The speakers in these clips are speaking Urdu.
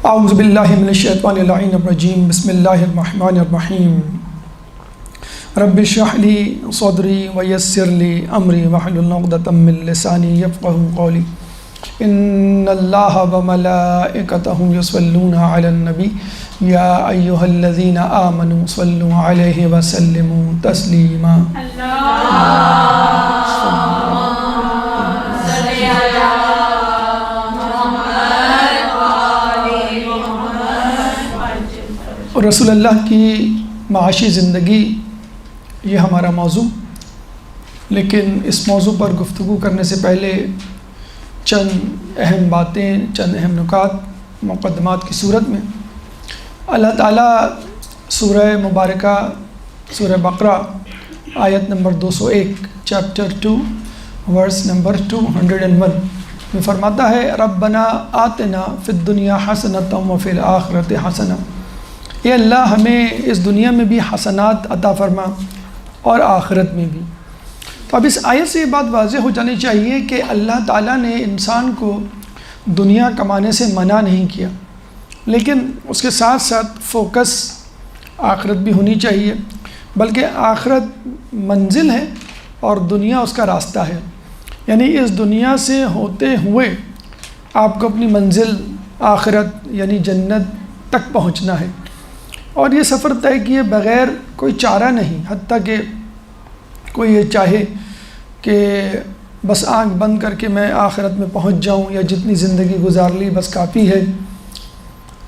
اعوذ باللہ من الشیطان اللعین الرجیم بسم اللہ الرحمن الرحیم رب اشرح لی صدری ویسر لی امری واحلل عقدۃ من لسانی یفقہوا قولی ان اللہ وملائکتہ یصلون علی النبی یا ایہا الذین آمنوا صلوا علیہ وسلموا تسلیما رسول اللہ کی معاشی زندگی یہ ہمارا موضوع، لیکن اس موضوع پر گفتگو کرنے سے پہلے چند اہم باتیں، چند اہم نکات مقدمات کی صورت میں اللہ تعالیٰ سورہ مبارکہ سورہ بقرہ آیت نمبر 201 چیپٹر 2 ورس نمبر 201 میں فرماتا ہے ربنا آتنا فی الدنیا حسنۃ وفی الآخرۃ حسنۃ، اے اللہ ہمیں اس دنیا میں بھی حسنات عطا فرما اور آخرت میں بھی۔ تو اب اس آیت سے یہ بات واضح ہو جانی چاہیے کہ اللہ تعالیٰ نے انسان کو دنیا کمانے سے منع نہیں کیا، لیکن اس کے ساتھ ساتھ فوکس آخرت بھی ہونی چاہیے، بلکہ آخرت منزل ہے اور دنیا اس کا راستہ ہے، یعنی اس دنیا سے ہوتے ہوئے آپ کو اپنی منزل آخرت یعنی جنت تک پہنچنا ہے، اور یہ سفر طے کیے بغیر کوئی چارہ نہیں، حتیٰ کہ کوئی یہ چاہے کہ بس آنکھ بند کر کے میں آخرت میں پہنچ جاؤں، یا جتنی زندگی گزار لی بس کافی ہے،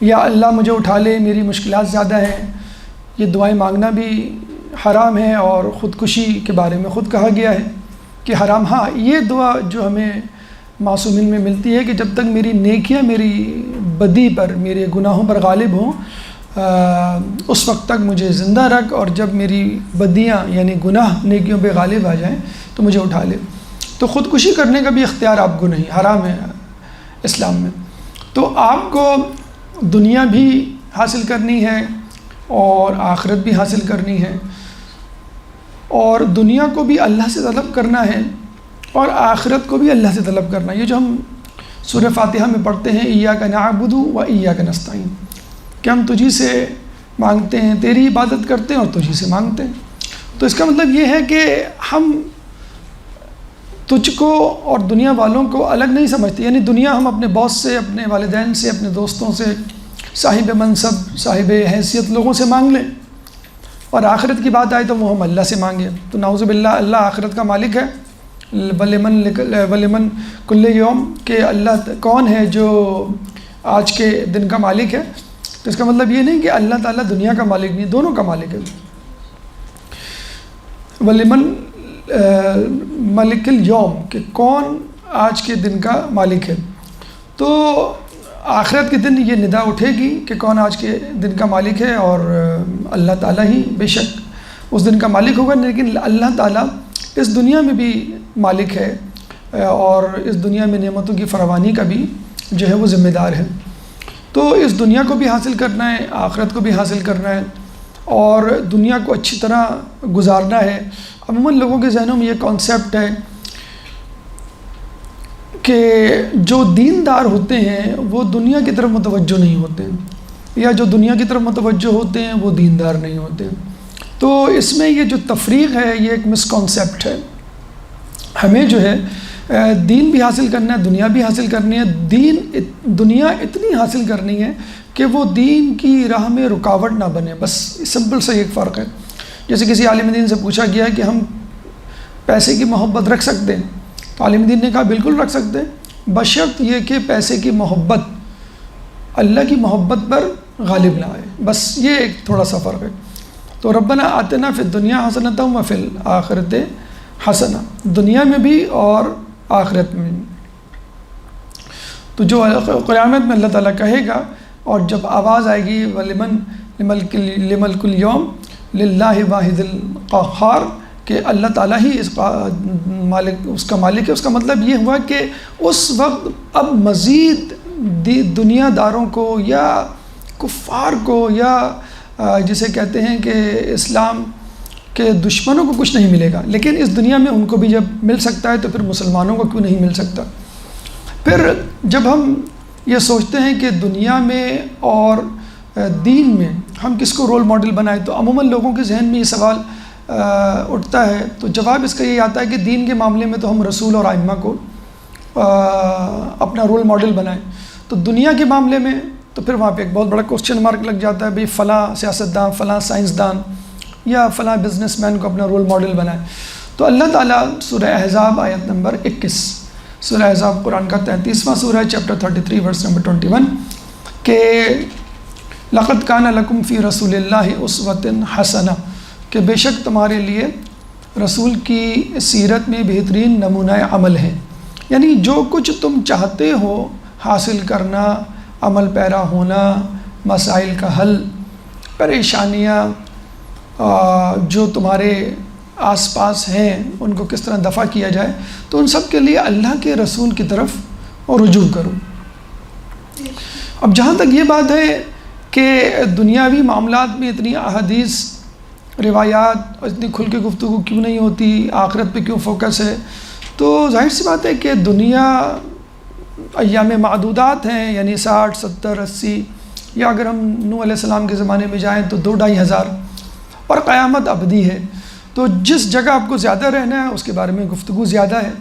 یا اللہ مجھے اٹھا لے میری مشکلات زیادہ ہیں، یہ دعائیں مانگنا بھی حرام ہے، اور خودکشی کے بارے میں خود کہا گیا ہے کہ حرام۔ ہاں، یہ دعا جو ہمیں معصومین میں ملتی ہے کہ جب تک میری نیکیاں میری بدی پر، میرے گناہوں پر غالب ہوں، اس وقت تک مجھے زندہ رکھ، اور جب میری بدیاں یعنی گناہ نیکیوں پہ غالب آ جائیں تو مجھے اٹھا لے۔ تو خودکشی کرنے کا بھی اختیار آپ کو نہیں، حرام ہے اسلام میں۔ تو آپ کو دنیا بھی حاصل کرنی ہے اور آخرت بھی حاصل کرنی ہے، اور دنیا کو بھی اللہ سے طلب کرنا ہے اور آخرت کو بھی اللہ سے طلب کرنا ہے۔ یہ جو ہم سورہ فاتحہ میں پڑھتے ہیں ایاک نعبد و ایاک نستعین، کہ ہم تجھی سے مانگتے ہیں، تیری عبادت کرتے ہیں اور تجھی سے مانگتے ہیں۔ تو اس کا مطلب یہ ہے کہ ہم تجھ کو اور دنیا والوں کو الگ نہیں سمجھتے، یعنی دنیا ہم اپنے باس سے، اپنے والدین سے، اپنے دوستوں سے، صاحب منصب، صاحب حیثیت لوگوں سے مانگ لیں، اور آخرت کی بات آئے تو وہ ہم اللہ سے مانگیں۔ تو نعوذ باللہ، اللہ آخرت کا مالک ہے، وَلِمَنْ كُلِّ يَوْمٍ، کہ اللہ کون ہے جو آج کے دن کا مالک ہے۔ تو اس کا مطلب یہ نہیں کہ اللہ تعالیٰ دنیا کا مالک نہیں، دونوں کا مالک ہے۔ وَلِمَنْ مَلِكِ الْيَوْمِ، کہ کون آج کے دن کا مالک ہے۔ تو آخرت کے دن یہ ندا اٹھے گی کہ کون آج کے دن کا مالک ہے، اور اللہ تعالیٰ ہی بے شک اس دن کا مالک ہوگا، لیکن اللہ تعالیٰ اس دنیا میں بھی مالک ہے، اور اس دنیا میں نعمتوں کی فراوانی کا بھی جو ہے وہ ذمہ دار ہے۔ تو اس دنیا کو بھی حاصل کرنا ہے، آخرت کو بھی حاصل کرنا ہے، اور دنیا کو اچھی طرح گزارنا ہے۔ عموماً لوگوں کے ذہنوں میں یہ کانسیپٹ ہے کہ جو دیندار ہوتے ہیں وہ دنیا کی طرف متوجہ نہیں ہوتے ہیں، یا جو دنیا کی طرف متوجہ ہوتے ہیں وہ دیندار نہیں ہوتے۔ تو اس میں یہ جو تفریق ہے یہ ایک مسکانسیپٹ ہے۔ ہمیں جو ہے دین بھی حاصل کرنا ہے، دنیا بھی حاصل کرنی ہے۔ دنیا اتنی حاصل کرنی ہے کہ وہ دین کی راہ میں رکاوٹ نہ بنے، بس سمپل سا ایک فرق ہے۔ جیسے کسی عالم دین سے پوچھا گیا ہے کہ ہم پیسے کی محبت رکھ سکتے ہیں، تو عالم دین نے کہا بالکل رکھ سکتے ہیں، بشرط یہ کہ پیسے کی محبت اللہ کی محبت پر غالب نہ آئے، بس یہ ایک تھوڑا سا فرق ہے۔ تو ربنا آتنا فی الدنیا حسنۃ وفی الآخرۃ حسنۃ، دنیا میں بھی اور آخرت میں۔ تو جو قیامت میں اللہ تعالیٰ کہے گا، اور جب آواز آئے گی لِمَلْكِ الْيَوْمِ لِلَّهِ واحد القہار، کہ اللہ تعالیٰ ہی اس کا مالک ہے، اس کا مطلب یہ ہوا کہ اس وقت اب مزید دنیا داروں کو یا کفار کو، یا جسے کہتے ہیں کہ اسلام کے دشمنوں کو کچھ نہیں ملے گا، لیکن اس دنیا میں ان کو بھی جب مل سکتا ہے تو پھر مسلمانوں کو کیوں نہیں مل سکتا۔ پھر جب ہم یہ سوچتے ہیں کہ دنیا میں اور دین میں ہم کس کو رول ماڈل بنائیں، تو عموماً لوگوں کے ذہن میں یہ سوال اٹھتا ہے، تو جواب اس کا یہ آتا ہے کہ دین کے معاملے میں تو ہم رسول اور ائمہ کو اپنا رول ماڈل بنائیں، تو دنیا کے معاملے میں تو پھر وہاں پہ ایک بہت بڑا کوسچن مارک لگ جاتا ہے، بھئی فلاں سیاستدان، فلاں سائنسدان یا فلاں بزنس مین کو اپنا رول ماڈل بنائیں۔ تو اللہ تعالیٰ سورہ احزاب آیت نمبر 21، سورہ احزاب قرآن کا 33واں سورہ، چیپٹر 33 ورس نمبر 21، کہ لقد کان لکم فی رسول اللہ اسوۃ حسنہ، کہ بے شک تمہارے لیے رسول کی سیرت میں بہترین نمونہ عمل ہے، یعنی جو کچھ تم چاہتے ہو حاصل کرنا، عمل پیرا ہونا، مسائل کا حل، پریشانیاں جو تمہارے آس پاس ہیں ان کو کس طرح دفع کیا جائے، تو ان سب کے لیے اللہ کے رسول کی طرف رجوع کرو۔ اب جہاں تک یہ بات ہے کہ دنیاوی معاملات میں اتنی احادیث، روایات اتنی کھل کے گفتگو کیوں نہیں ہوتی، آخرت پہ کیوں فوکس ہے، تو ظاہر سی بات ہے کہ دنیا ایام معدودات ہیں، یعنی 60 70 80، یا اگر ہم نوح علیہ السلام کے زمانے میں جائیں تو 2-2.5 ہزار، اور قیامت ابدی ہے، تو جس جگہ آپ کو زیادہ رہنا ہے اس کے بارے میں گفتگو زیادہ ہے۔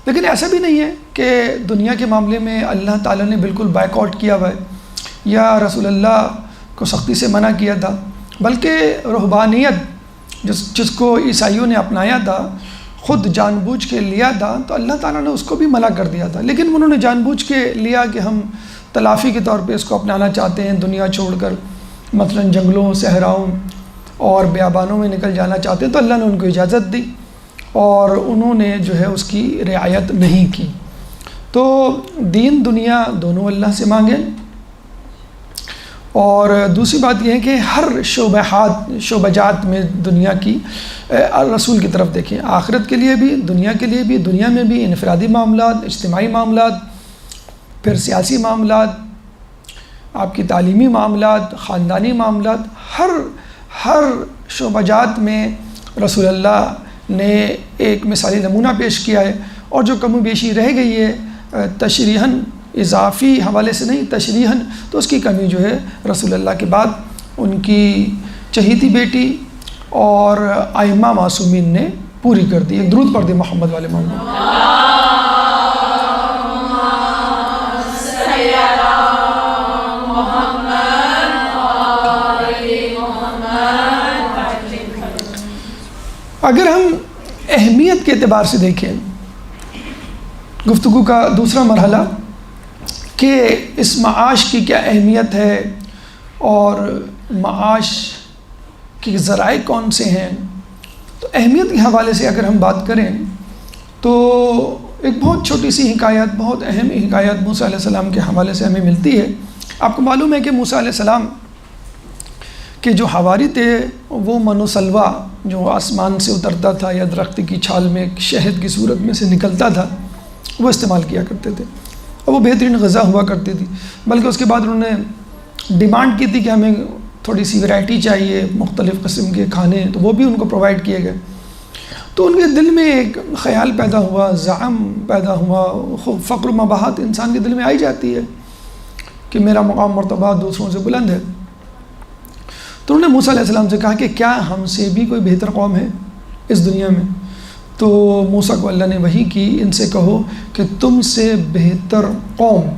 لیکن ایسا بھی نہیں ہے کہ دنیا کے معاملے میں اللہ تعالیٰ نے بالکل بائیک آؤٹ کیا ہوا ہے یا رسول اللہ کو سختی سے منع کیا تھا، بلکہ رہبانیت جس کو عیسائیوں نے اپنایا تھا، خود جان بوجھ کے لیا تھا، تو اللہ تعالیٰ نے اس کو بھی منع کر دیا تھا، لیکن انہوں نے جان بوجھ کے لیا کہ ہم تلافی کے طور پہ اس کو اپنانا چاہتے ہیں، دنیا چھوڑ کر مثلا جنگلوں، صحراؤں اور بیابانوں میں نکل جانا چاہتے ہیں، تو اللہ نے ان کو اجازت دی اور انہوں نے جو ہے اس کی رعایت نہیں کی۔ تو دین دنیا دونوں اللہ سے مانگیں، اور دوسری بات یہ ہے کہ ہر شعبہ جات میں دنیا کی رسول کی طرف دیکھیں، آخرت کے لیے بھی، دنیا کے لیے بھی، دنیا میں بھی انفرادی معاملات، اجتماعی معاملات، پھر سیاسی معاملات، آپ کی تعلیمی معاملات، خاندانی معاملات، ہر شعبہ جات میں رسول اللہ نے ایک مثالی نمونہ پیش کیا ہے، اور جو کم و بیشی رہ گئی ہے تشریحاً، اضافی حوالے سے نہیں، تشریحاً، تو اس کی کمی جو ہے رسول اللہ کے بعد ان کی چہیتی بیٹی اور ائمہ معصومین نے پوری کر دی۔ ایک درود پڑھ دیں محمد والے محمد۔ اگر ہم اہمیت کے اعتبار سے دیکھیں گفتگو کا دوسرا مرحلہ کہ اس معاش کی کیا اہمیت ہے اور معاش کے ذرائع کون سے ہیں، تو اہمیت کے حوالے سے اگر ہم بات کریں تو ایک بہت چھوٹی سی حکایت، بہت اہم حکایت موسیٰ علیہ السلام کے حوالے سے ہمیں ملتی ہے۔ آپ کو معلوم ہے کہ موسیٰ علیہ السلام کے جو حواری تھے وہ من و سلوہ جو آسمان سے اترتا تھا یا درخت کی چھال میں شہد کی صورت میں سے نکلتا تھا، وہ استعمال کیا کرتے تھے، اور وہ بہترین غذا ہوا کرتی تھی، بلکہ اس کے بعد انہوں نے ڈیمانڈ کی تھی کہ ہمیں تھوڑی سی ویرائٹی چاہیے، مختلف قسم کے کھانے، تو وہ بھی ان کو پرووائڈ کیے گئے۔ تو ان کے دل میں ایک خیال پیدا ہوا، زعم پیدا ہوا، فقر و مباحت انسان کے دل میں آئی جاتی ہے کہ میرا مقام مرتبہ دوسروں سے بلند ہے۔ تو انہوں نے موسیٰ علیہ السلام سے کہا کہ کیا ہم سے بھی کوئی بہتر قوم ہے اس دنیا میں؟ تو موسیٰ کو اللہ نے وحی کی، ان سے کہو کہ تم سے بہتر قوم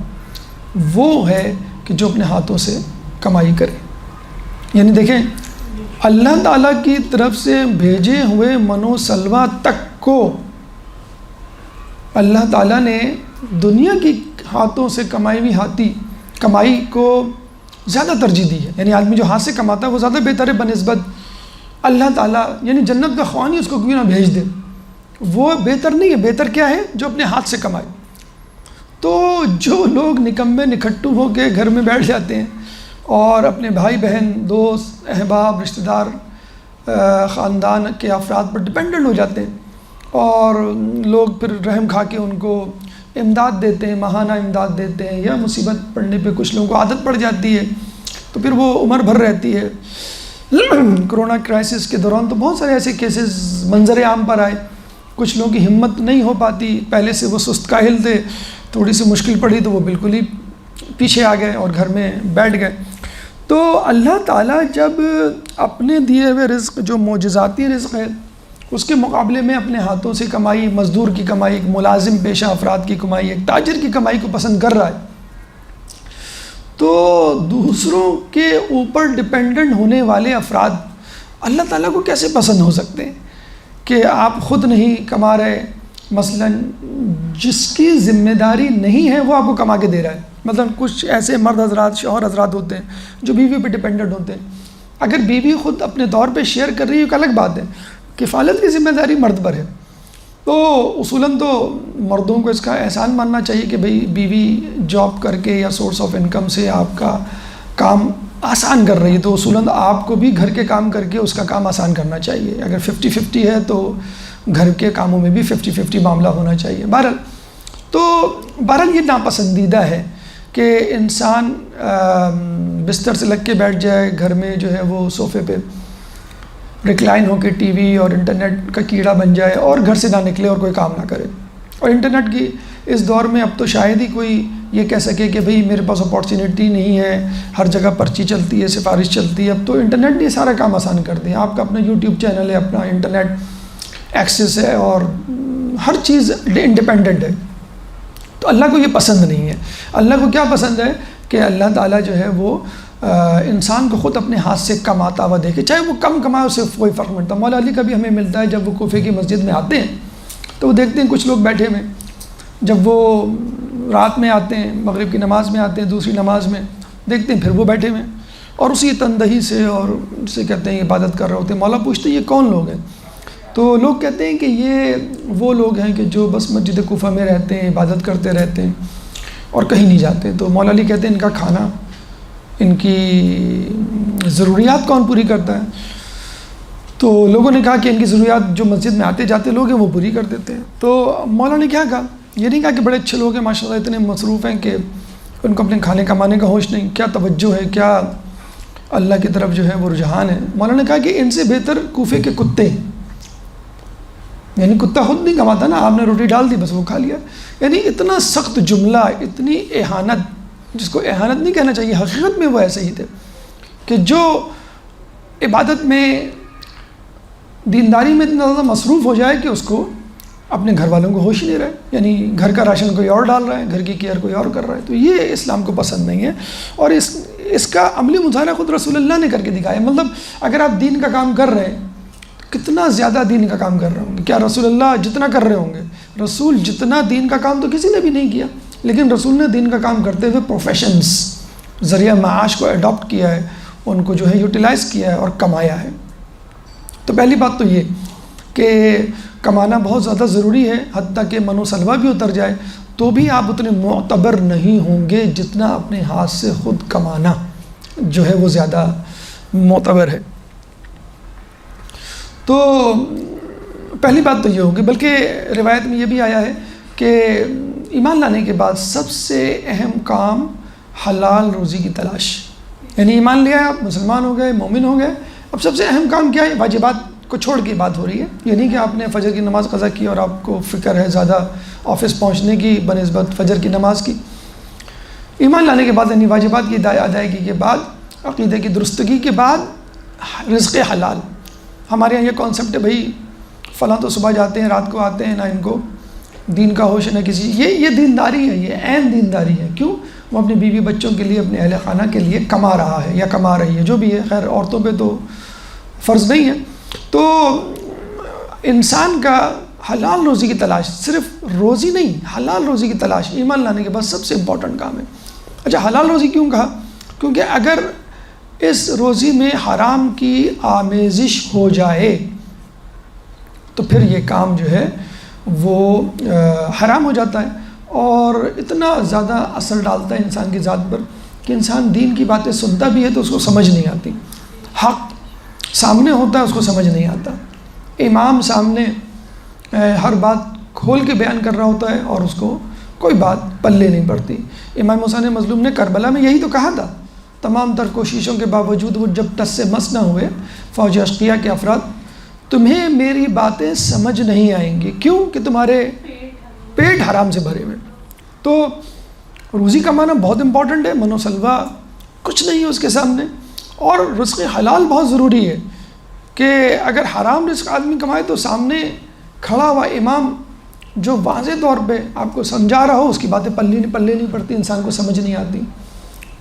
وہ ہے کہ جو اپنے ہاتھوں سے کمائی کرے۔ یعنی دیکھیں، اللہ تعالیٰ کی طرف سے بھیجے ہوئے من و سلوہ تک کو اللہ تعالیٰ نے دنیا کی ہاتھوں سے کمائی ہوئی کمائی کو زیادہ ترجیح دی ہے، یعنی آدمی جو ہاتھ سے کماتا ہے وہ زیادہ بہتر ہے بنسبت اللہ تعالیٰ، یعنی جنت کا خواہاں ہی اس کو کیوں نہ بھیج دے، وہ بہتر نہیں ہے۔ بہتر کیا ہے؟ جو اپنے ہاتھ سے کمائے۔ تو جو لوگ نکمے نکھٹو ہو کے گھر میں بیٹھ جاتے ہیں اور اپنے بھائی بہن، دوست، احباب، رشتہ دار، خاندان کے افراد پر ڈپینڈنٹ ہو جاتے ہیں، اور لوگ پھر رحم کھا کے ان کو امداد دیتے ہیں، ماہانہ امداد دیتے ہیں، یا مصیبت پڑنے پہ کچھ لوگوں کو عادت پڑ جاتی ہے تو پھر وہ عمر بھر رہتی ہے۔ کرونا کرائسس کے دوران تو بہت سارے ایسے کیسز منظر عام پر آئے، کچھ لوگوں کی ہمت نہیں ہو پاتی، پہلے سے وہ سست کاہل تھے، تھوڑی سی مشکل پڑی تو وہ بالکل ہی پیچھے آ گئے اور گھر میں بیٹھ گئے. تو اللہ تعالیٰ جب اپنے دیے ہوئے رزق جو معجزاتی رزق ہے اس کے مقابلے میں اپنے ہاتھوں سے کمائی، مزدور کی کمائی، ایک ملازم پیشہ افراد کی کمائی، ایک تاجر کی کمائی کو پسند کر رہا ہے، تو دوسروں کے اوپر ڈپینڈنٹ ہونے والے افراد اللہ تعالیٰ کو کیسے پسند ہو سکتے ہیں کہ آپ خود نہیں کما رہے. مثلا جس کی ذمہ داری نہیں ہے وہ آپ کو کما کے دے رہا ہے. مثلا کچھ ایسے مرد حضرات، شوہر حضرات ہوتے ہیں جو بیوی پہ ڈپینڈنٹ ہوتے ہیں. اگر بیوی خود اپنے طور پہ شیئر کر رہی ہے ایک الگ بات ہے، کفالت کی ذمہ داری مرد پر ہے. تو اصولاً تو مردوں کو اس کا احسان ماننا چاہیے کہ بھئی بیوی جاب کر کے یا سورس آف انکم سے آپ کا کام آسان کر رہی ہے، تو اصولاً آپ کو بھی گھر کے کام کر کے اس کا کام آسان کرنا چاہیے. اگر 50-50 ہے تو گھر کے کاموں میں بھی 50-50 معاملہ ہونا چاہیے. بہرحال یہ ناپسندیدہ ہے کہ انسان بستر سے لگ کے بیٹھ جائے گھر میں، جو ہے وہ صوفے پہ ریکلائن ہو کے ٹی وی اور انٹرنیٹ کا کیڑا بن جائے اور گھر سے نہ نکلے اور کوئی کام نہ کرے. اور انٹرنیٹ کی اس دور میں اب تو شاید ہی کوئی یہ کہہ سکے کہ بھئی میرے پاس اپارچونیٹی نہیں ہے، ہر جگہ پرچی چلتی ہے، سفارش چلتی ہے. اب تو انٹرنیٹ نے سارا کام آسان کر دیا. آپ کا اپنا یوٹیوب چینل ہے، اپنا انٹرنیٹ ایکسیس ہے اور ہر چیز انڈیپینڈنٹ ہے. تو اللہ کو یہ پسند نہیں ہے. اللہ کو کیا پسند ہے کہ اللہ تعالیٰ جو ہے وہ انسان کو خود اپنے ہاتھ سے کماتا ہوا دیکھے، چاہے وہ کم کمائے، اس سے کوئی فرق نہیں پڑتا. مولا علی کا بھی ہمیں ملتا ہے جب وہ کوفے کی مسجد میں آتے ہیں تو وہ دیکھتے ہیں کچھ لوگ بیٹھے ہوئے، جب وہ رات میں آتے ہیں، مغرب کی نماز میں آتے ہیں، دوسری نماز میں دیکھتے ہیں پھر وہ بیٹھے ہوئے اور اسی تندہی سے اور جسے کہتے ہیں عبادت کر رہے ہوتے ہیں. مولا پوچھتے ہیں یہ کون لوگ ہیں؟ تو لوگ کہتے ہیں کہ یہ وہ لوگ ہیں کہ جو بس مسجد کوفہ میں رہتے ہیں، عبادت کرتے رہتے ہیں اور کہیں نہیں جاتے. تو مولا علی کہتے ہیں ان کا کھانا، ان کی ضروریات کون پوری کرتا ہے؟ تو لوگوں نے کہا کہ ان کی ضروریات جو مسجد میں آتے جاتے لوگ ہیں وہ پوری کر دیتے ہیں. تو مولا نے کیا کہا؟ یہ نہیں کہا کہ بڑے اچھے لوگ ہیں ماشاء اللہ، اتنے مصروف ہیں کہ ان کو اپنے کھانے کمانے کا ہوش نہیں، کیا توجہ ہے، کیا اللہ کی طرف جو ہے وہ رجحان ہے. مولا نے کہا کہ ان سے بہتر کوفے کے کتے ہیں. یعنی کتا خود نہیں کماتا نا، آپ نے روٹی ڈال دی بس وہ کھا لیا. یعنی اتنا سخت جملہ، اتنی اہانت، جس کو اہانت نہیں کہنا چاہیے، حقیقت میں وہ ایسے ہی تھے کہ جو عبادت میں، دینداری میں اتنا زیادہ مصروف ہو جائے کہ اس کو اپنے گھر والوں کو ہوش ہی نہیں رہے. یعنی گھر کا راشن کوئی اور ڈال رہا ہے، گھر کی کیئر کوئی اور کر رہا ہے. تو یہ اسلام کو پسند نہیں ہے اور اس کا عملی مظاہرہ خود رسول اللہ نے کر کے دکھایا. مطلب اگر آپ دین کا کام کر رہے ہیں، کتنا زیادہ دین کا کام کر رہے ہوں گے. کیا رسول اللہ جتنا کر رہے ہوں گے؟ رسول جتنا دین کا کام تو کسی نے بھی نہیں کیا، لیکن رسول نے دین کا کام کرتے ہوئے پروفیشنز، ذریعہ معاش کو اڈاپٹ کیا ہے، ان کو جو ہے یوٹیلائز کیا ہے اور کمایا ہے. تو پہلی بات تو یہ کہ کمانا بہت زیادہ ضروری ہے، حتیٰ کہ من و سلوہ بھی اتر جائے تو بھی آپ اتنے معتبر نہیں ہوں گے جتنا اپنے ہاتھ سے خود کمانا جو ہے وہ زیادہ معتبر ہے. تو پہلی بات تو یہ ہوگی. بلکہ روایت میں یہ بھی آیا ہے کہ ایمان لانے کے بعد سب سے اہم کام حلال روزی کی تلاش. یعنی ایمان لیا آپ، مسلمان ہو گئے، مومن ہو گئے، اب سب سے اہم کام کیا ہے؟ واجبات کو چھوڑ کے بات ہو رہی ہے. یہ نہیں کہ آپ نے فجر کی نماز قضا کی اور آپ کو فکر ہے زیادہ آفس پہنچنے کی بنسبت فجر کی نماز کی. ایمان لانے کے بعد یعنی واجبات کی ادائیگی کے بعد، عقیدے کی درستگی کے بعد رزق حلال. ہمارے یہاں یہ کانسیپٹ ہے بھائی فلاں تو صبح جاتے ہیں رات کو آتے ہیں، نہ ان کو دین کا ہوش ہے نہ کسی. یہ دینداری ہے، یہ عین دینداری ہے. کیوں؟ وہ اپنے بیوی بچوں کے لیے، اپنے اہل خانہ کے لیے کما رہا ہے یا کما رہی ہے، جو بھی ہے. خیر عورتوں پہ تو فرض نہیں ہے. تو انسان کا حلال روزی کی تلاش، صرف روزی نہیں، حلال روزی کی تلاش ایمان لانے کے بعد سب سے امپورٹنٹ کام ہے. اچھا حلال روزی کیوں کہا؟ کیونکہ اگر اس روزی میں حرام کی آمیزش ہو جائے تو پھر یہ کام جو ہے وہ حرام ہو جاتا ہے اور اتنا زیادہ اثر ڈالتا ہے انسان کی ذات پر کہ انسان دین کی باتیں سنتا بھی ہے تو اس کو سمجھ نہیں آتی. حق سامنے ہوتا ہے اس کو سمجھ نہیں آتا. امام سامنے ہر بات کھول کے بیان کر رہا ہوتا ہے اور اس کو کوئی بات پلے نہیں پڑتی. امام حسین مظلوم نے کربلا میں یہی تو کہا تھا. تمام تر کوششوں کے باوجود وہ جب ٹس سے مس نہ ہوئے، فوج اشقیہ کے افراد، تمہیں میری باتیں سمجھ نہیں آئیں گی. کیوں؟ کہ تمہارے پیٹ حرام سے بھرے ہوئے. تو روزی کمانا بہت امپورٹنٹ ہے، من و سلوہ کچھ نہیں ہے اس کے سامنے، اور رزق حلال بہت ضروری ہے کہ اگر حرام رزق آدمی کمائے تو سامنے کھڑا ہوا امام جو واضح طور پہ آپ کو سمجھا رہا ہو، اس کی باتیں پلے نہیں پڑتی، انسان کو سمجھ نہیں آتی.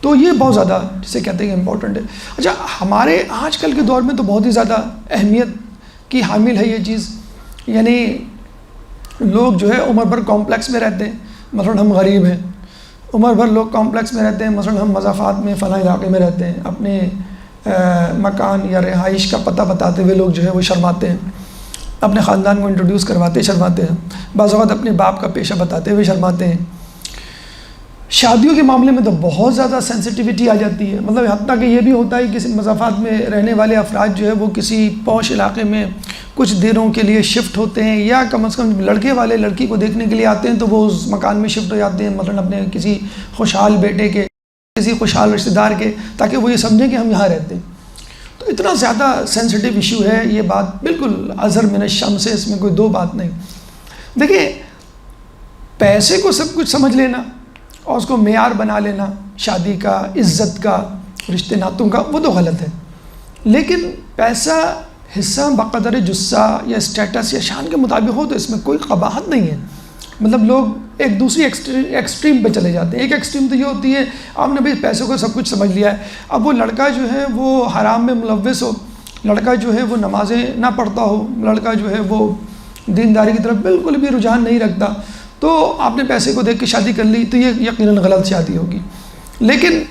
تو یہ بہت زیادہ جسے کہتے ہیں امپورٹنٹ ہے. اچھا، ہمارے آج کل کے دور میں تو بہت ہی زیادہ اہمیت کی حامل ہے یہ چیز. یعنی لوگ جو ہے عمر بھر کمپلیکس میں رہتے ہیں، مثلا ہم غریب ہیں، عمر بھر لوگ کمپلیکس میں رہتے ہیں، مثلا ہم مضافات میں فلاں علاقے میں رہتے ہیں، اپنے مکان یا رہائش کا پتہ بتاتے ہوئے لوگ جو ہے وہ شرماتے ہیں، اپنے خاندان کو انٹروڈیوس کرواتے شرماتے ہیں، بعض اوقات اپنے باپ کا پیشہ بتاتے ہوئے شرماتے ہیں. شادیوں کے معاملے میں تو بہت زیادہ سینسٹیوٹی آ جاتی ہے، مطلب حتیٰ کہ یہ بھی ہوتا ہے کسی مضافات میں رہنے والے افراد جو ہے وہ کسی پوش علاقے میں کچھ دنوں کے لیے شفٹ ہوتے ہیں، یا کم از کم لڑکے والے لڑکی کو دیکھنے کے لیے آتے ہیں تو وہ اس مکان میں شفٹ ہو جاتے ہیں، مثلا اپنے کسی خوشحال بیٹے کے، کسی خوشحال رشتہ دار کے، تاکہ وہ یہ سمجھیں کہ ہم یہاں رہتے ہیں. تو اتنا زیادہ سینسٹیو ایشو ہے یہ بات، بالکل ازہر من الشمس سے، اس میں کوئی دو بات نہیں. دیکھیں، پیسے کو سب کچھ سمجھ لینا اور اس کو معیار بنا لینا شادی کا، عزت کا، رشتے ناتوں کا، وہ تو غلط ہے. لیکن پیسہ حصہ بقدر جثہ یا اسٹیٹس یا شان کے مطابق ہو تو اس میں کوئی قباحت نہیں ہے. مطلب لوگ ایک دوسری ایکسٹریم پہ چلے جاتے ہیں. ایک ایکسٹریم تو یہ ہوتی ہے آپ نے بھائی پیسوں کو سب کچھ سمجھ لیا ہے، اب وہ لڑکا جو ہے وہ حرام میں ملوث ہو، لڑکا جو ہے وہ نمازیں نہ پڑھتا ہو، لڑکا جو ہے وہ دینداری کی طرف بالکل بھی رجحان نہیں رکھتا، تو آپ نے پیسے کو دیکھ کے شادی کر لی تو یہ یقیناً غلط شادی ہوگی. لیکن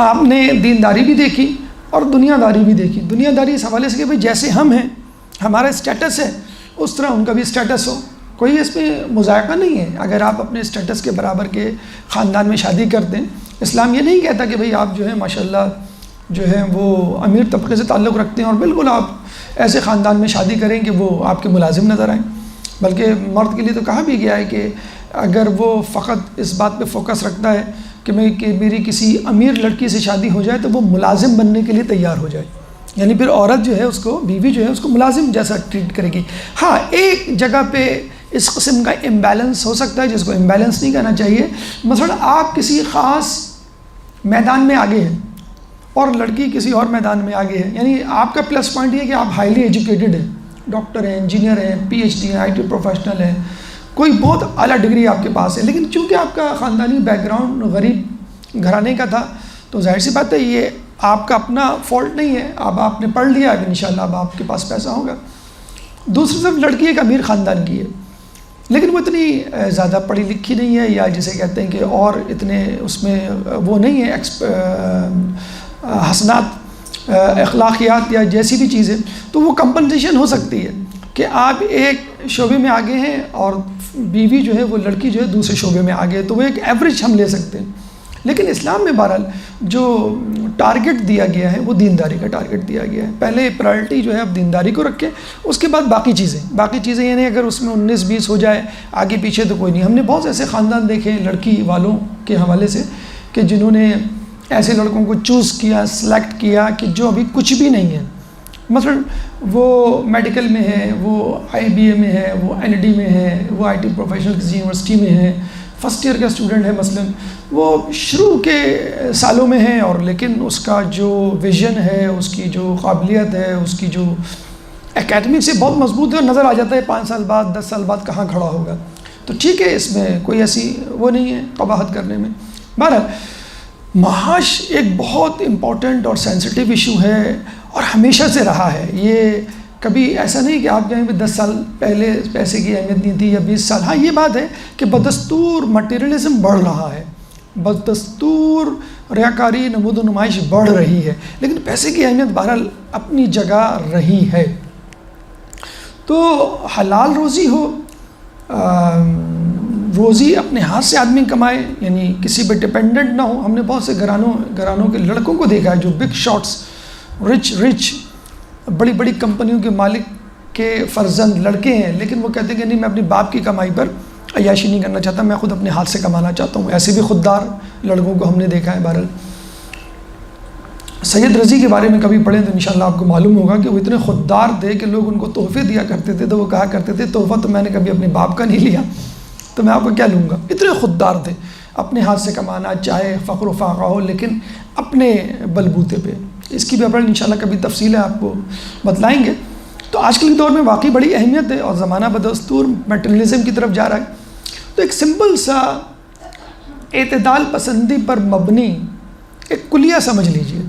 آپ نے دینداری بھی دیکھی اور دنیا داری بھی دیکھی. دنیا داری اس حوالے سے کہ بھائی جیسے ہم ہیں، ہمارا اسٹیٹس ہے، اس طرح ان کا بھی اسٹیٹس ہو، کوئی اس میں مذائقہ نہیں ہے. اگر آپ اپنے اسٹیٹس کے برابر کے خاندان میں شادی کرتے ہیں، اسلام یہ نہیں کہتا کہ بھئی آپ جو ہے ماشاءاللہ جو ہے وہ امیر طبقے سے تعلق رکھتے ہیں اور بالکل آپ ایسے خاندان میں شادی کریں کہ وہ آپ کے ملازم نظر آئیں. بلکہ مرد کے لیے تو کہا بھی گیا ہے کہ اگر وہ فقط اس بات پہ فوکس رکھتا ہے کہ میری کسی امیر لڑکی سے شادی ہو جائے تو وہ ملازم بننے کے لیے تیار ہو جائے، یعنی پھر عورت جو ہے اس کو، بیوی جو ہے اس کو ملازم جیسا ٹریٹ کرے گی. ہاں، ایک جگہ پہ اس قسم کا امبیلنس ہو سکتا ہے جس کو امبیلنس نہیں کہنا چاہیے. مثلا آپ کسی خاص میدان میں آگے ہیں اور لڑکی کسی اور میدان میں آگے ہے، یعنی آپ کا پلس پوائنٹ یہ ہے کہ آپ ہائیلی ایجوکیٹڈ ہیں، ڈاکٹر ہیں، انجینئر ہیں، پی ایچ ڈی ہیں، آئی ٹی پروفیشنل ہیں، کوئی بہت اعلیٰ ڈگری آپ کے پاس ہے. لیکن چونکہ آپ کا خاندانی بیک گراؤنڈ غریب گھرانے کا تھا تو ظاہر سی بات ہے یہ آپ کا اپنا فالٹ نہیں ہے. اب آپ نے پڑھ لیا، اب انشاءاللہ اب آپ کے پاس پیسہ ہوگا. دوسری طرف لڑکی ایک امیر خاندان کی ہے لیکن وہ اتنی زیادہ پڑھی لکھی نہیں ہے، یا جسے کہتے ہیں کہ اور اتنے اس میں وہ نہیں ہے حسنات، اخلاقیات یا جیسی بھی چیزیں، تو وہ کمپنسیشن ہو سکتی ہے کہ آپ ایک شعبے میں آگے ہیں اور بیوی جو ہے وہ لڑکی جو ہے دوسرے شعبے میں آگے ہے، تو وہ ایک ایوریج ہم لے سکتے ہیں. لیکن اسلام میں بہرحال جو ٹارگٹ دیا گیا ہے وہ دینداری کا ٹارگٹ دیا گیا ہے. پہلے پرائرٹی جو ہے اب دینداری کو رکھیں، اس کے بعد باقی چیزیں یعنی اگر اس میں 19-20 ہو جائے آگے پیچھے تو کوئی نہیں. ہم نے بہت ایسے خاندان دیکھے لڑکی والوں کے حوالے سے کہ جنہوں نے ایسے لڑکوں کو چوز کیا، سلیکٹ کیا کہ جو ابھی کچھ بھی نہیں ہے. مثلا وہ میڈیکل میں ہے، وہ آئی بی اے میں ہے، وہ این ڈی میں ہے، وہ آئی ٹی پروفیشنل کسی یونیورسٹی میں ہے، فرسٹ ایئر کا اسٹوڈنٹ ہے، مثلا وہ شروع کے سالوں میں ہے، اور لیکن اس کا جو ویژن ہے، اس کی جو قابلیت ہے، اس کی جو اکیڈمک سے بہت مضبوط ہے، نظر آ جاتا ہے 5 سال بعد 10 سال بعد کہاں کھڑا ہوگا. تو ٹھیک ہے، اس میں کوئی ایسی وہ نہیں ہے قباحت کرنے میں. بہرحال معاش ایک بہت امپورٹنٹ اور سینسٹیو ایشو ہے اور ہمیشہ سے رہا ہے. یہ کبھی ایسا نہیں کہ آپ کہیں بھی 10 سال پہلے پیسے کی اہمیت نہیں تھی یا 20 سال. ہاں یہ بات ہے کہ بدستور مٹیریلزم بڑھ رہا ہے، بدستور ریاکاری، نمود و نمائش بڑھ رہی ہے، لیکن پیسے کی اہمیت بہرحال اپنی جگہ رہی ہے. تو حلال روزی ہو، روزی اپنے ہاتھ سے آدمی کمائے، یعنی کسی پہ ڈپینڈنٹ نہ ہو. ہم نے بہت سے گھرانوں کے لڑکوں کو دیکھا ہے جو بگ شاٹس، رچ بڑی بڑی کمپنیوں کے مالک کے فرزند لڑکے ہیں، لیکن وہ کہتے ہیں کہ نہیں، میں اپنی باپ کی کمائی پر عیاشی نہیں کرنا چاہتا، میں خود اپنے ہاتھ سے کمانا چاہتا ہوں. ایسے بھی خوددار لڑکوں کو ہم نے دیکھا ہے. بہرحال سید رضی کے بارے میں کبھی پڑھیں تو انشاءاللہ آپ کو معلوم ہوگا کہ وہ اتنے خوددار تھے کہ لوگ ان کو تحفے دیا کرتے تھے تو وہ کہا کرتے تھے تحفہ تو میں نے کبھی اپنے باپ کا نہیں لیا تو میں آپ کو کیا لوں گا. اتنے خوددار تھے. اپنے ہاتھ سے کمانا، چاہے فقر و فاقہ ہو، لیکن اپنے بلبوتے پہ. اس کی بھی اپنے انشاءاللہ کبھی تفصیل ہے آپ کو بتلائیں گے. تو آج کل کے دور میں واقعی بڑی اہمیت ہے اور زمانہ بدستور میٹرنلزم کی طرف جا رہا ہے. تو ایک سمپل سا اعتدال پسندی پر مبنی ایک کلیہ سمجھ لیجئے،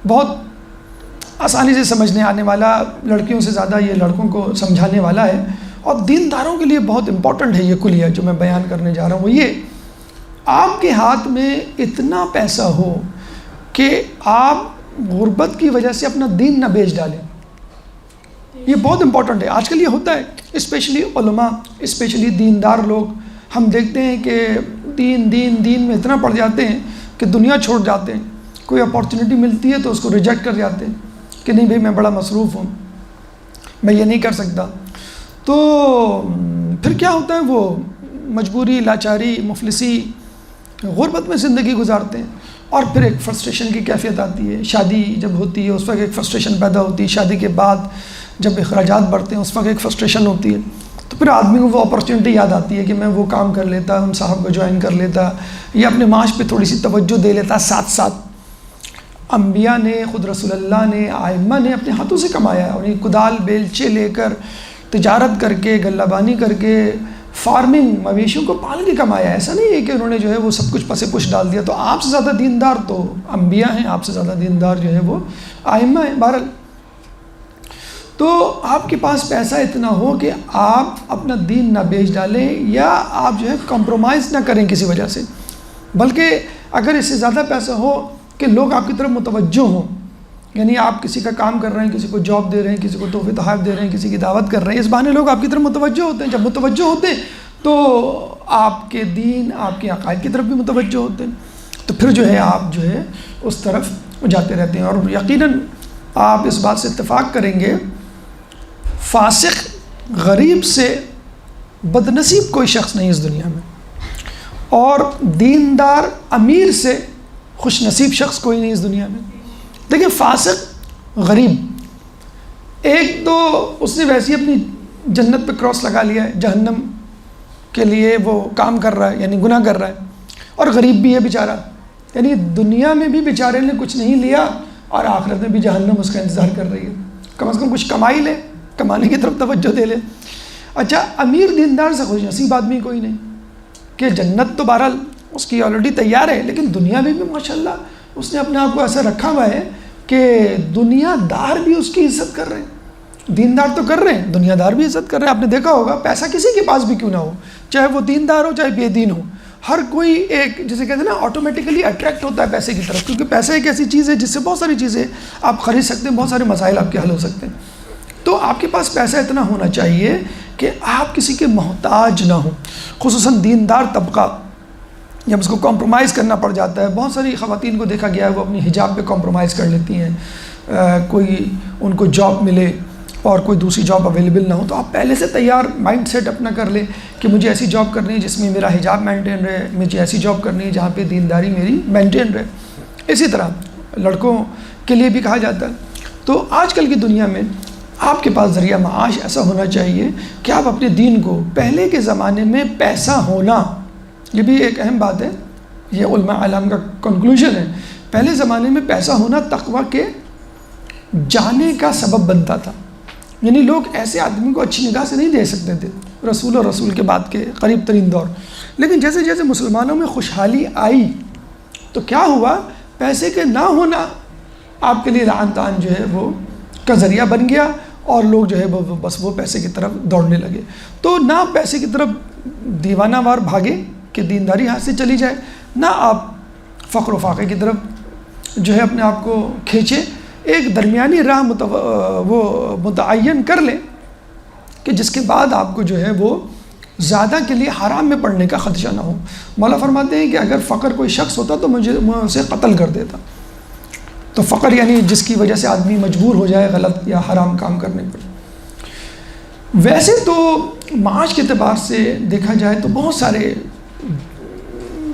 بہت آسانی سے سمجھنے آنے والا، لڑکیوں سے زیادہ یہ لڑکوں کو سمجھانے والا ہے، اور دینداروں کے لیے بہت امپورٹنٹ ہے یہ کلیہ جو میں بیان کرنے جا رہا ہوں. وہ یہ، آپ کے ہاتھ میں اتنا پیسہ ہو کہ آپ غربت کی وجہ سے اپنا دین نہ بیچ ڈالیں. یہ بہت امپورٹنٹ ہے. آج کل یہ ہوتا ہے، اسپیشلی علماء، اسپیشلی دیندار لوگ، ہم دیکھتے ہیں کہ دین میں اتنا پڑ جاتے ہیں کہ دنیا چھوڑ جاتے ہیں. کوئی اپارچونیٹی ملتی ہے تو اس کو ریجیکٹ کر جاتے ہیں کہ نہیں بھائی میں بڑا مصروف ہوں، میں یہ نہیں کر سکتا. تو پھر کیا ہوتا ہے، وہ مجبوری، لاچاری، مفلسی، غربت میں زندگی گزارتے ہیں. اور پھر ایک فرسٹریشن کی کیفیت آتی ہے. شادی جب ہوتی ہے اس وقت ایک فرسٹریشن پیدا ہوتی ہے. شادی کے بعد جب اخراجات بڑھتے ہیں اس وقت ایک فرسٹریشن ہوتی ہے. تو پھر آدمی کو وہ اپرچونٹی یاد آتی ہے کہ میں وہ کام کر لیتا، ان صاحب کو جوائن کر لیتا، یا اپنے معاش پہ تھوڑی سی توجہ دے لیتا. ساتھ ساتھ انبیاء نے، خود رسول اللہ نے، ائمہ نے اپنے ہاتھوں سے کمایا ہے. انہیں کدال بیلچے لے کر، تجارت کر کے، غلہ بانی کر کے، فارمنگ، مویشیوں کو پال کے کمایا ہے. ایسا نہیں ہے کہ انہوں نے جو ہے وہ سب کچھ پس پش ڈال دیا. تو آپ سے زیادہ دیندار تو انبیاء ہیں، آپ سے زیادہ دیندار جو ہے وہ ائمہ ہیں. بہرحال تو آپ کے پاس پیسہ اتنا ہو کہ آپ اپنا دین نہ بیچ ڈالیں، یا آپ جو ہے کمپرومائز نہ کریں کسی وجہ سے، بلکہ اگر اس سے زیادہ پیسہ ہو کہ لوگ آپ کی طرف متوجہ ہوں. یعنی آپ کسی کا کام کر رہے ہیں، کسی کو جاب دے رہے ہیں، کسی کو تحفے تحائف دے رہے ہیں، کسی کی دعوت کر رہے ہیں، اس بہانے لوگ آپ کی طرف متوجہ ہوتے ہیں. جب متوجہ ہوتے ہیں تو آپ کے دین، آپ کے عقائد کی طرف بھی متوجہ ہوتے ہیں. تو پھر جو ہے آپ جو ہے اس طرف جاتے رہتے ہیں. اور یقیناً آپ اس بات سے اتفاق کریں گے، فاسق غریب سے بدنصیب کوئی شخص نہیں اس دنیا میں، اور دیندار امیر سے خوش نصیب شخص کوئی نہیں اس دنیا میں. دیکھیں، فاسق غریب، ایک تو اس نے ویسے ہی اپنی جنت پہ کراس لگا لیا ہے، جہنم کے لیے وہ کام کر رہا ہے، یعنی گناہ کر رہا ہے. اور غریب بھی ہے بیچارہ، یعنی دنیا میں بھی بیچارے نے کچھ نہیں لیا، اور آخرت میں بھی جہنم اس کا انتظار کر رہی ہے. کم از کم کچھ کمائی لے، کمانے کی طرف توجہ دے لے. اچھا، امیر دیندار سے خوش نصیب آدمی کوئی نہیں، کہ جنت تو بہرحال اس کی آلریڈی تیار ہے، لیکن دنیا میں بھی ماشاءاللہ اس نے اپنے آپ کو ایسا رکھا ہوا ہے کہ دنیا دار بھی اس کی عزت کر رہے ہیں. دیندار تو کر رہے ہیں، دنیا دار بھی عزت کر رہے ہیں. آپ نے دیکھا ہوگا، پیسہ کسی کے پاس بھی کیوں نہ ہو، چاہے وہ دیندار ہو چاہے بے دین ہو، ہر کوئی ایک جسے کہتے ہیں نا آٹومیٹیکلی اٹریکٹ ہوتا ہے پیسے کی طرف، کیونکہ پیسہ ایک ایسی چیز ہے جس سے بہت ساری چیزیں آپ خرید سکتے ہیں، بہت سارے مسائل آپ کے حل ہو سکتے ہیں. تو آپ کے پاس پیسہ اتنا ہونا چاہیے کہ آپ کسی کے محتاج نہ ہوں. خصوصاً دیندار طبقہ جب اس کو کمپرومائز کرنا پڑ جاتا ہے، بہت ساری خواتین کو دیکھا گیا ہے وہ اپنی حجاب پہ کمپرومائز کر لیتی ہیں. کوئی ان کو جاب ملے اور کوئی دوسری جاب اویلیبل نہ ہو، تو آپ پہلے سے تیار مائنڈ سیٹ اپنا کر لیں کہ مجھے ایسی جاب کرنی ہے جس میں میرا حجاب مینٹین رہے، مجھے ایسی جاب کرنی ہے جہاں پہ دینداری میری مینٹین رہے. اسی طرح لڑکوں کے لیے بھی کہا جاتا ہے. تو آج کل کی دنیا میں آپ کے پاس ذریعہ معاش ایسا ہونا چاہیے کہ آپ اپنے دین کو، پہلے کے زمانے میں پیسہ ہونا، یہ بھی ایک اہم بات ہے، یہ علماء اعلام کا کنکلوژن ہے، پہلے زمانے میں پیسہ ہونا تقویٰ کے جانے کا سبب بنتا تھا. یعنی لوگ ایسے آدمی کو اچھی نگاہ سے نہیں دے سکتے تھے رسول اور رسول کے بعد کے قریب ترین دور. لیکن جیسے جیسے مسلمانوں میں خوشحالی آئی تو کیا ہوا، پیسے کے نہ ہونا آپ کے لیے لعن طعن جو ہے وہ کا ذریعہ بن گیا، اور لوگ جو ہے وہ بس وہ پیسے کی طرف دوڑنے لگے. تو نہ پیسے کی طرف دیوانہ وار بھاگے کہ دینداری ہاتھ سے چلی جائے، نہ آپ فقر و فاقے کی طرف جو ہے اپنے آپ کو کھینچے. ایک درمیانی راہ وہ متعین کر لیں کہ جس کے بعد آپ کو جو ہے وہ زیادہ کے لیے حرام میں پڑنے کا خدشہ نہ ہو. مولا فرماتے ہیں کہ اگر فقر کوئی شخص ہوتا تو میں اسے قتل کر دیتا. تو فقر یعنی جس کی وجہ سے آدمی مجبور ہو جائے غلط یا حرام کام کرنے پر. ویسے تو معاش کے اعتبار سے دیکھا جائے تو بہت سارے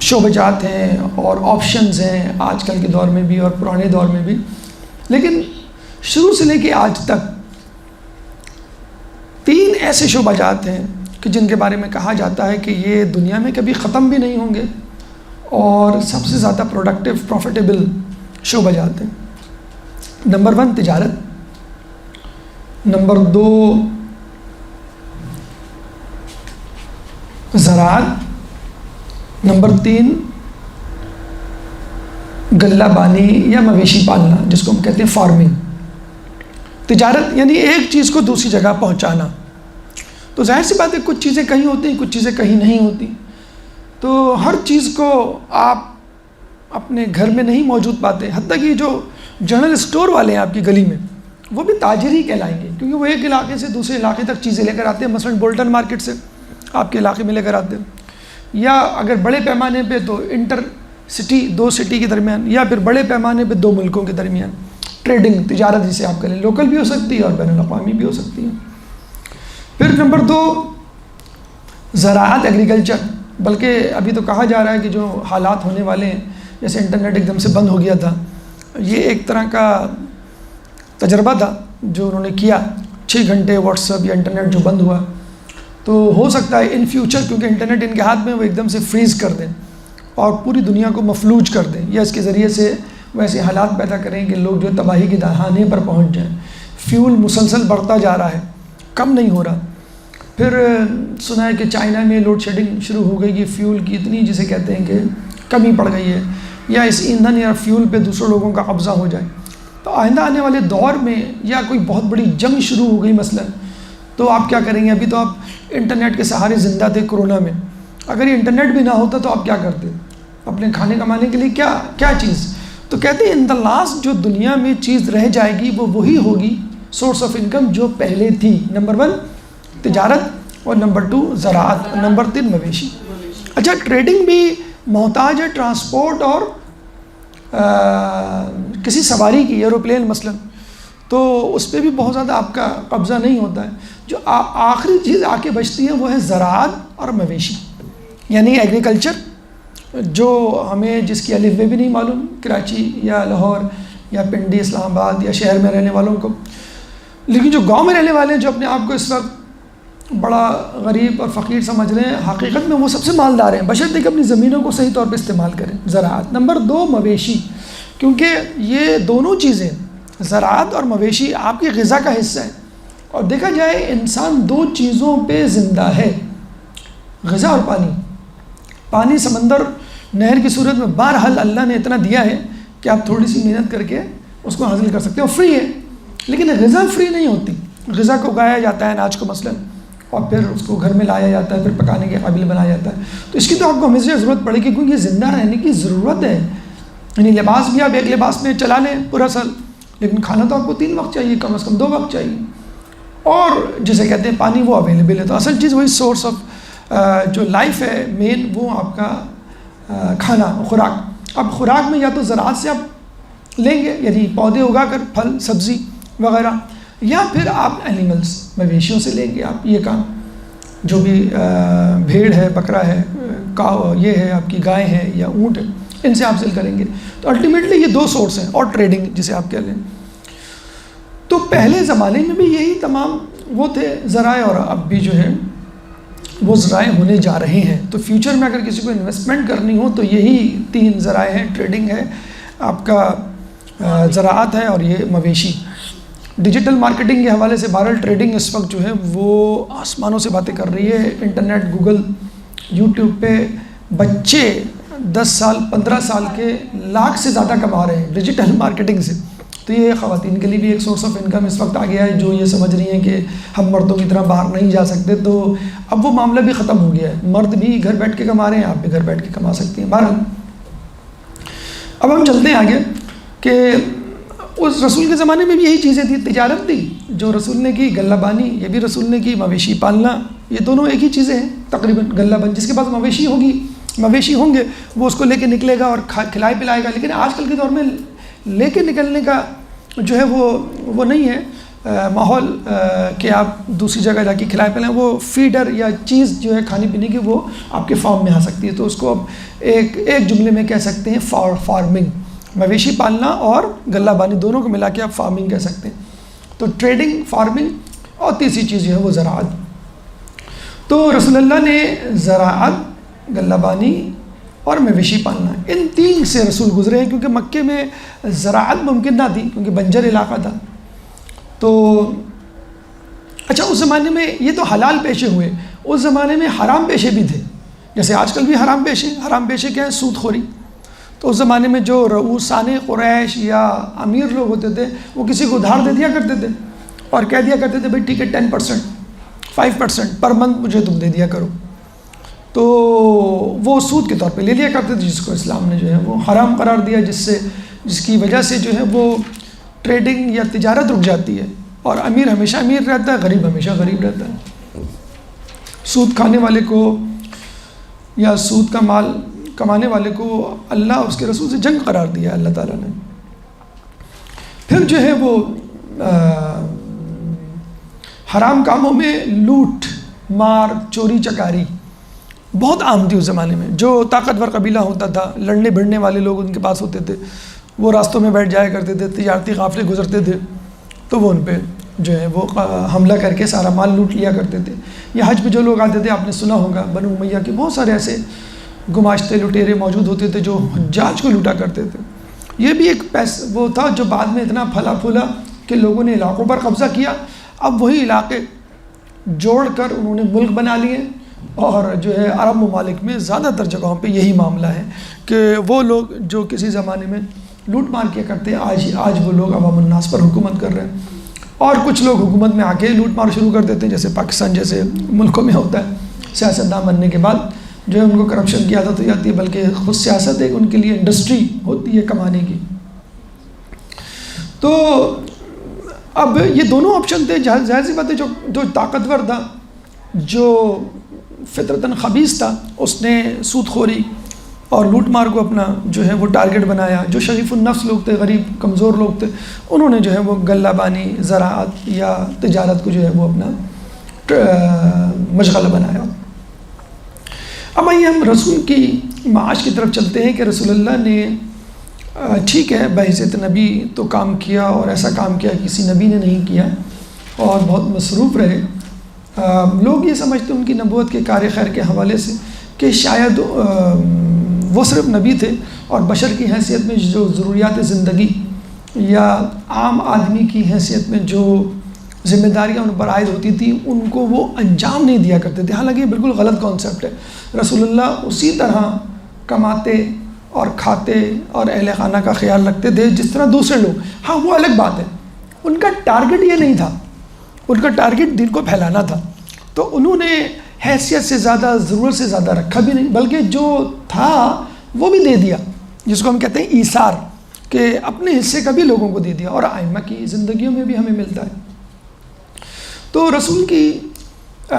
شعبہ جات ہیں اور آپشنز ہیں آج کل کے دور میں بھی اور پرانے دور میں بھی، لیکن شروع سے لے کے آج تک 3 ایسے شعبہ جات ہیں کہ جن کے بارے میں کہا جاتا ہے کہ یہ دنیا میں کبھی ختم بھی نہیں ہوں گے اور سب سے زیادہ پروڈکٹیو پروفیٹیبل شعبہ جاتے ہیں. نمبر 1 تجارت، نمبر 2 زراعت، نمبر 3 غلہ بانی یا مویشی پالنا جس کو ہم کہتے ہیں فارمنگ. تجارت یعنی ایک چیز کو دوسری جگہ پہنچانا. تو ظاہر سی بات ہے کچھ چیزیں کہیں ہوتی ہیں، کچھ چیزیں کہیں نہیں ہوتی. تو ہر چیز کو آپ اپنے گھر میں نہیں موجود پاتے. حتیٰ کہ جو جنرل اسٹور والے ہیں آپ کی گلی میں وہ بھی تاجر ہی کہلائیں گے، کیونکہ وہ ایک علاقے سے دوسرے علاقے تک چیزیں لے کر آتے ہیں. مثلاً بولٹن مارکیٹ سے آپ کے علاقے میں لے کر آتے ہیں، یا اگر بڑے پیمانے پہ تو انٹر سٹی 2 سٹی کے درمیان، یا پھر بڑے پیمانے پہ 2 ملکوں کے درمیان. ٹریڈنگ تجارت جسے آپ کریں، لوکل بھی ہو سکتی ہے اور بین الاقوامی بھی ہو سکتی ہے. پھر نمبر 2 زراعت، ایگریکلچر. بلکہ ابھی تو کہا جا رہا ہے کہ جو حالات ہونے والے ہیں، جیسے انٹرنیٹ ایک دم سے بند ہو گیا تھا، یہ ایک طرح کا تجربہ تھا جو انہوں نے کیا. 6 گھنٹے واٹس ایپ یا انٹرنیٹ جو بند ہوا، تو ہو سکتا ہے ان فیوچر کیونکہ انٹرنیٹ ان کے ہاتھ میں وہ ایک دم سے فریز کر دیں اور پوری دنیا کو مفلوج کر دیں، یا اس کے ذریعے سے ویسے حالات پیدا کریں کہ لوگ جو تباہی کے دہانے پر پہنچ جائیں. فیول مسلسل بڑھتا جا رہا ہے، کم نہیں ہو رہا. پھر سنا ہے کہ چائنا میں لوڈ شیڈنگ شروع ہو گئی کہ فیول کی اتنی جسے کہتے ہیں کہ کمی پڑ گئی ہے، یا اس ایندھن یا فیول پہ دوسرے لوگوں کا قبضہ ہو جائے. تو آئندہ آنے والے دور میں یا کوئی بہت بڑی جنگ شروع ہو گئی مثلا، تو آپ کیا کریں گے؟ ابھی تو آپ انٹرنیٹ کے سہارے زندہ تھے کورونا میں. اگر یہ انٹرنیٹ بھی نہ ہوتا تو آپ کیا کرتے اپنے کھانے کمانے کے لیے؟ کیا چیز؟ تو کہتے ہیں ان دا لاسٹ جو دنیا میں چیز رہ جائے گی وہ وہی ہوگی سورس آف انکم جو پہلے تھی. نمبر 1 تجارت، اور نمبر 2 زراعت، اور نمبر 3 مویشی. اچھا، ٹریڈنگ بھی محتاج ہے ٹرانسپورٹ اور کسی سواری کی، ایروپلین مثلا، تو اس پہ بھی بہت زیادہ آپ کا قبضہ نہیں ہوتا ہے. جو آخری چیز آ کے بچتی ہے وہ ہے زراعت اور مویشی، یعنی ایگریکلچر، جو ہمیں جس کی الف بے بھی نہیں معلوم کراچی یا لاہور یا پنڈی اسلام آباد یا شہر میں رہنے والوں کو. لیکن جو گاؤں میں رہنے والے ہیں جو اپنے آپ کو اس وقت بڑا غریب اور فقیر سمجھ رہے ہیں، حقیقت میں وہ سب سے مالدار ہیں بشرطیکہ اپنی زمینوں کو صحیح طور پہ استعمال کریں. زراعت. نمبر 2 مویشی، کیونکہ یہ دونوں چیزیں زراعت اور مویشی آپ کی غذا کا حصہ ہے. اور دیکھا جائے انسان 2 چیزوں پہ زندہ ہے، غذا اور پانی. پانی سمندر نہر کی صورت میں بہرحال اللہ نے اتنا دیا ہے کہ آپ تھوڑی سی محنت کر کے اس کو حاصل کر سکتے ہیں، اور فری ہے. لیکن غذا فری نہیں ہوتی. غذا کو اگایا جاتا ہے اناج کو مثلا، اور پھر اس کو گھر میں لایا جاتا ہے، پھر پکانے کے قابل بنایا جاتا ہے. تو اس کی تو آپ کو ہمیشہ ضرورت پڑے گی، کیونکہ یہ زندہ رہنے کی ضرورت ہے. یعنی لباس بھی آپ ایک لباس میں چلا لیں پورا سال، لیکن کھانا تو آپ کو 3 وقت چاہیے، کم از کم 2 وقت چاہیے. اور جسے کہتے ہیں پانی وہ اویلیبل ہے. تو اصل چیز وہی سورس آف جو لائف ہے مین، وہ آپ کا کھانا، خوراک. اب خوراک میں یا تو زراعت سے آپ لیں گے، یعنی پودے اگا کر پھل سبزی وغیرہ، یا پھر آپ اینیملس مویشیوں سے لیں گے. آپ یہ کام جو بھی بھیڑ ہے، بکرا ہے، یہ ہے آپ کی گائے ہے یا اونٹ ہے، ان سے حاصل کریں گے. تو الٹیمیٹلی یہ 2 سورس ہیں، اور ٹریڈنگ جسے آپ کہہ لیں. تو پہلے زمانے میں بھی یہی تمام وہ تھے ذرائع، اور اب بھی جو ہے وہ ذرائع ہونے جا رہے ہیں. تو فیوچر میں اگر کسی کو انویسٹمنٹ کرنی ہو تو یہی 3 ذرائع ہیں، ٹریڈنگ ہے، آپ کا زراعت ہے، اور یہ مویشی. ڈیجیٹل مارکیٹنگ کے حوالے سے بہرحال ٹریڈنگ اس وقت جو ہے وہ آسمانوں سے باتیں کر رہی ہے. انٹرنیٹ، گوگل، یوٹیوب پہ بچے 10 سال 15 سال کے لاکھ سے زیادہ کما رہے ہیں ڈیجیٹل مارکیٹنگ سے. تو یہ خواتین کے لیے بھی ایک سورس آف انکم اس وقت آ گیا ہے، جو یہ سمجھ رہی ہیں کہ ہم مردوں کی طرح باہر نہیں جا سکتے. تو اب وہ معاملہ بھی ختم ہو گیا ہے، مرد بھی گھر بیٹھ کے کما رہے ہیں، آپ بھی گھر بیٹھ کے کما سکتے ہیں. بہرحال اب ہم چلتے ہیں آگے کہ اس رسول کے زمانے میں بھی یہی چیزیں تھیں. تجارت تھی جو رسول نے کی، غلہ بانی یہ بھی رسول نے کی، مویشی پالنا یہ دونوں ایک ہی چیزیں ہیں تقریباً. غلہ بانی جس کے پاس مویشی ہوں گے وہ اس کو لے کے نکلے گا اور کھلائے پلائے گا. لیکن آج کل کے دور میں لے کے نکلنے کا جو ہے وہ نہیں ہے ماحول کہ آپ دوسری جگہ جا کے کھلائے پلائیں. وہ فیڈر یا چیز جو ہے کھانے پینے کی وہ آپ کے فارم میں آ سکتی ہے. تو اس کو اب ایک جملے میں کہہ سکتے ہیں فارمنگ. مویشی پالنا اور غلہ بانی دونوں کو ملا کے آپ فارمنگ کہہ سکتے ہیں. تو ٹریڈنگ، فارمنگ، اور تیسری چیز جو ہے وہ زراعت. تو رسول اللہ نے زراعت، غلہ بانی اور مویشی پالنا. ان 3 سے رسول گزرے ہیں، کیونکہ مکے میں زراعت ممکن نہ تھی کیونکہ بنجر علاقہ تھا. تو اچھا، اس زمانے میں یہ تو حلال پیشے ہوئے، اس زمانے میں حرام پیشے بھی تھے. جیسے آج کل بھی حرام پیشے کیا ہیں؟ سود خوری. تو اس زمانے میں جو رؤوسان قریش یا امیر لوگ ہوتے تھے وہ کسی کو ادھار دے دیا کرتے تھے اور کہہ دیا کرتے تھے بھائی ٹھیک ہے 10%، 5% پر منتھ مجھے تم دے دیا کرو. تو وہ سود کے طور پہ لے لیا کرتے تھے، جس کو اسلام نے جو ہے وہ حرام قرار دیا، جس کی وجہ سے جو ہے وہ ٹریڈنگ یا تجارت رک جاتی ہے اور امیر ہمیشہ امیر رہتا ہے، غریب ہمیشہ غریب رہتا ہے. سود کھانے والے کو یا سود کا مال کمانے والے کو اللہ اور اس کے رسول سے جنگ قرار دیا اللہ تعالیٰ نے. پھر جو ہے وہ حرام کاموں میں لوٹ مار چوری چکاری بہت عام تھی اس زمانے میں. جو طاقتور قبیلہ ہوتا تھا، لڑنے بھڑنے والے لوگ ان کے پاس ہوتے تھے، وہ راستوں میں بیٹھ جایا کرتے تھے، تجارتی قافلے گزرتے تھے تو وہ ان پہ جو ہے وہ حملہ کر کے سارا مال لوٹ لیا کرتے تھے. یا حج پہ جو لوگ آتے تھے، آپ نے سنا ہوگا بنو امیہ کے بہت سارے ایسے گماشتے لٹیرے موجود ہوتے تھے جو حجاج کو لوٹا کرتے تھے. یہ بھی ایک وہ تھا جو بعد میں اتنا پھلا پھولا کہ لوگوں نے علاقوں پر قبضہ کیا. اب وہی علاقے جوڑ کر انہوں نے ملک بنا لیے، اور جو ہے عرب ممالک میں زیادہ تر جگہوں پہ یہی معاملہ ہے کہ وہ لوگ جو کسی زمانے میں لوٹ مار کیا کرتے ہیں، آج وہ لوگ عوام الناس پر حکومت کر رہے ہیں. اور کچھ لوگ حکومت میں آ کے لوٹ مار شروع کر دیتے ہیں، جیسے پاکستان جیسے ملکوں میں ہوتا ہے. سیاستدان بننے کے بعد جو ہے ان کو کرپشن کی عادت ہو جاتی ہے، بلکہ خود سیاست ایک ان کے لیے انڈسٹری ہوتی ہے کمانے کی. تو اب یہ دونوں آپشن تھے. ظاہر سی بات ہے جو طاقتور تھا، جو فطرتاً خبیث تھا، اس نے سود خوری اور لوٹ مار کو اپنا جو ہے وہ ٹارگٹ بنایا. جو شریف النفس لوگ تھے، غریب کمزور لوگ تھے، انہوں نے جو ہے وہ غلہ بانی، زراعت یا تجارت کو جو ہے وہ اپنا مشغلہ بنایا. اب آئیے ہم رسول کی معاش کی طرف چلتے ہیں کہ رسول اللہ نے ٹھیک ہے بحیثیت نبی تو کام کیا، اور ایسا کام کیا کسی نبی نے نہیں کیا، اور بہت مصروف رہے. لوگ یہ سمجھتے ان کی نبوت کے کار خیر کے حوالے سے کہ شاید وہ صرف نبی تھے اور بشر کی حیثیت میں جو ضروریات زندگی یا عام آدمی کی حیثیت میں جو ذمہ داریاں ان پر عائد ہوتی تھیں ان کو وہ انجام نہیں دیا کرتے تھے. حالانکہ یہ بالکل غلط کانسیپٹ ہے. رسول اللہ اسی طرح کماتے اور کھاتے اور اہل خانہ کا خیال رکھتے تھے جس طرح دوسرے لوگ. ہاں وہ الگ بات ہے، ان کا ٹارگٹ یہ نہیں تھا، ان کا ٹارگٹ دین کو پھیلانا تھا. تو انہوں نے حیثیت سے زیادہ، ضرورت سے زیادہ رکھا بھی نہیں، بلکہ جو تھا وہ بھی دے دیا، جس کو ہم کہتے ہیں ایثار، کہ اپنے حصے کا بھی لوگوں کو دے دیا. اور ائمہ کی زندگیوں میں بھی ہمیں ملتا ہے. تو رسول کی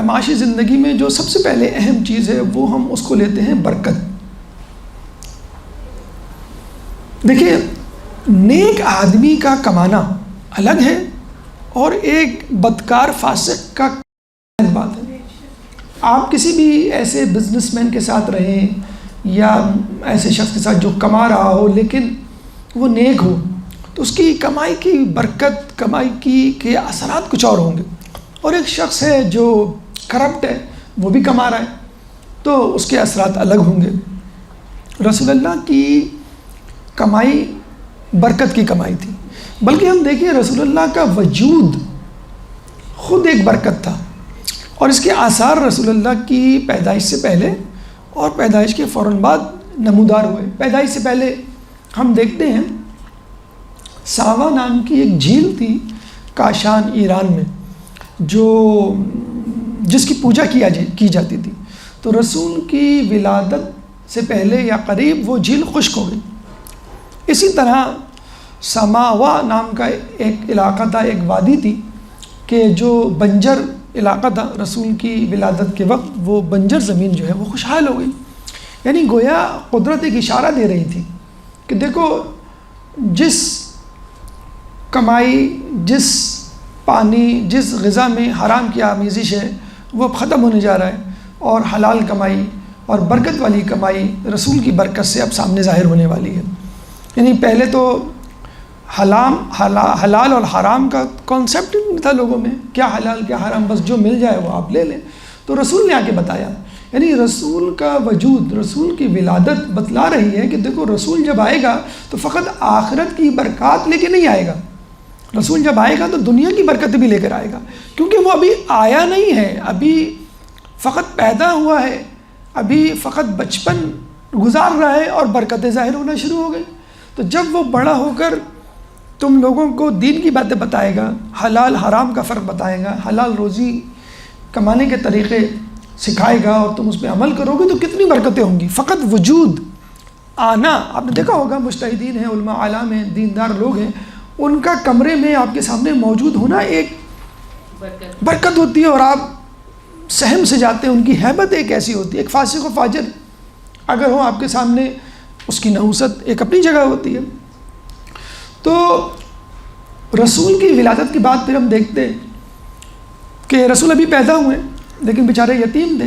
معاشی زندگی میں جو سب سے پہلے اہم چیز ہے وہ ہم اس کو لیتے ہیں برکت. دیکھیے، نیک آدمی کا کمانا الگ ہے اور ایک بدکار فاسق کا الگ بات ہے. آپ کسی بھی ایسے بزنس مین کے ساتھ رہیں یا ایسے شخص کے ساتھ جو کما رہا ہو لیکن وہ نیک ہو، تو اس کی کمائی کی برکت، کمائی کے اثرات کچھ اور ہوں گے. اور ایک شخص ہے جو کرپٹ ہے، وہ بھی کما رہا ہے، تو اس کے اثرات الگ ہوں گے. رسول اللہ کی کمائی برکت کی کمائی تھی. بلکہ ہم دیکھیں رسول اللہ کا وجود خود ایک برکت تھا، اور اس کے آثار رسول اللہ کی پیدائش سے پہلے اور پیدائش کے فوراً بعد نمودار ہوئے. پیدائش سے پہلے ہم دیکھتے ہیں ساوا نام کی ایک جھیل تھی کاشان ایران میں، جس کی پوجا کی جاتی تھی. تو رسول کی ولادت سے پہلے یا قریب وہ جھیل خشک ہو گئی. اسی طرح سماوا نام کا ایک علاقہ تھا، ایک وادی تھی کہ جو بنجر علاقہ تھا. رسول کی ولادت کے وقت وہ بنجر زمین جو ہے وہ خوشحال ہو گئی. یعنی گویا قدرت ایک اشارہ دے رہی تھی کہ دیکھو، جس کمائی، جس پانی، جس غذا میں حرام کی آمیزش ہے وہ اب ختم ہونے جا رہا ہے، اور حلال کمائی اور برکت والی کمائی رسول کی برکت سے اب سامنے ظاہر ہونے والی ہے. یعنی پہلے تو حلال اور حرام کا کانسیپٹ نہیں تھا لوگوں میں، کیا حلال کیا حرام، بس جو مل جائے وہ آپ لے لیں. تو رسول نے آ کے بتایا یعنی رسول کا وجود، رسول کی ولادت بتلا رہی ہے کہ دیکھو رسول جب آئے گا تو فقط آخرت کی برکات لے کے نہیں آئے گا، رسول جب آئے گا تو دنیا کی برکت بھی لے کر آئے گا، کیونکہ وہ ابھی آیا نہیں ہے، ابھی فقط پیدا ہوا ہے، ابھی فقط بچپن گزار رہا ہے اور برکتیں ظاہر ہونا شروع ہو گئی۔ تو جب وہ بڑا ہو کر تم لوگوں کو دین کی باتیں بتائے گا، حلال حرام کا فرق بتائے گا، حلال روزی کمانے کے طریقے سکھائے گا اور تم اس پہ عمل کرو گے تو کتنی برکتیں ہوں گی۔ فقط وجود آنا، آپ نے دیکھا ہوگا مجتہدین ہیں، علماء عالم ہیں، دیندار لوگ ہیں، ان کا کمرے میں آپ کے سامنے موجود ہونا ایک برکت ہوتی ہے، اور آپ سہم سے جاتے ہیں، ان کی ہیبت ایک ایسی ہوتی ہے۔ ایک فاسق و فاجر اگر ہو آپ کے سامنے، اس کی نحوست ایک اپنی جگہ ہوتی ہے۔ تو رسول کی ولادت کی بات پھر ہم دیکھتے ہیں کہ رسول ابھی پیدا ہوئے لیکن بیچارے یتیم تھے،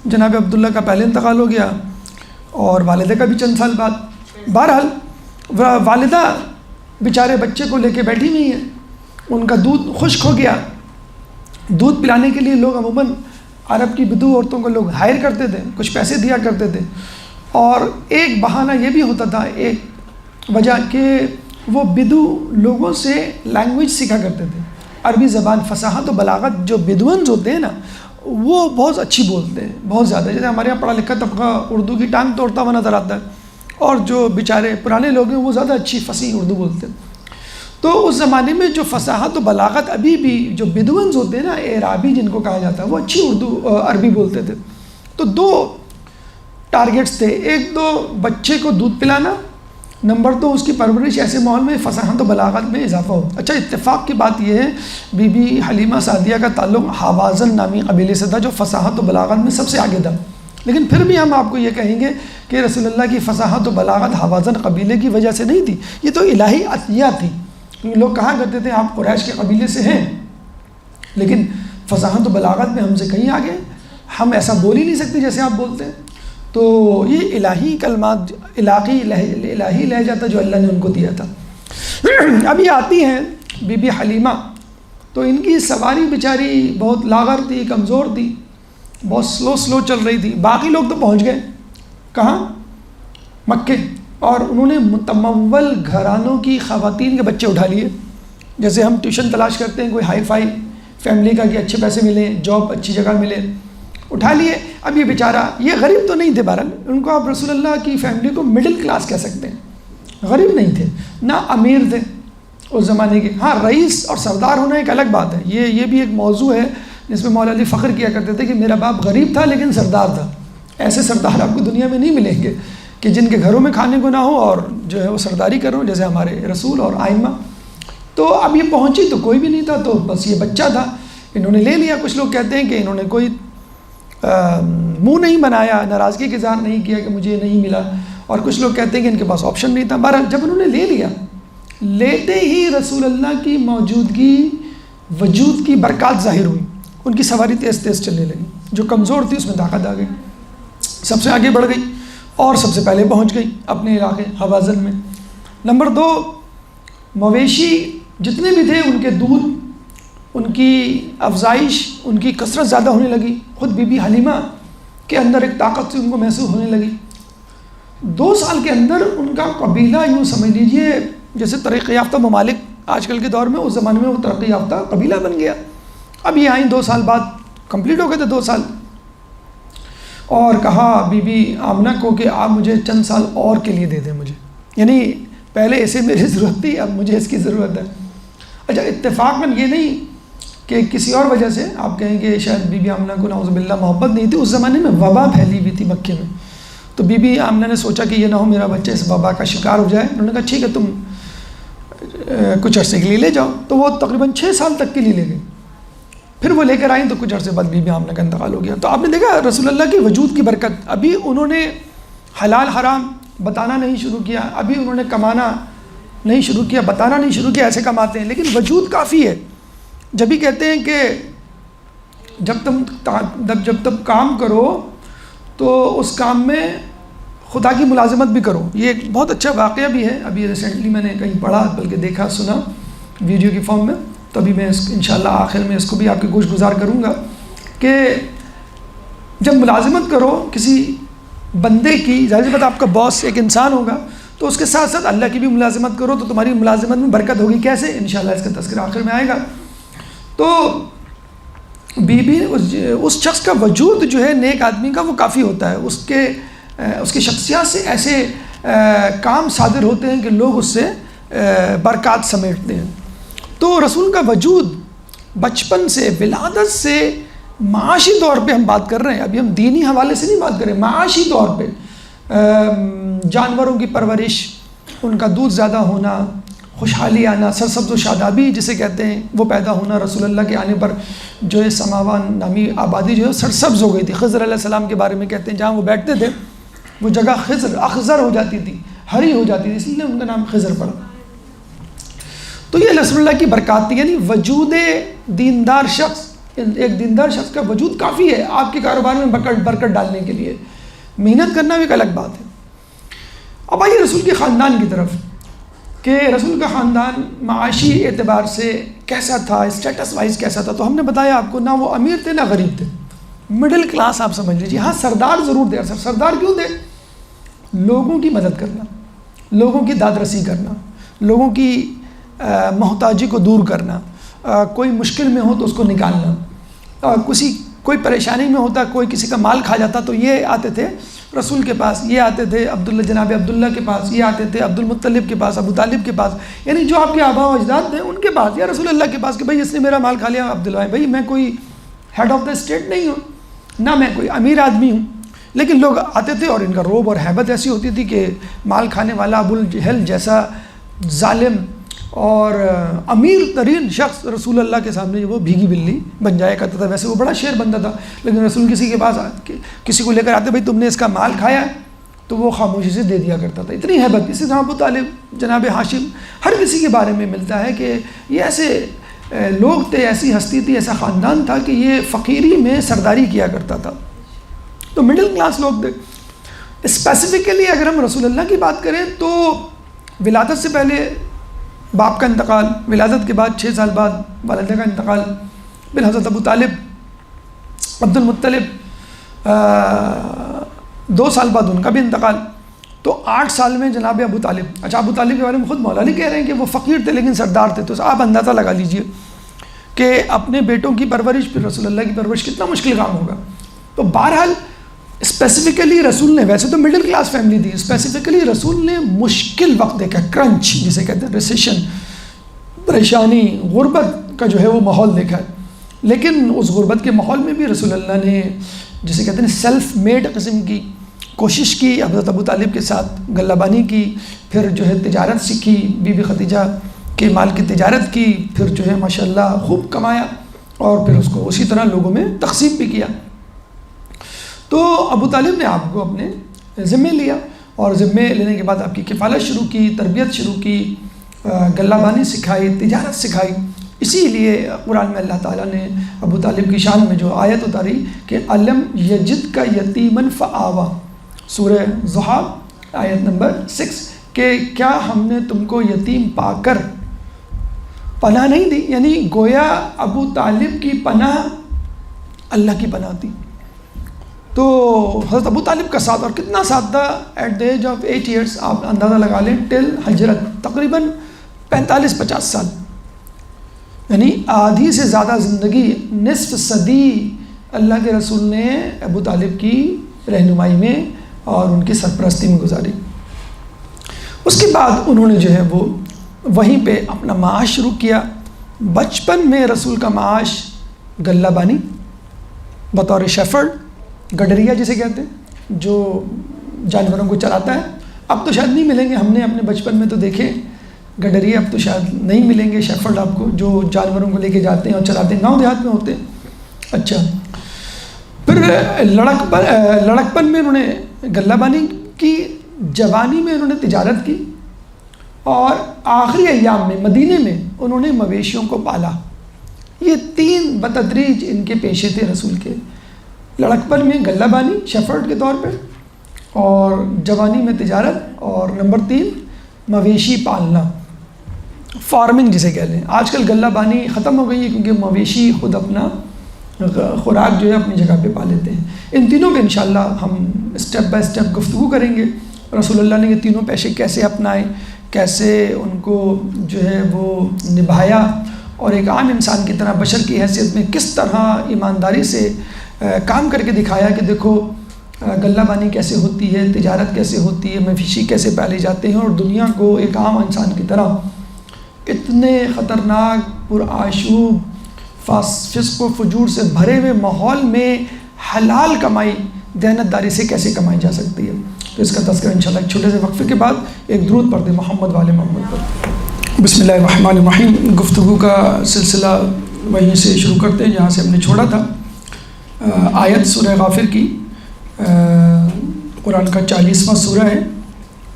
جناب عبداللہ کا پہلے انتقال ہو گیا اور والدہ کا بھی چند سال بعد۔ بہرحال والدہ بیچارے بچے کو لے کے بیٹھی ہوئی ہیں، ان کا دودھ خشک ہو گیا، دودھ پلانے کے لیے لوگ عموماً عرب کی بدو عورتوں کو لوگ ہائر کرتے تھے، کچھ پیسے دیا کرتے تھے، اور ایک بہانہ یہ بھی ہوتا تھا، ایک وجہ کہ وہ بدو لوگوں سے لینگویج سیکھا کرتے تھے، عربی زبان، فصاحت و بلاغت۔ جو بدوانز ہوتے ہیں نا وہ بہت اچھی بولتے ہیں، بہت زیادہ، جیسے ہمارے یہاں پڑھا لکھا طبقہ اردو کی ٹانگ توڑتا ہوا نظر آتا ہے، اور جو بیچارے پرانے لوگ ہیں وہ زیادہ اچھی فصیح اردو بولتے ہیں۔ تو اس زمانے میں جو فصاحت و بلاغت، ابھی بھی جو بدوانز ہوتے ہیں نا، اعرابی جن کو کہا جاتا ہے، وہ اچھی اردو عربی بولتے تھے۔ تو دو ٹارگیٹس تھے، ایک تو بچے کو دودھ پلانا، نمبر دو اس کی پرورش ایسے ماحول میں فصاحت و بلاغت میں اضافہ ہو۔ اچھا، اتفاق کی بات یہ ہے بی بی حلیمہ سعدیہ کا تعلق حوازن نامی قبیلے سے تھا جو فصاحت و بلاغت میں سب سے آگے تھا، لیکن پھر بھی ہم آپ کو یہ کہیں گے کہ رسول اللہ کی فصاحت و بلاغت حوازن قبیلے کی وجہ سے نہیں تھی، یہ تو الہی عطیہ تھی۔ لوگ کہا کرتے تھے آپ قریش کے قبیلے سے ہیں، لیکن فصاحت و بلاغت میں ہم سے کہیں آگے، ہم ایسا بول ہی نہیں سکتے جیسے آپ بولتے ہیں۔ تو یہ الہی کلمات، الہی لہجہ تھا جو اللہ نے ان کو دیا تھا۔ اب یہ آتی ہیں بی بی حلیمہ، تو ان کی سواری بیچاری بہت لاغر تھی، کمزور تھی، بہت سلو چل رہی تھی۔ باقی لوگ تو پہنچ گئے کہاں؟ مکے، اور انہوں نے متمول گھرانوں کی خواتین کے بچے اٹھا لیے، جیسے ہم ٹیوشن تلاش کرتے ہیں کوئی ہائی فائی فیملی کا کہ اچھے پیسے ملیں، جاب اچھی جگہ ملے، اٹھا لیے۔ اب یہ بیچارہ، یہ غریب تو نہیں تھے، بہرحال ان کو آپ رسول اللہ کی فیملی کو مڈل کلاس کہہ سکتے ہیں، غریب نہیں تھے، نہ امیر تھے اس زمانے کے۔ ہاں، رئیس اور سردار ہونا ایک الگ بات ہے، یہ بھی ایک موضوع ہے جس میں مولا علی فخر کیا کرتے تھے کہ میرا باپ غریب تھا لیکن سردار تھا۔ ایسے سردار آپ کو دنیا میں نہیں ملیں گے کہ جن کے گھروں میں کھانے کو نہ ہو اور جو ہے وہ سرداری کرو، جیسے ہمارے رسول اور آئمہ۔ تو اب یہ پہنچی تو کوئی بھی نہیں تھا، تو بس یہ بچہ تھا، انہوں نے لے لیا۔ کچھ لوگ کہتے ہیں کہ انہوں نے کوئی منہ نہیں بنایا، ناراضگی کا اظہار نہیں کیا کہ مجھے نہیں ملا، اور کچھ لوگ کہتے ہیں کہ ان کے پاس آپشن نہیں تھا۔ بہرحال جب انہوں نے لے لیا، لیتے ہی رسول اللہ کی موجودگی، وجود کی برکات ظاہر ہوئی، ان کی سواری تیز تیز چلنے لگی، جو کمزور تھی اس میں طاقت آ گئی، سب سے آگے بڑھ گئی اور سب سے پہلے پہنچ گئی اپنے علاقے حوازن میں۔ نمبر دو، مویشی جتنے بھی تھے ان کے دودھ، ان کی افزائش، ان کی کثرت زیادہ ہونے لگی۔ خود بی بی حلیمہ کے اندر ایک طاقت سی ان کو محسوس ہونے لگی۔ 2 سال کے اندر ان کا قبیلہ، یوں سمجھ لیجئے جیسے ترقی یافتہ ممالک آج کل کے دور میں، اس زمانے میں وہ ترقی یافتہ قبیلہ بن گیا۔ اب یہ آئیں 2 سال بعد، کمپلیٹ ہو گئے تھے 2 سال، اور کہا بی بی آمنہ کو کہ آپ مجھے چند سال اور کے لیے دے دیں مجھے، یعنی پہلے اسے میری ضرورت تھی، اب مجھے اس کی ضرورت ہے۔ اچھا، اتفاقاً یہ نہیں کہ کسی اور وجہ سے آپ کہیں کہ شاید بی بی آمنہ کو نعوذ باللہ محبت نہیں تھی، اس زمانے میں وبا پھیلی ہوئی تھی مکے میں، تو بی بی آمنہ نے سوچا کہ یہ نہ ہو میرا بچہ اس وبا کا شکار ہو جائے۔ انہوں نے کہا ٹھیک ہے، تم کچھ عرصے کے لیے لے جاؤ، تو وہ تقریباً 6 سال تک کے لیے لے گئی۔ پھر وہ لے کر آئیں تو کچھ عرصے بعد بی بی آمنہ کا انتقال ہو گیا۔ تو آپ نے دیکھا رسول اللہ کی وجود کی برکت، ابھی انہوں نے حلال حرام بتانا نہیں شروع کیا، ابھی انہوں نے کمانا نہیں شروع کیا، بتانا نہیں شروع کیا ایسے کماتے ہیں، لیکن وجود کافی ہے۔ جب بھی کہتے ہیں کہ جب تم کام کرو تو اس کام میں خدا کی ملازمت بھی کرو۔ یہ ایک بہت اچھا واقعہ بھی ہے، ابھی ریسنٹلی میں نے کہیں پڑھا، بلکہ دیکھا سنا ویڈیو کی فارم میں، تو ابھی میں انشاءاللہ آخر میں اس کو بھی آپ کے گوش گزار کروں گا کہ جب ملازمت کرو کسی بندے کی، ظاہر سی بات آپ کا باس ایک انسان ہوگا، تو اس کے ساتھ ساتھ اللہ کی بھی ملازمت کرو تو تمہاری ملازمت میں برکت ہوگی. کیسے؟ انشاءاللہ اس کا تذکرہ آخر میں آئے گا. تو بی بی اس شخص کا وجود جو ہے نیک آدمی کا وہ کافی ہوتا ہے، اس کی شخصیت سے ایسے کام صادر ہوتے ہیں کہ لوگ اس سے برکات سمیٹتے ہیں. تو رسول کا وجود بچپن سے، ولادت سے، معاشی طور پہ ہم بات کر رہے ہیں، ابھی ہم دینی حوالے سے نہیں بات کر رہے، معاشی طور پہ جانوروں کی پرورش، ان کا دودھ زیادہ ہونا، خوشحالی آنا، سرسبز و شادابی جسے کہتے ہیں وہ پیدا ہونا. رسول اللہ کے آنے پر جو ہے سماوان نامی آبادی جو ہے سرسبز ہو گئی تھی. خضر علیہ السلام کے بارے میں کہتے ہیں جہاں وہ بیٹھتے تھے وہ جگہ اخضر ہو جاتی تھی، ہری ہو جاتی تھی، اس لیے ان کا نام خضر پڑا. تو یہ رسول اللہ کی برکات تھی. یعنی وجود دیندار شخص، ایک دیندار شخص کا وجود کافی ہے آپ کے کاروبار میں برکت ڈالنے کے لیے. محنت کرنا بھی ایک الگ بات ہے. اب آئیے رسول کے خاندان کی طرف کہ رسول کا خاندان معاشی اعتبار سے کیسا تھا، اسٹیٹس وائز کیسا تھا. تو ہم نے بتایا آپ کو، نہ وہ امیر تھے نہ غریب تھے، مڈل کلاس آپ سمجھ لیجیے. ہاں سردار ضرور تھے. سردار کیوں تھے؟ لوگوں کی مدد کرنا، لوگوں کی داد رسی کرنا، لوگوں کی محتاجی کو دور کرنا، کوئی مشکل میں ہو تو اس کو نکالنا، کوئی پریشانی میں ہوتا، کوئی کسی کا مال کھا جاتا تو یہ آتے تھے رسول کے پاس، یہ آتے تھے جناب عبداللہ کے پاس، یہ آتے تھے عبد المطلب کے پاس، ابو طالب کے پاس، یعنی جو آپ کے آبا و اجداد تھے ان کے پاس، یا رسول اللہ کے پاس کہ بھائی اس نے میرا مال کھا لیا. عبداللہ بھائی میں کوئی ہیڈ آف دا اسٹیٹ نہیں ہوں، نہ میں کوئی امیر آدمی ہوں، لیکن لوگ آتے تھے اور ان کا روب اور ہیبت ایسی ہوتی تھی کہ مال کھانے والا ابو الجہل جیسا ظالم اور امیر ترین شخص رسول اللہ کے سامنے وہ بھیگی بلی بن جایا کرتا تھا. ویسے وہ بڑا شیر بندہ تھا، لیکن رسول کسی کے پاس کسی کو لے کر آتے، بھائی تم نے اس کا مال کھایا تو وہ خاموشی سے دے دیا کرتا تھا. اتنی ہیبت. اسی طرح ابو طالب، جناب ہاشم، ہر کسی کے بارے میں ملتا ہے کہ یہ ایسے لوگ تھے، ایسی ہستی تھی، ایسا خاندان تھا کہ یہ فقیری میں سرداری کیا کرتا تھا. تو مڈل کلاس لوگ تھے. اسپیسیفکلی اگر ہم رسول اللہ کی بات کریں تو ولادت سے پہلے باپ کا انتقال، ولادت کے بعد 6 سال بعد والدہ کا انتقال، پھر حضرت ابو طالب، عبد المطلب 2 سال بعد ان کا بھی انتقال. تو 8 سال میں جناب ابو طالب. اچھا ابو طالب کے بارے میں خود مولا علی کہہ رہے ہیں کہ وہ فقیر تھے لیکن سردار تھے. تو آپ اندازہ لگا لیجئے کہ اپنے بیٹوں کی پرورش، پھر رسول اللہ کی پرورش کتنا مشکل کام ہوگا. تو بہرحال اسپیسیفکلی رسول نے، ویسے تو مڈل کلاس فیملی تھی، اسپیسیفکلی رسول نے مشکل وقت دیکھا، کرنچ جسے کہتے ہیں، ریسیشن، پریشانی، غربت کا جو ہے وہ ماحول دیکھا ہے. لیکن اس غربت کے ماحول میں بھی رسول اللہ نے جسے کہتے ہیں سیلف میڈ قسم کی کوشش کی، حضرت ابو طالب کے ساتھ غلہ بانی کی، پھر جو ہے تجارت سیکھی، بی بی خدیجہ کے مال کی تجارت کی، پھر جو ہے ماشاءاللہ خوب کمایا اور پھر اس کو اسی طرح لوگوں میں تقسیم بھی کیا. تو ابو طالب نے آپ کو اپنے ذمے لیا اور ذمے لینے کے بعد آپ کی کفالت شروع کی، تربیت شروع کی، غلہ بانی سکھائی، تجارت سکھائی. اسی لیے قرآن میں اللہ تعالیٰ نے ابو طالب کی شان میں جو آیت اتاری کہ علم یجد کا یتیمن فآوا، سورہ ضحیٰ آیت نمبر 6، کہ کیا ہم نے تم کو یتیم پا کر پناہ نہیں دی. یعنی گویا ابو طالب کی پناہ اللہ کی پناہ تھی. تو حضرت ابو طالب کا ساتھ، اور کتنا ساتھ تھا، at the age of 8 years آپ اندازہ لگا لیں ٹل ہجرت، تقریباً 45-50 سال، یعنی آدھی سے زیادہ زندگی، نصف صدی اللہ کے رسول نے ابو طالب کی رہنمائی میں اور ان کی سرپرستی میں گزاری. اس کے بعد انہوں نے جو ہے وہ وہیں پہ اپنا معاش شروع کیا. بچپن میں رسول کا معاش غلہ بانی بطور شیفرڈ، گڈریا جسے کہتے ہیں، جو جانوروں کو چلاتا ہے. اب تو شاید نہیں ملیں گے، ہم نے اپنے بچپن میں تو دیکھے گڈریا، اب تو شاید نہیں ملیں گے شیفرڈ آپ کو جو جانوروں کو لے کے جاتے ہیں اور چلاتے ہیں، گاؤں دیہات میں ہوتے ہیں. اچھا پھر لڑکپن میں انہوں نے غلہ بانی کی، جوانی میں انہوں نے تجارت کی، اور آخری ایام میں مدینے میں انہوں نے مویشیوں کو پالا. یہ 3 بتدریج ان کے پیشے تھے رسول کے. لڑکپن میں غلہ بانی شیفرڈ کے طور پہ، اور جوانی میں تجارت، اور نمبر 3 مویشی پالنا، فارمنگ جسے کہہ لیں. آج کل غلہ بانی ختم ہو گئی ہے کیونکہ مویشی خود اپنا خوراک جو ہے اپنی جگہ پہ پا لیتے ہیں۔ ان تینوں پہ انشاءاللہ ہم اسٹیپ بائی اسٹیپ گفتگو کریں گے۔ رسول اللہ نے یہ تینوں پیشے کیسے اپنائے، کیسے ان کو جو ہے وہ نبھایا، اور ایک عام انسان کی طرح بشر کی حیثیت میں کس طرح ایمانداری سے کام کر کے دکھایا کہ دیکھو غلہ بانی کیسے ہوتی ہے، تجارت کیسے ہوتی ہے، مویشی کیسے پالے جاتے ہیں، اور دنیا کو ایک عام انسان کی طرح اتنے خطرناک پرآشوب فسق و فجور سے بھرے ہوئے ماحول میں حلال کمائی دیانتداری سے کیسے کمائی جا سکتی ہے۔ تو اس کا تذکرہ انشاءاللہ ایک چھوٹے سے وقفے کے بعد ایک درود پڑھ دیں محمد والے محمد پر۔ بسم اللہ الرحمن الرحیم۔ گفتگو کا سلسلہ وہیں سے شروع کرتے ہیں جہاں سے ہم نے چھوڑا تھا۔ آیت سورہ غافر کی، قرآن کا 40واں سورہ ہے،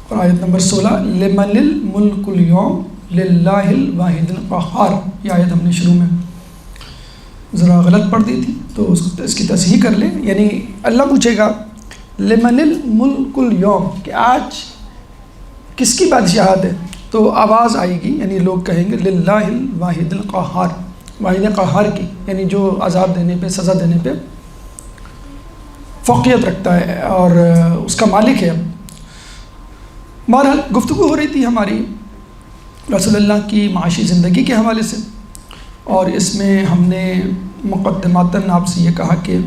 اور آیت نمبر 16، لمن الملک اليوم للہ الواحد القہار۔ یہ آیت ہم نے شروع میں ذرا غلط پڑھ دی تھی، تو اس کی تصحیح کر لیں۔ یعنی اللہ پوچھے گا لمن الملک اليوم، کہ آج کس کی بادشاہت ہے، تو آواز آئے گی، یعنی لوگ کہیں گے للہ الواحد القہار، واحد قہار کی، یعنی جو عذاب دینے پہ، سزا دینے پہ فوقیت رکھتا ہے اور اس کا مالک ہے۔ بہرحال گفتگو ہو رہی تھی ہماری رسول اللہ کی معاشی زندگی کے حوالے سے، اور اس میں ہم نے مقدماتاً آپ سے یہ کہا کہ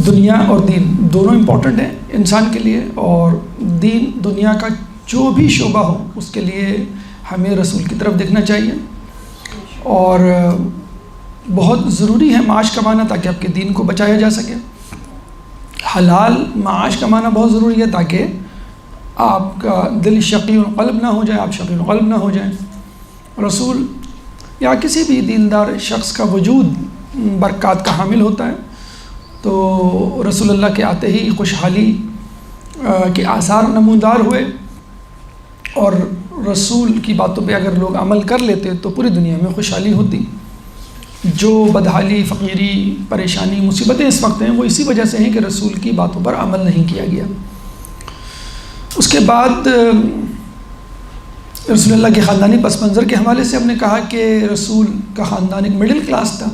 دنیا اور دین دونوں امپورٹنٹ ہیں انسان کے لیے، اور دین دنیا کا جو بھی شعبہ ہو اس کے لیے ہمیں رسول کی طرف دیکھنا چاہیے، اور بہت ضروری ہے معاش کمانا تاکہ آپ کے دین کو بچایا جا سکے۔ حلال معاش کمانا بہت ضروری ہے تاکہ آپ کا دل شقی القلب نہ ہو جائے، آپ شقی القلب نہ ہو جائیں۔ رسول یا کسی بھی دیندار شخص کا وجود برکات کا حامل ہوتا ہے، تو رسول اللہ کے آتے ہی خوشحالی کے آثار نمودار ہوئے، اور رسول کی باتوں پہ اگر لوگ عمل کر لیتے تو پوری دنیا میں خوشحالی ہوتی۔ جو بدحالی، فقیری، پریشانی، مصیبتیں اس وقت ہیں وہ اسی وجہ سے ہیں کہ رسول کی باتوں پر عمل نہیں کیا گیا۔ اس کے بعد رسول اللہ کے خاندانی پس منظر کے حوالے سے ہم نے کہا کہ رسول کا خاندان ایک مڈل کلاس تھا،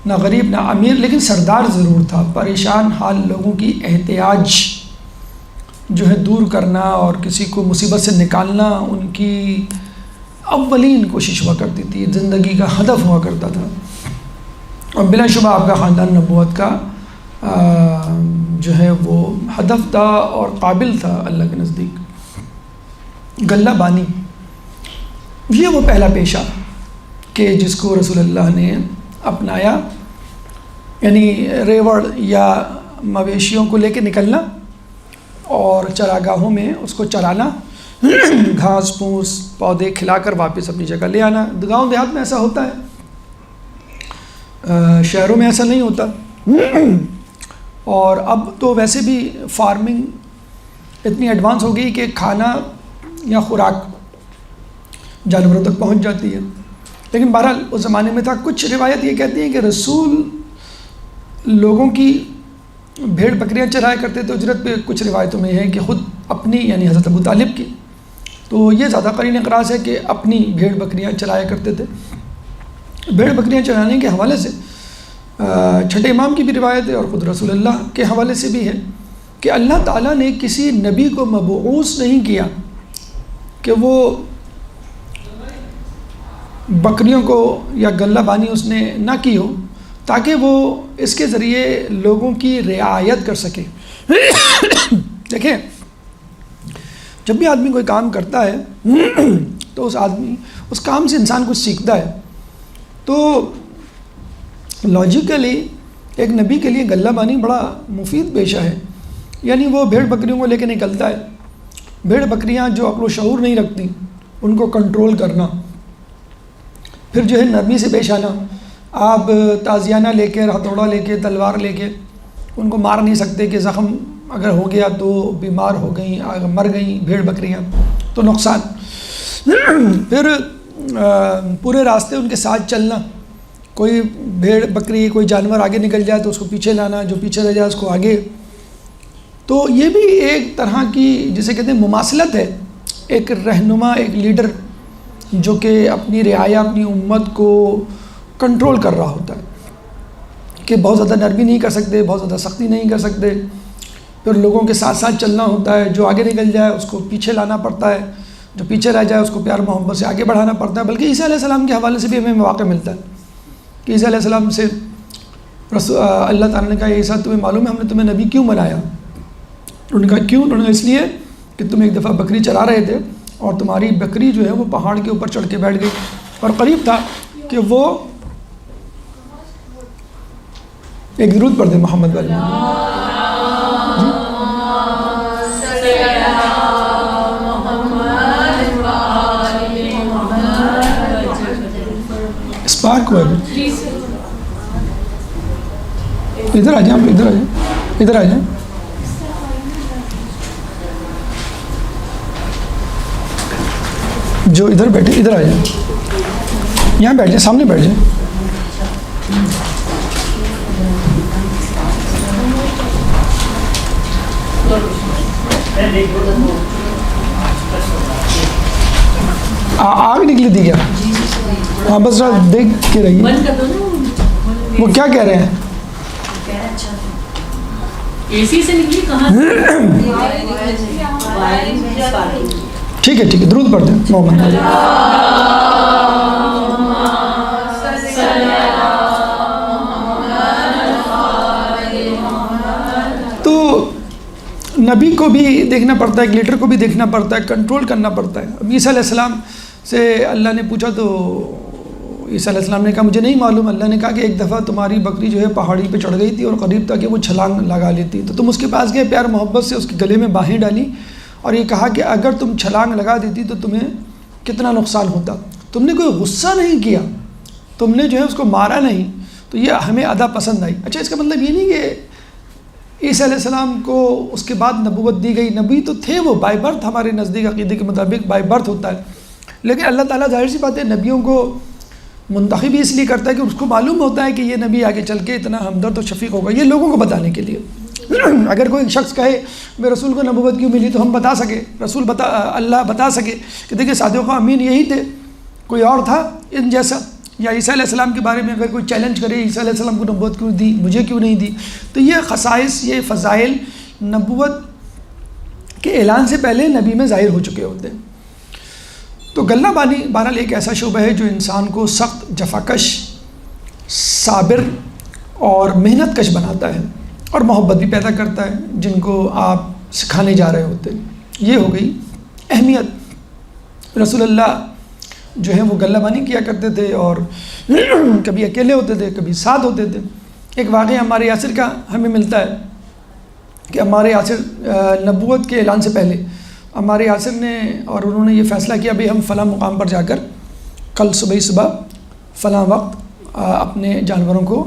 نہ غریب نہ امیر، لیکن سردار ضرور تھا۔ پریشان حال لوگوں کی احتیاج جو ہے دور کرنا اور کسی کو مصیبت سے نکالنا ان کی اولین کوشش ہوا کرتی تھی، زندگی کا ہدف ہوا کرتا تھا، اور بلا شبہ آپ کا خاندان نبوت کا جو ہے وہ ہدف تھا اور قابل تھا اللہ کے نزدیک۔ غلہ بانی یہ وہ پہلا پیشہ کہ جس کو رسول اللہ نے اپنایا، یعنی ریوڑ یا مویشیوں کو لے کے نکلنا اور چراگاہوں میں اس کو چرانا، گھاس پھوس پودے کھلا کر واپس اپنی جگہ لے آنا۔ گاؤں دیہات میں ایسا ہوتا ہے، شہروں میں ایسا نہیں ہوتا، اور اب تو ویسے بھی فارمنگ اتنی ایڈوانس ہو گئی کہ کھانا یا خوراک جانوروں تک پہنچ جاتی ہے۔ لیکن بہرحال اس زمانے میں تھا۔ کچھ روایت یہ کہتی ہیں کہ رسول لوگوں کی بھیڑ بکریاں چرایا کرتے تھے اجرت پہ، کچھ روایتوں میں ہے کہ خود اپنی، یعنی حضرت ابو طالب کی، تو یہ زیادہ قرین اقراص ہے کہ اپنی بھیڑ بکریاں چرایا کرتے تھے۔ بھیڑ بکریاں چرانے کے حوالے سے چھٹے امام کی بھی روایت ہے، اور خود رسول اللہ کے حوالے سے بھی ہے کہ اللہ تعالیٰ نے کسی نبی کو مبعوث نہیں کیا کہ وہ بکریوں کو یا غلہ بانی اس نے نہ کی ہو تاکہ وہ اس کے ذریعے لوگوں کی رعایت کر سکے۔ دیکھیں، جب بھی آدمی کوئی کام کرتا ہے تو اس کام سے انسان کچھ سیکھتا ہے، تو لاجیکلی ایک نبی کے لیے غلہ بانی بڑا مفید پیشہ ہے۔ یعنی وہ بھیڑ بکریوں کو لے کے نکلتا ہے، بھیڑ بکریاں جو عقل و شعور نہیں رکھتی ان کو کنٹرول کرنا، پھر جو ہے نرمی سے پیش آنا۔ آپ تازیانہ لے کے، ہتھوڑا لے کے، تلوار لے کے ان کو مار نہیں سکتے کہ زخم اگر ہو گیا تو بیمار ہو گئیں، مر گئیں بھیڑ بکریاں تو نقصان۔ پھر پورے راستے ان کے ساتھ چلنا، کوئی بھیڑ بکری کوئی جانور آگے نکل جائے تو اس کو پیچھے لانا، جو پیچھے رہ جائے اس کو آگے۔ تو یہ بھی ایک طرح کی جسے کہتے ہیں مماثلت ہے، ایک رہنما، ایک لیڈر جو کہ اپنی رعایا اپنی امت کو کنٹرول کر رہا ہوتا ہے کہ بہت زیادہ نرمی نہیں کر سکتے، بہت زیادہ سختی نہیں کر سکتے، پھر لوگوں کے ساتھ ساتھ چلنا ہوتا ہے، جو آگے نکل جائے اس کو پیچھے لانا پڑتا ہے، جو پیچھے رہ جائے اس کو پیار محبت سے آگے بڑھانا پڑتا ہے۔ بلکہ عیسیٰ علیہ السلام کے حوالے سے بھی ہمیں مواقع ملتا ہے کہ عیسیٰ علیہ السلام سے اللہ تعالیٰ نے کہا عیسیٰ تمہیں معلوم ہے ہم نے تمہیں نبی کیوں بنایا؟ انہوں نے کہا کیوں؟ انہوں نے اس لیے کہ تم ایک دفعہ بکری چرا رہے تھے اور تمہاری بکری جو ہے وہ پہاڑ کے اوپر چڑھ کے بیٹھ گئی، اور قریب تھا کہ وہ ایک درود پڑھ دیں محمد والی۔ اسپارک ہوا ہے، ادھر آ جائیں، ادھر آ جائیں، ادھر آ جائیں۔ جو ادھر بیٹھے ادھر آ جائیں، یہاں بیٹھ جائیں، سامنے بیٹھ جائیں۔ آگ نکلی تھی کیا؟ ہاں بس دیکھ کے رہیے۔ وہ کیا کہہ رہے ہیں؟ اسی سے نکلی کہاں؟ ٹھیک ہے ٹھیک ہے، درود پڑھ دیں محمد۔ تو نبی کو بھی دیکھنا پڑتا ہے، ایک لیڈر کو بھی دیکھنا پڑتا ہے، کنٹرول کرنا پڑتا ہے۔ اب عیسیٰ علیہ السلام سے اللہ نے پوچھا تو عیسیٰ علیہ السلام نے کہا مجھے نہیں معلوم۔ اللہ نے کہا کہ ایک دفعہ تمہاری بکری جو ہے پہاڑی پہ چڑھ گئی تھی اور قریب تھا کہ وہ چھلانگ لگا لیتی، تو تم اس کے پاس گئے، پیار محبت سے اس کے گلے میں باہیں ڈالی اور یہ کہا کہ اگر تم چھلانگ لگا دیتی تو تمہیں کتنا نقصان ہوتا۔ تم نے کوئی غصہ نہیں کیا، تم نے جو ہے اس کو مارا نہیں، تو یہ ہمیں ادا پسند آئی۔ اچھا اس کا مطلب یہ نہیں کہ عیسیٰ علیہ السلام کو اس کے بعد نبوت دی گئی، نبی تو تھے وہ بائی برتھ، ہمارے نزدیک عقیدے کے مطابق بائی برتھ ہوتا ہے، لیکن اللہ تعالیٰ ظاہر سی بات ہے نبیوں کو منتخب ہی اس لیے کرتا ہے کہ اس کو معلوم ہوتا ہے کہ یہ نبی آگے چل کے اتنا ہمدرد و شفیق ہوگا، یہ لوگوں کو بتانے کے لیے۔ اگر کوئی شخص کہے میں رسول کو نبوت کیوں ملی تو ہم بتا سکے، اللہ بتا سکے کہ دیکھیں صادق و امین یہی تھے، کوئی اور تھا ان جیسا۔ یا عیسیٰ علیہ السلام کے بارے میں اگر کوئی چیلنج کرے عیسیٰ علیہ السلام کو نبوت کیوں دی، مجھے کیوں نہیں دی، تو یہ خصائص، یہ فضائل نبوت کے اعلان سے پہلے نبی میں ظاہر ہو چکے ہوتے ہیں۔ تو غلہ بانی بہرحال ایک ایسا شعبہ ہے جو انسان کو سخت، جفاکش، صابر اور محنت کش بناتا ہے اور محبت بھی پیدا کرتا ہے، جن کو آپ سکھانے جا رہے ہوتے ہیں۔ یہ ہو گئی اہمیت۔ رسول اللہ جو ہے وہ غلہ بانی کیا کرتے تھے اور کبھی اکیلے ہوتے تھے، کبھی ساتھ ہوتے تھے۔ ایک واقعہ عمار یاسر کا ہمیں ملتا ہے کہ عمار یاسر نبوت کے اعلان سے پہلے عمار یاسر نے اور انہوں نے یہ فیصلہ کیا بھئی ہم فلاں مقام پر جا کر کل صبح فلاں وقت اپنے جانوروں کو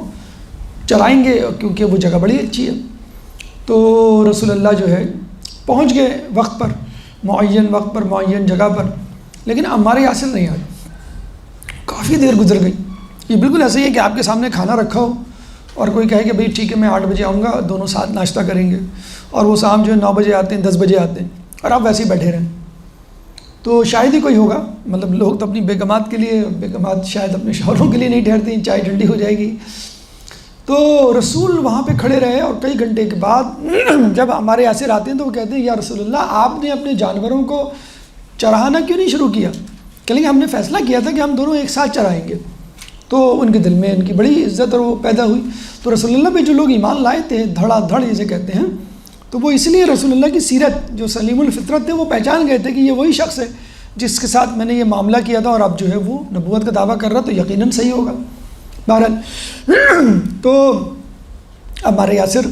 چرائیں گے کیونکہ وہ جگہ بڑی اچھی ہے۔ تو رسول اللہ جو ہے پہنچ گئے وقت پر، معین وقت پر، معین جگہ پر، لیکن عمار یاسر نہیں آئے۔ کافی دیر گزر گئی۔ یہ بالکل ایسے ہی ہے کہ آپ کے سامنے کھانا رکھا ہو اور کوئی کہے کہ بھئی ٹھیک ہے میں 8 بجے آؤں گا، دونوں ساتھ ناشتہ کریں گے، اور وہ شام جو ہے 9 بجے آتے ہیں، 10 بجے آتے ہیں، اور آپ ویسے ہی بیٹھے رہیں، تو شاید ہی کوئی ہوگا۔ مطلب لوگ تو اپنی بیگمات کے لیے، بیگمات شاید اپنے شوہروں کے لیے نہیں ٹھہرتی، چائے ٹھنڈی ہو جائے گی۔ تو رسول وہاں پہ کھڑے رہے اور کئی گھنٹے کے بعد جب ہمارے یاسر آتے ہیں تو وہ کہتے ہیں یا رسول اللہ آپ نے اپنے جانوروں کو چرانا کیوں نہیں شروع کیا؟ کہ ہم نے فیصلہ کیا تھا کہ ہم دونوں ایک ساتھ چرائیں گے۔ تو ان کے دل میں ان کی بڑی عزت اور وہ پیدا ہوئی۔ تو رسول اللہ پہ جو لوگ ایمان لائے تھے، دھڑا دھڑ جسے کہتے ہیں، تو وہ اس لیے رسول اللہ کی سیرت جو سلیم الفطرت تھے وہ پہچان گئے تھے کہ یہ وہی شخص ہے جس کے ساتھ میں نے یہ معاملہ کیا تھا، اور اب جو ہے وہ نبوت کا دعویٰ کر رہا تو یقیناً صحیح ہوگا۔ بہرحال تو ہمارے یاسر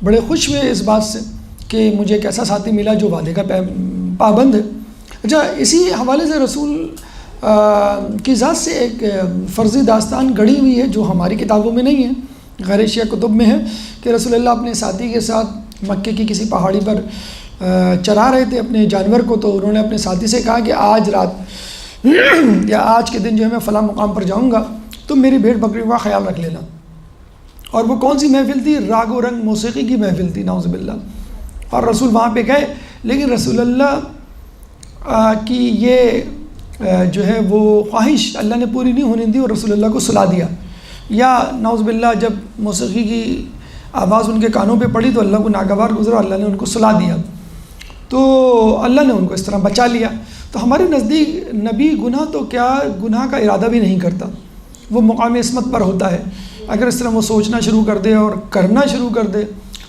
بڑے خوش ہوئے اس بات سے کہ مجھے ایک ایسا ساتھی ملا جو وعدے کا پابند ہے۔ اچھا اسی حوالے سے رسول کی ذات سے ایک فرضی داستان گڑھی ہوئی ہے جو ہماری کتابوں میں نہیں ہے، غیر شیعہ کتب میں ہے، کہ رسول اللہ اپنے ساتھی کے ساتھ مکے کی کسی پہاڑی پر چرا رہے تھے اپنے جانور کو، تو انہوں نے اپنے ساتھی سے کہا کہ آج رات یا آج کے دن جو ہے میں فلاں مقام پر جاؤں گا، تم میری بھیڑ بکریوں کا خیال رکھ لینا۔ اور وہ کون سی محفل تھی؟ راگ و رنگ موسیقی کی محفل تھی، نعوذ باللہ۔ اور رسول وہاں پہ گئے، لیکن رسول اللہ کی یہ جو ہے وہ خواہش اللہ نے پوری نہیں ہونے دی اور رسول اللہ کو سلا دیا، یا نعوذ باللہ جب موسیقی کی آواز ان کے کانوں پہ پڑی تو اللہ کو ناگوار گزرا، اللہ نے ان کو سلا دیا، تو اللہ نے ان کو اس طرح بچا لیا۔ تو ہمارے نزدیک نبی گناہ تو کیا، گناہ کا ارادہ بھی نہیں کرتا، وہ مقام عصمت پر ہوتا ہے۔ اگر اس طرح وہ سوچنا شروع کر دے اور کرنا شروع کر دے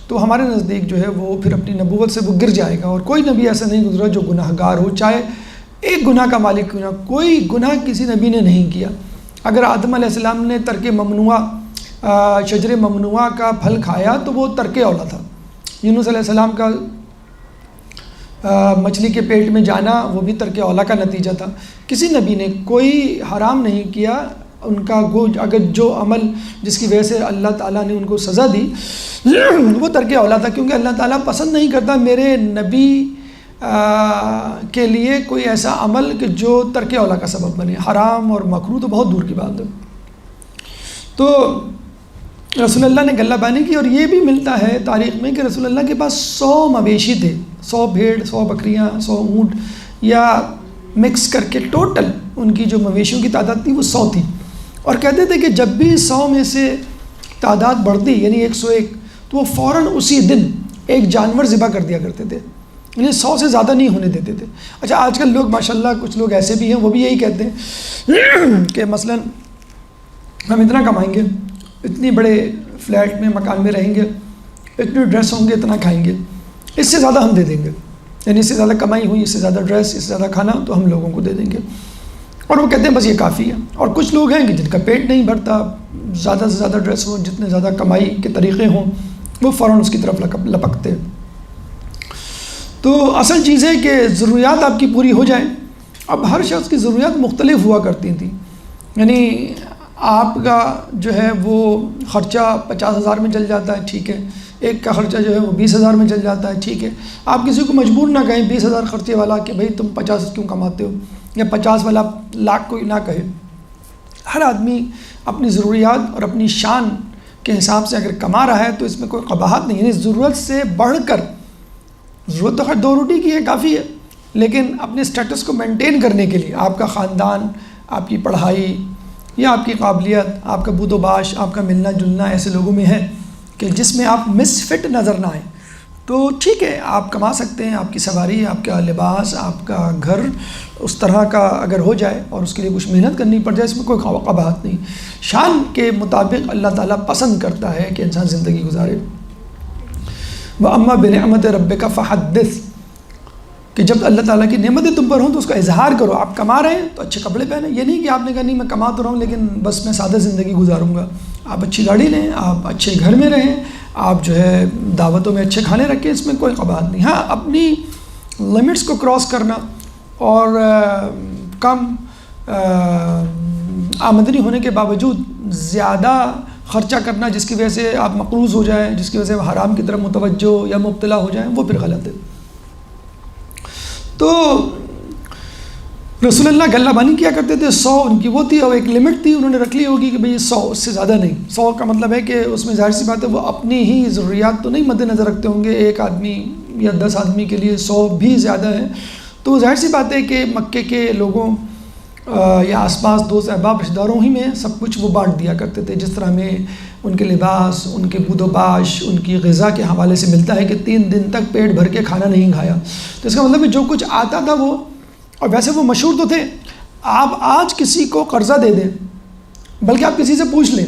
تو ہمارے نزدیک جو ہے وہ پھر اپنی نبوت سے وہ گر جائے گا، اور کوئی نبی ایسا نہیں گزرا جو گناہ گار ہو، چاہے ایک گناہ کا مالک کیوں نہ، کوئی گناہ کسی نبی نے نہیں کیا۔ اگر آدم علیہ السلام نے ترک ممنوعہ شجر ممنوعہ کا پھل کھایا تو وہ ترک اولا تھا، یونس علیہ السلام کا مچھلی کے پیٹ میں جانا وہ بھی ترک اولا کا نتیجہ تھا۔ کسی نبی نے کوئی حرام نہیں کیا، ان کا اگر جو عمل جس کی وجہ سے اللہ تعالیٰ نے ان کو سزا دی وہ ترک اولا تھا، کیونکہ اللہ تعالیٰ پسند نہیں کرتا میرے نبی کے لیے کوئی ایسا عمل کہ جو ترک اولا کا سبب بنے، حرام اور مکروہ تو بہت دور کی بات ہے۔ تو رسول اللہ نے غلہ بانی کی، اور یہ بھی ملتا ہے تاریخ میں کہ رسول اللہ کے پاس 100 مویشی تھے، 100 بھیڑ، 100 بکریاں، 100 اونٹ، یا مکس کر کے ٹوٹل ان کی جو مویشیوں کی تعداد تھی وہ 100 تھی، اور کہتے تھے کہ جب بھی 100 میں سے تعداد بڑھتی یعنی 101 تو وہ فوراً اسی دن ایک جانور ذبح کر دیا کرتے تھے، یعنی 100 سے زیادہ نہیں ہونے دیتے تھے۔ اچھا آج کل لوگ ماشاءاللہ کچھ لوگ ایسے بھی ہیں وہ بھی یہی کہتے ہیں کہ مثلاً ہم اتنا کمائیں گے، اتنی بڑے فلیٹ میں مکان میں رہیں گے، اتنے ڈریس ہوں گے، اتنا کھائیں گے، اس سے زیادہ ہم دے دیں گے، یعنی اس سے زیادہ کمائی ہوئی، اس سے زیادہ ڈریس، اس سے زیادہ کھانا تو ہم لوگوں کو دے دیں گے، اور وہ کہتے ہیں بس یہ کافی ہے۔ اور کچھ لوگ ہیں کہ جن کا پیٹ نہیں بھرتا، زیادہ سے زیادہ ڈریس ہو، جتنے زیادہ کمائی کے طریقے ہوں وہ فوراً اس کی طرف لپکتے۔ تو اصل چیز ہے کہ ضروریات آپ کی پوری ہو جائیں۔ اب ہر شخص کی ضروریات مختلف ہوا کرتی تھیں، یعنی آپ کا جو ہے وہ خرچہ 50,000 میں چل جاتا ہے، ٹھیک ہے، ایک کا خرچہ جو ہے وہ 20,000 میں چل جاتا ہے، ٹھیک ہے۔ آپ کسی کو مجبور نہ کہیں 20,000 خرچے والا کہ بھائی تم 50 کیوں کماتے ہو، یا 50 والا لاکھ کوئی نہ کہے۔ ہر آدمی اپنی ضروریات اور اپنی شان کے حساب سے اگر کما رہا ہے تو اس میں کوئی قباحت نہیں، یعنی ضرورت سے بڑھ کر، ضرورت تو خیر 2 روٹی کی ہے کافی ہے، لیکن اپنے سٹیٹس کو مینٹین کرنے کے لیے آپ کا خاندان، آپ کی پڑھائی یا آپ کی قابلیت، آپ کا بود و باش، آپ کا ملنا جلنا ایسے لوگوں میں ہے کہ جس میں آپ مس فٹ نظر نہ آئیں، تو ٹھیک ہے آپ کما سکتے ہیں، آپ کی سواری، آپ کا لباس، آپ کا گھر اس طرح کا اگر ہو جائے اور اس کے لیے کچھ محنت کرنی پڑ جائے، اس میں کوئی قباحت نہیں۔ شان کے مطابق اللہ تعالیٰ پسند کرتا ہے کہ انسان زندگی گزارے۔ وَأَمَّا بِنِعْمَتِ رَبِّكَ فَحَدِّثْ، کہ جب اللہ تعالیٰ کی نعمتیں تم پر ہوں تو اس کا اظہار کرو۔ آپ کما رہے ہیں تو اچھے کپڑے پہنیں، یہ نہیں کہ آپ نے کہا نہیں میں کما تو رہا ہوں لیکن بس میں سادہ زندگی گزاروں گا۔ آپ اچھی گاڑی لیں، آپ اچھے گھر میں رہیں، آپ جو ہے دعوتوں میں اچھے کھانے رکھیں، اس میں کوئی قباحت نہیں۔ ہاں اپنی لمٹس کو کراس کرنا اور کم آمدنی ہونے کے باوجود زیادہ خرچہ کرنا جس کی وجہ سے آپ مقروض ہو جائیں، جس کی وجہ سے حرام کی طرف متوجہ یا مبتلا ہو جائیں، وہ پھر غلط ہے۔ تو رسول اللہ غلہ بانی کیا کرتے تھے، 100 ان کی وہ تھی اور ایک لمٹ تھی انہوں نے رکھ لی ہوگی کہ بھئی 100 اس سے زیادہ نہیں۔ 100 کا مطلب ہے کہ اس میں ظاہر سی بات ہے وہ اپنی ہی ضروریات تو نہیں مد نظر رکھتے ہوں گے، ایک آدمی یا 10 آدمی کے لیے 100 بھی زیادہ ہے، تو ظاہر سی بات ہے کہ مکے کے لوگوں یا آس پاس دوست احباب رشتہ داروں ہی میں سب کچھ وہ بانٹ دیا کرتے تھے، جس طرح میں ان کے لباس، ان کے بود و باش، ان کی غذا کے حوالے سے ملتا ہے کہ 3 دن تک پیٹ بھر کے کھانا نہیں کھایا، تو اس کا مطلب ہے جو کچھ آتا تھا وہ، اور ویسے وہ مشہور تو تھے۔ آپ آج کسی کو قرضہ دے دیں، بلکہ آپ کسی سے پوچھ لیں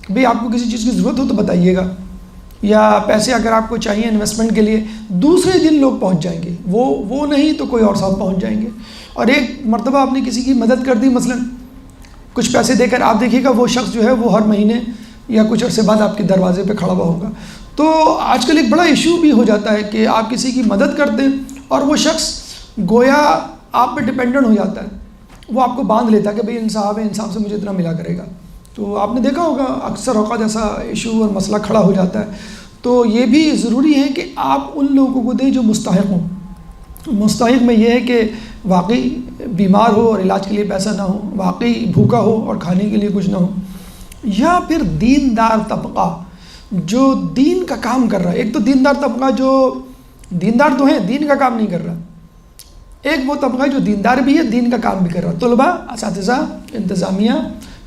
بھئی آپ کو کسی چیز کی ضرورت ہو تو بتائیے گا، یا پیسے اگر آپ کو چاہیے انویسٹمنٹ کے لیے، دوسرے دن لوگ پہنچ جائیں گے، وہ نہیں تو کوئی اور صاحب پہنچ جائیں گے۔ اور ایک مرتبہ آپ نے کسی کی مدد کر دی، مثلا کچھ پیسے دے کر، آپ دیکھیے گا وہ شخص جو ہے وہ ہر مہینے یا کچھ عرصے بعد آپ کے دروازے پہ کھڑا ہوا ہوگا۔ تو آج کل ایک بڑا ایشو بھی ہو جاتا ہے کہ آپ کسی کی مدد کرتے اور وہ شخص گویا آپ پہ ڈپینڈنٹ ہو جاتا ہے، وہ آپ کو باندھ لیتا ہے کہ بھئی انصاف ہے، انصاف سے مجھے اتنا ملا کرے گا۔ تو آپ نے دیکھا ہوگا اکثر اوقات ایسا ایشو اور مسئلہ کھڑا ہو جاتا ہے۔ تو یہ بھی ضروری ہے کہ آپ ان لوگوں کو دیں جو مستحق ہوں۔ مستحق میں یہ ہے کہ واقعی بیمار ہو اور علاج کے لیے پیسہ نہ ہو، واقعی بھوکا ہو اور کھانے کے لیے کچھ نہ ہو، یا پھر دیندار طبقہ جو دین کا کام کر رہا ہے۔ ایک تو دیندار طبقہ جو دیندار تو ہیں، دین کا کام نہیں کر رہا، ایک وہ طبقہ ہے جو دیندار بھی ہے، دین کا کام بھی کر رہا ہے، طلباء، اساتذہ، انتظامیہ،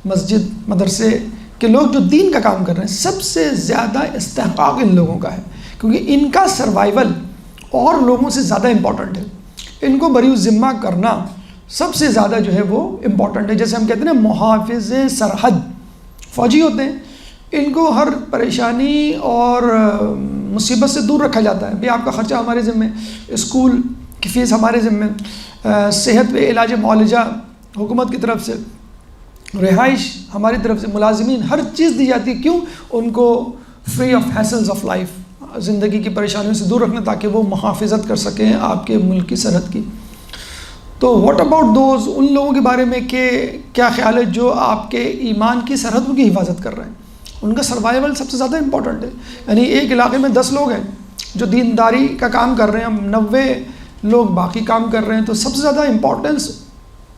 مسجد، مدرسے کے لوگ جو دین کا کام کر رہے ہیں، سب سے زیادہ استحقاق ان لوگوں کا ہے، کیونکہ ان کا سروائیول اور لوگوں سے زیادہ امپورٹنٹ ہے۔ ان کو بری الذمہ کرنا سب سے زیادہ جو ہے وہ امپورٹنٹ ہے۔ جیسے ہم کہتے ہیں نا محافظ سرحد فوجی ہوتے ہیں، ان کو ہر پریشانی اور مصیبت سے دور رکھا جاتا ہے۔ بھی آپ کا خرچہ ہمارے ذمہ، اسکول کی فیس ہمارے ذمہ، صحت و علاج معالجہ حکومت کی طرف سے، رہائش ہماری طرف سے، ملازمین، ہر چیز دی جاتی ہے۔ کیوں؟ ان کو free of hassles of life, زندگی کی پریشانیوں سے دور رکھنا، تاکہ وہ محافظت کر سکیں آپ کے ملک کی سرحد کی۔ تو واٹ اباؤٹ دوز، ان لوگوں کے بارے میں کہ کیا خیال ہے جو آپ کے ایمان کی سرحدوں کی حفاظت کر رہے ہیں؟ ان کا سروائیول سب سے زیادہ امپورٹنٹ ہے۔ یعنی ایک علاقے میں 10 لوگ ہیں جو دینداری کا کام کر رہے ہیں، 90 لوگ باقی کام کر رہے ہیں، تو سب سے زیادہ امپورٹنس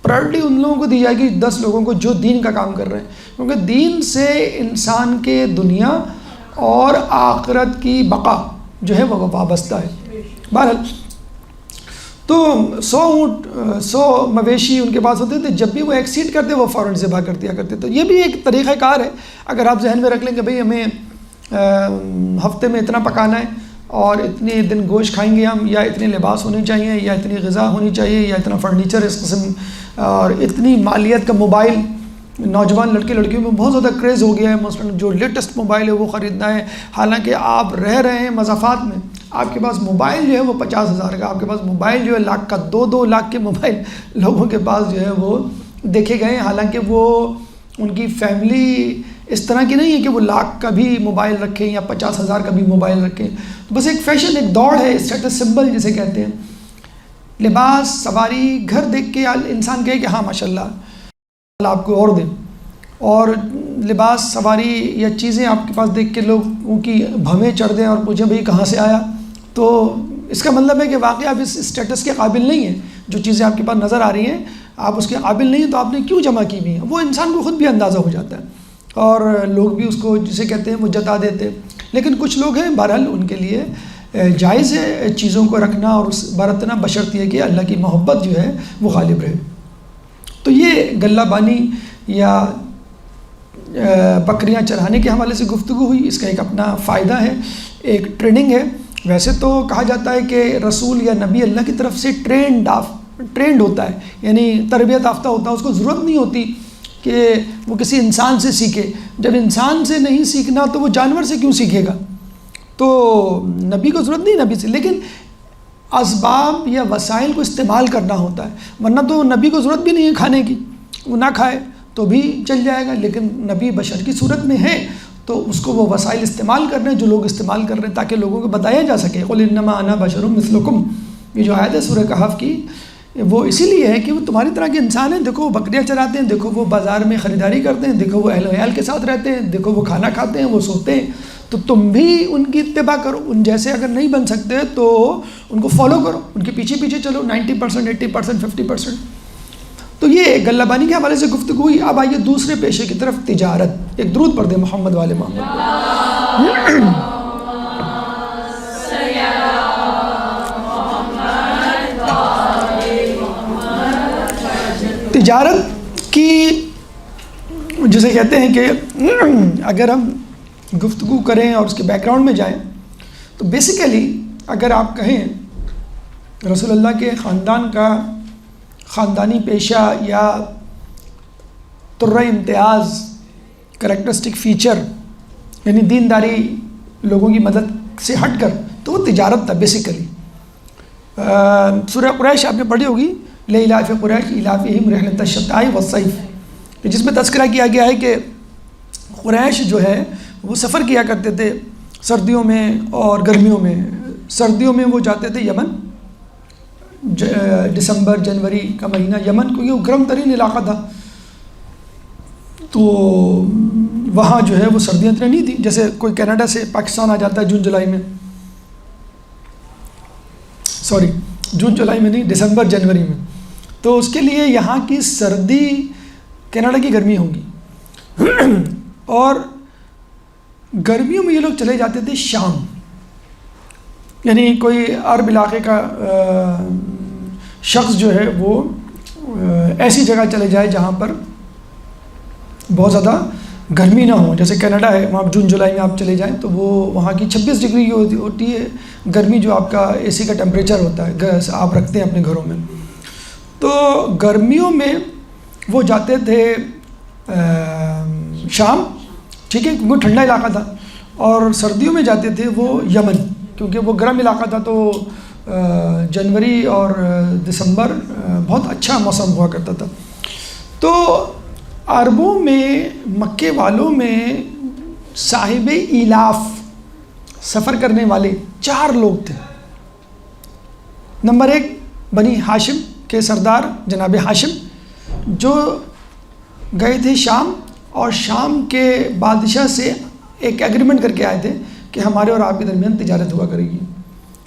پرائرٹی ان لوگوں کو دی جائے گی، 10 لوگوں کو جو دین کا کام کر رہے ہیں، کیونکہ دین سے انسان کے دنیا اور آخرت کی بقا جو ہے وہ وابستہ ہے۔ بہرحال تو 100 اونٹ 100 مویشی ان کے پاس ہوتے تھے، جب بھی وہ ایکسیڈ کرتے وہ فوراً ذبح کر دیا کرتے۔ تو یہ بھی ایک طریقہ کار ہے، اگر آپ ذہن میں رکھ لیں کہ بھئی ہمیں ہفتے میں اتنا پکانا ہے اور اتنے دن گوشت کھائیں گے ہم، یا اتنے لباس ہونے چاہیے، یا اتنی غذا ہونی چاہیے، یا اتنا فرنیچر اس قسم، اور اتنی مالیت کا موبائل۔ نوجوان لڑکے لڑکیوں میں بہت زیادہ کریز ہو گیا ہے، مثلاً جو لیٹسٹ موبائل ہے وہ خریدنا ہے، حالانکہ آپ رہ رہے ہیں مضافات میں، آپ کے پاس موبائل جو ہے وہ 50,000 کا، آپ کے پاس موبائل جو ہے لاکھ کا، 2 لاکھ کے موبائل لوگوں کے پاس جو ہے وہ دیکھے گئے ہیں، حالانکہ وہ ان کی فیملی اس طرح کی نہیں ہے کہ وہ لاکھ کا بھی موبائل رکھیں یا 50,000 کا بھی موبائل رکھیں۔ تو بس ایک فیشن، ایک دوڑ ہے، اسٹیٹس سمبل جسے کہتے ہیں، لباس، سواری، گھر دیکھ کے انسان کہے کہ ہاں ماشاءاللہ اللہ آپ کو اور دیں، اور لباس، سواری یا چیزیں آپ کے پاس دیکھ کے لوگوں کی بھویں چڑھ دیں اور پوچھیں بھئی کہاں سے آیا، تو اس کا مطلب ہے کہ واقعی آپ اس اسٹیٹس کے قابل نہیں ہیں۔ جو چیزیں آپ کے پاس نظر آ رہی ہیں آپ اس کے قابل نہیں ہیں، تو آپ نے کیوں جمع کی بھی ہیں، وہ انسان کو خود بھی اندازہ ہو جاتا ہے، اور لوگ بھی اس کو جسے کہتے ہیں وہ جتا دیتے ہیں۔ لیکن کچھ لوگ ہیں بہرحال ان کے لیے جائز ہے چیزوں کو رکھنا اور برتنا، بشرط یہ کہ اللہ کی محبت جو ہے وہ غالب رہے۔ تو یہ غلہ بانی یا بکریاں چرانے کے حوالے سے گفتگو ہوئی، اس کا ایک اپنا فائدہ ہے، ایک ٹریننگ ہے۔ ویسے تو کہا جاتا ہے کہ رسول یا نبی اللہ کی طرف سے ٹرینڈ ہوتا ہے، یعنی تربیت یافتہ ہوتا ہے، اس کو ضرورت نہیں ہوتی کہ وہ کسی انسان سے سیکھے۔ جب انسان سے نہیں سیکھنا تو وہ جانور سے کیوں سیکھے گا؟ تو نبی کو ضرورت نہیں نبی سے، لیکن اسباب یا وسائل کو استعمال کرنا ہوتا ہے، ورنہ تو نبی کو ضرورت بھی نہیں ہے کھانے کی، وہ نہ کھائے تو بھی چل جائے گا، لیکن نبی بشر کی صورت میں ہے تو اس کو وہ وسائل استعمال کر رہے ہیں جو لوگ استعمال کر رہے ہیں، تاکہ لوگوں کو بتایا جا سکے۔ قل انما انا بشر مثلکم، یہ جو آیت ہے سورہ کہف کی، وہ اسی لیے ہے کہ وہ تمہاری طرح کے انسان ہیں۔ دیکھو وہ بکریاں چراتے ہیں، دیکھو وہ بازار میں خریداری کرتے ہیں، دیکھو وہ اہل و عیال کے ساتھ رہتے ہیں، دیکھو وہ کھانا کھاتے ہیں، وہ سوتے ہیں، تو تم بھی ان کی اتباع کرو۔ ان جیسے اگر نہیں بن سکتے تو ان کو فالو کرو، ان کے پیچھے پیچھے چلو، 90%، 80%، 50%۔ تو یہ غلہ بانی کے حوالے سے گفتگو ہوئی۔ اب آئیے دوسرے پیشے کی طرف، تجارت۔ ایک درود پڑھ دیں محمد والے محمد۔ تجارت کی جسے کہتے ہیں کہ اگر ہم گفتگو کریں اور اس کے بیک گراؤنڈ میں جائیں تو بیسیکلی اگر آپ کہیں رسول اللہ کے خاندان کا خاندانی پیشہ یا ترہ امتیاز کریکٹرسٹک فیچر، یعنی دینداری، لوگوں کی مدد سے ہٹ کر، تو وہ تجارت تھا بیسیکلی۔ سورہ قریش آپ نے پڑھی ہوگی، لإلاف قریش إیلافہم رحلۃ الشتاء والصیف، جس میں تذکرہ کیا گیا ہے کہ قریش جو ہے وہ سفر کیا کرتے تھے سردیوں میں اور گرمیوں میں۔ سردیوں میں وہ جاتے تھے یمن، دسمبر جنوری کا مہینہ یمن، کیونکہ وہ گرم ترین علاقہ تھا، تو وہاں جو ہے وہ سردیاں اتنی نہیں تھیں، جیسے کوئی کینیڈا سے پاکستان آ جاتا ہے جون جولائی میں، سوری جون جولائی میں نہیں، دسمبر جنوری میں، تو اس کے لیے یہاں کی سردی کینیڈا کی گرمی ہوگی، اور گرمیوں میں یہ لوگ چلے جاتے تھے شام، یعنی کوئی عرب علاقے کا شخص جو ہے وہ ایسی جگہ چلے جائے جہاں پر بہت زیادہ گرمی نہ ہو. جیسے کینیڈا ہے، وہاں جون جولائی میں آپ چلے جائیں تو وہ وہاں کی 26 ڈگری ہوتی ہے گرمی، جو آپ کا اے سی کا ٹیمپریچر ہوتا ہے آپ رکھتے ہیں اپنے گھروں میں. تو گرمیوں میں وہ جاتے تھے شام، ٹھیک ہے، کیونکہ ٹھنڈا علاقہ تھا، اور سردیوں میں جاتے تھے وہ یمن، کیونکہ وہ گرم علاقہ تھا. تو جنوری اور دسمبر بہت اچھا موسم ہوا کرتا تھا. تو عربوں میں، مکے والوں میں صاحب ایلاف، سفر کرنے والے 4 لوگ تھے. نمبر 1 بنی ہاشم کے سردار جناب ہاشم، جو گئے تھے شام، اور شام کے بادشاہ سے ایک ایگریمنٹ کر کے آئے تھے کہ ہمارے اور آپ کے درمیان تجارت ہوا کرے گی.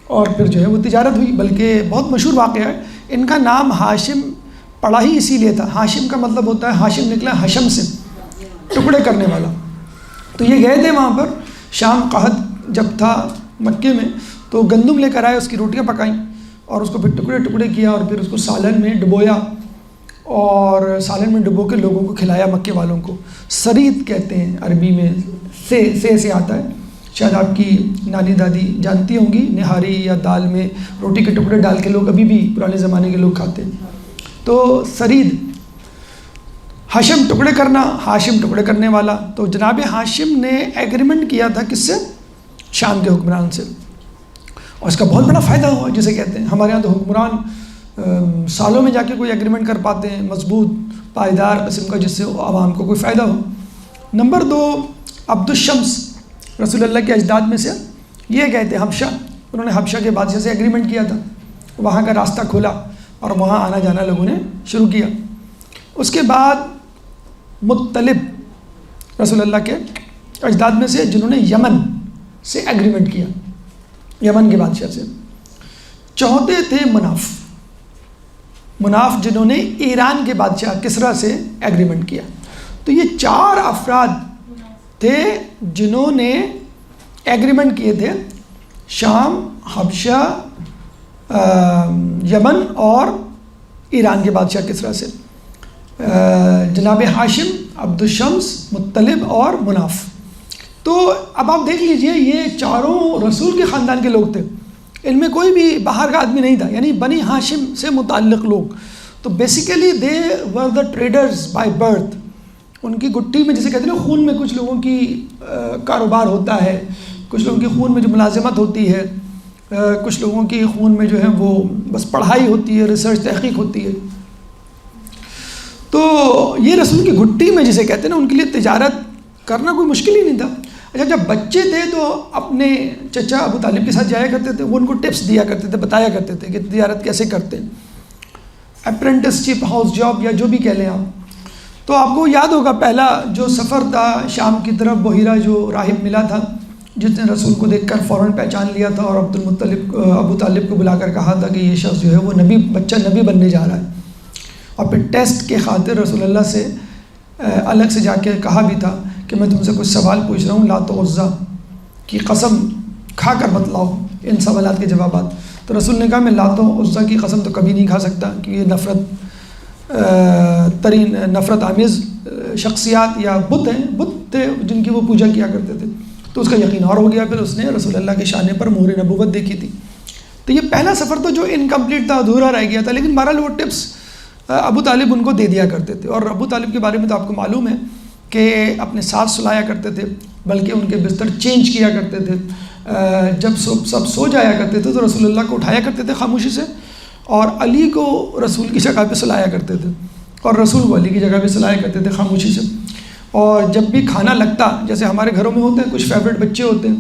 اور پھر جو ہے وہ تجارت ہوئی، بلکہ بہت مشہور واقعہ ہے. ان کا نام ہاشم پڑا ہی اسی لیے تھا. ہاشم کا مطلب ہوتا ہے، ہاشم نکلا حشم سے، ٹکڑے کرنے والا. تو یہ گئے تھے وہاں پر شام. قحط جب تھا مکے میں تو گندم لے کر آئے، اس کی روٹیاں پکائیں اور اس کو پھر ٹکڑے ٹکڑے کیا، اور پھر اس کو سالن میں ڈبویا، اور سالن میں ڈبو کے لوگوں کو کھلایا، مکے والوں کو. سرید کہتے ہیں عربی میں، سے آتا ہے. شاید آپ کی نانی دادی جانتی ہوں گی، نہاری یا دال میں روٹی کے ٹکڑے ڈال کے لوگ ابھی بھی پرانے زمانے کے لوگ کھاتے ہیں. تو سرید، ہاشم ٹکڑے کرنا، ہاشم ٹکڑے کرنے والا. تو جناب ہاشم نے ایگریمنٹ کیا تھا کس سے؟ شام کے حکمران سے، اور اس کا بہت بڑا فائدہ ہوا جسے کہتے ہیں. ہمارے یہاں تو حکمران سالوں میں جا کے کوئی ایگریمنٹ کر پاتے ہیں مضبوط پائیدار قسم کا، جس سے عوام کو کوئی فائدہ ہو. نمبر 2 عبد الشمس، رسول اللہ کے اجداد میں سے یہ گئے تھے حبشہ. انہوں نے حبشہ کے بادشاہ سے ایگریمنٹ کیا تھا، وہاں کا راستہ کھولا اور وہاں آنا جانا لوگوں نے شروع کیا. اس کے بعد مطلب، رسول اللہ کے اجداد میں سے جنہوں نے یمن سے ایگریمنٹ کیا، یمن کے بادشاہ سے. چوتھے تھے مناف، جنہوں نے ایران کے بادشاہ کسریٰ سے ایگریمنٹ کیا. تو یہ 4 افراد تھے جنہوں نے ایگریمنٹ کیے تھے شام، حبشہ، یمن اور ایران کے بادشاہ کسریٰ سے. جناب ہاشم، عبد الشمس، مطلب اور مناف. تو اب آپ دیکھ لیجئے، یہ چاروں رسول کے خاندان کے لوگ تھے، ان میں کوئی بھی باہر کا آدمی نہیں تھا، یعنی بنی ہاشم سے متعلق لوگ. تو basically they were the traders by birth. ان کی گٹی میں، جسے کہتے ہیں خون میں، کچھ لوگوں کی کاروبار ہوتا ہے، کچھ لوگوں کی خون میں جو ملازمت ہوتی ہے، کچھ لوگوں کی خون میں جو ہے وہ بس پڑھائی ہوتی ہے، ریسرچ تحقیق ہوتی ہے. تو یہ رسول کی گھٹی میں جسے کہتے ہیں نا، ان کے لیے تجارت کرنا کوئی مشکل ہی نہیں تھا. اچھا، جب بچے تھے تو اپنے چچا ابو طالب کے ساتھ جایا کرتے تھے، وہ ان کو ٹپس دیا کرتے تھے، بتایا کرتے تھے کہ تجارت کیسے کرتے ہیں، اپرینٹسشپ، ہاؤس جاب یا جو بھی کہہ لیں آپ. تو آپ کو یاد ہوگا پہلا جو سفر تھا شام کی طرف، بحیرہ جو راہب ملا تھا، جس نے رسول کو دیکھ کر فوراً پہچان لیا تھا اور ابو طالب کو بلا کر کہا تھا کہ یہ شخص جو ہے وہ بچہ نبی بننے جا رہا ہے. اور پھر ٹیسٹ کے خاطر رسول اللہ سے الگ سے جا کے کہا بھی تھا کہ میں تم سے کچھ سوال پوچھ رہا ہوں، لات و عزیٰ کی قسم کھا کر بتلاؤ ان سوالات کے جوابات. تو رسول نے کہا میں لات و عزیٰ کی قسم تو کبھی نہیں کھا سکتا، کہ یہ نفرت آمیز شخصیات یا بت تھے جن کی وہ پوجا کیا کرتے تھے. تو اس کا یقین اور ہو گیا. پھر اس نے رسول اللہ کے شانے پر مہر نبوت دیکھی تھی. تو یہ پہلا سفر تھا جو انکمپلیٹ تھا، ادھورا رہ گیا تھا، لیکن بہرحال وہ ٹپس ابو طالب ان کو دے دیا کرتے تھے. اور ابو طالب کے بارے میں تو آپ کو معلوم ہے کہ اپنے ساتھ سلایا کرتے تھے، بلکہ ان کے بستر چینج کیا کرتے تھے. جب سب سو جایا کرتے تھے تو رسول اللہ کو اٹھایا کرتے تھے خاموشی سے، اور علی کو رسول کی جگہ پہ سلایا کرتے تھے، اور رسول کو علی کی جگہ پہ سلایا کرتے تھے خاموشی سے. اور جب بھی کھانا لگتا، جیسے ہمارے گھروں میں ہوتے ہیں کچھ فیوریٹ بچے ہوتے ہیں،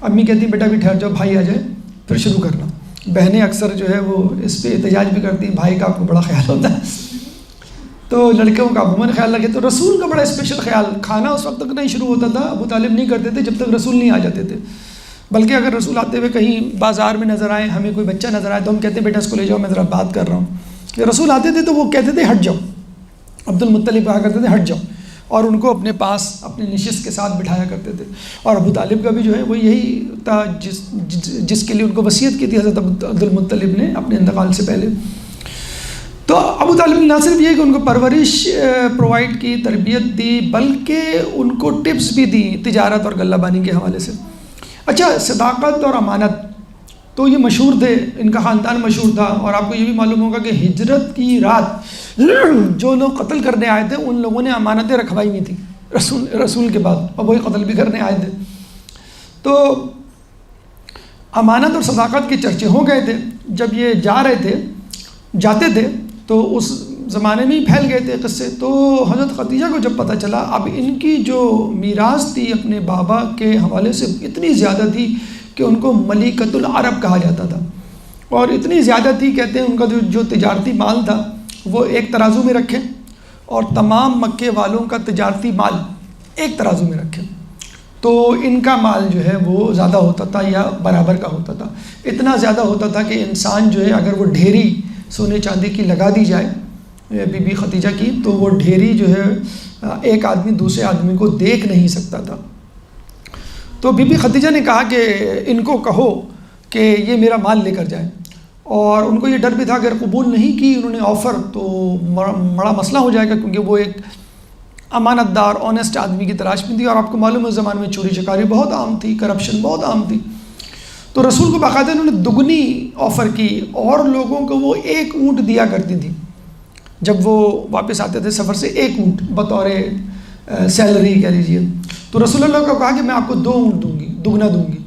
امی کہتی ہیں بیٹا بھی ٹھہر جاؤ، بھائی آ جائے پھر شروع کرنا. بہنیں اکثر جو ہے وہ اس پہ احتجاج بھی کرتی ہیں، بھائی کا آپ کو بڑا خیال ہوتا ہے، تو لڑکیوں کا عموماً خیال رکھے. تو رسول کا بڑا اسپیشل خیال. کھانا اس وقت تک نہیں شروع ہوتا تھا، ابو طالب نہیں کرتے تھے جب تک رسول نہیں آ جاتے تھے. بلکہ اگر رسول آتے ہوئے کہیں بازار میں نظر آئے، ہمیں کوئی بچہ نظر آئے، تو ہم کہتے ہیں بیٹا اس کو لے جاؤ، میں ذرا بات کر رہا ہوں. کہ رسول آتے تھے تو وہ کہتے تھے ہٹ جاؤ، عبد المطلب کہا کرتے تھے ہٹ جاؤ، اور ان کو اپنے پاس اپنی نشست کے ساتھ بٹھایا کرتے تھے. اور ابو طالب کا بھی جو ہے وہ یہی تھا جس کے لیے ان کو وصیت کی تھی حضرت عبد المطلب نے اپنے انتقال سے پہلے. تو ابو طالب نے نہ صرف یہ کہ ان کو پرورش پرووائڈ کی، تربیت دی، بلکہ ان کو ٹپس بھی دی تجارت اور غلہ بانی کے حوالے سے۔ اچھا، صداقت اور امانت تو یہ مشہور تھے، ان کا خاندان مشہور تھا، اور آپ کو یہ بھی معلوم ہوگا کہ ہجرت کی رات جو لوگ قتل کرنے آئے تھے ان لوگوں نے امانتیں رکھوائی ہوئی تھیں رسول کے بعد، اور وہی قتل بھی کرنے آئے تھے۔ تو امانت اور صداقت کے چرچے ہو گئے تھے جب یہ جاتے تھے تو اس زمانے میں ہی پھیل گئے تھے قصے۔ تو حضرت خدیجہ کو جب پتہ چلا اب ان کی جو میراث تھی اپنے بابا کے حوالے سے اتنی زیادہ تھی کہ ان کو ملکۃ العرب کہا جاتا تھا، اور اتنی زیادہ تھی کہتے ہیں ان کا جو تجارتی مال تھا وہ ایک ترازو میں رکھیں، اور تمام مکے والوں کا تجارتی مال ایک ترازو میں رکھیں، تو ان کا مال جو ہے وہ زیادہ ہوتا تھا یا برابر کا ہوتا تھا۔ اتنا زیادہ ہوتا تھا کہ انسان جو ہے اگر وہ ڈھیری سونے چاندی کی لگا دی جائے بی بی خدیجہ کی، تو وہ ڈھیری جو ہے ایک آدمی دوسرے آدمی کو دیکھ نہیں سکتا تھا۔ تو بی بی خدیجہ نے کہا کہ ان کو کہو کہ یہ میرا مال لے کر جائیں، اور ان کو یہ ڈر بھی تھا اگر قبول نہیں کی انہوں نے آفر تو بڑا مسئلہ ہو جائے گا، کیونکہ وہ ایک امانت دار آنیسٹ آدمی کی تلاش میں تھی، اور آپ کو معلوم ہے اس زمانے میں چوری چکاری بہت عام تھی، کرپشن بہت عام تھی۔ تو رسول کو باقاعدہ انہوں نے دگنی آفر کی، اور لوگوں کو وہ 1 اونٹ دیا کرتی تھی جب وہ واپس آتے تھے سفر سے، 1 اونٹ بطور سیلری کہہ لیجیے۔ تو رسول اللہ کو کہا کہ میں آپ کو 2 اونٹ دوں گی، دگنا دوں گی۔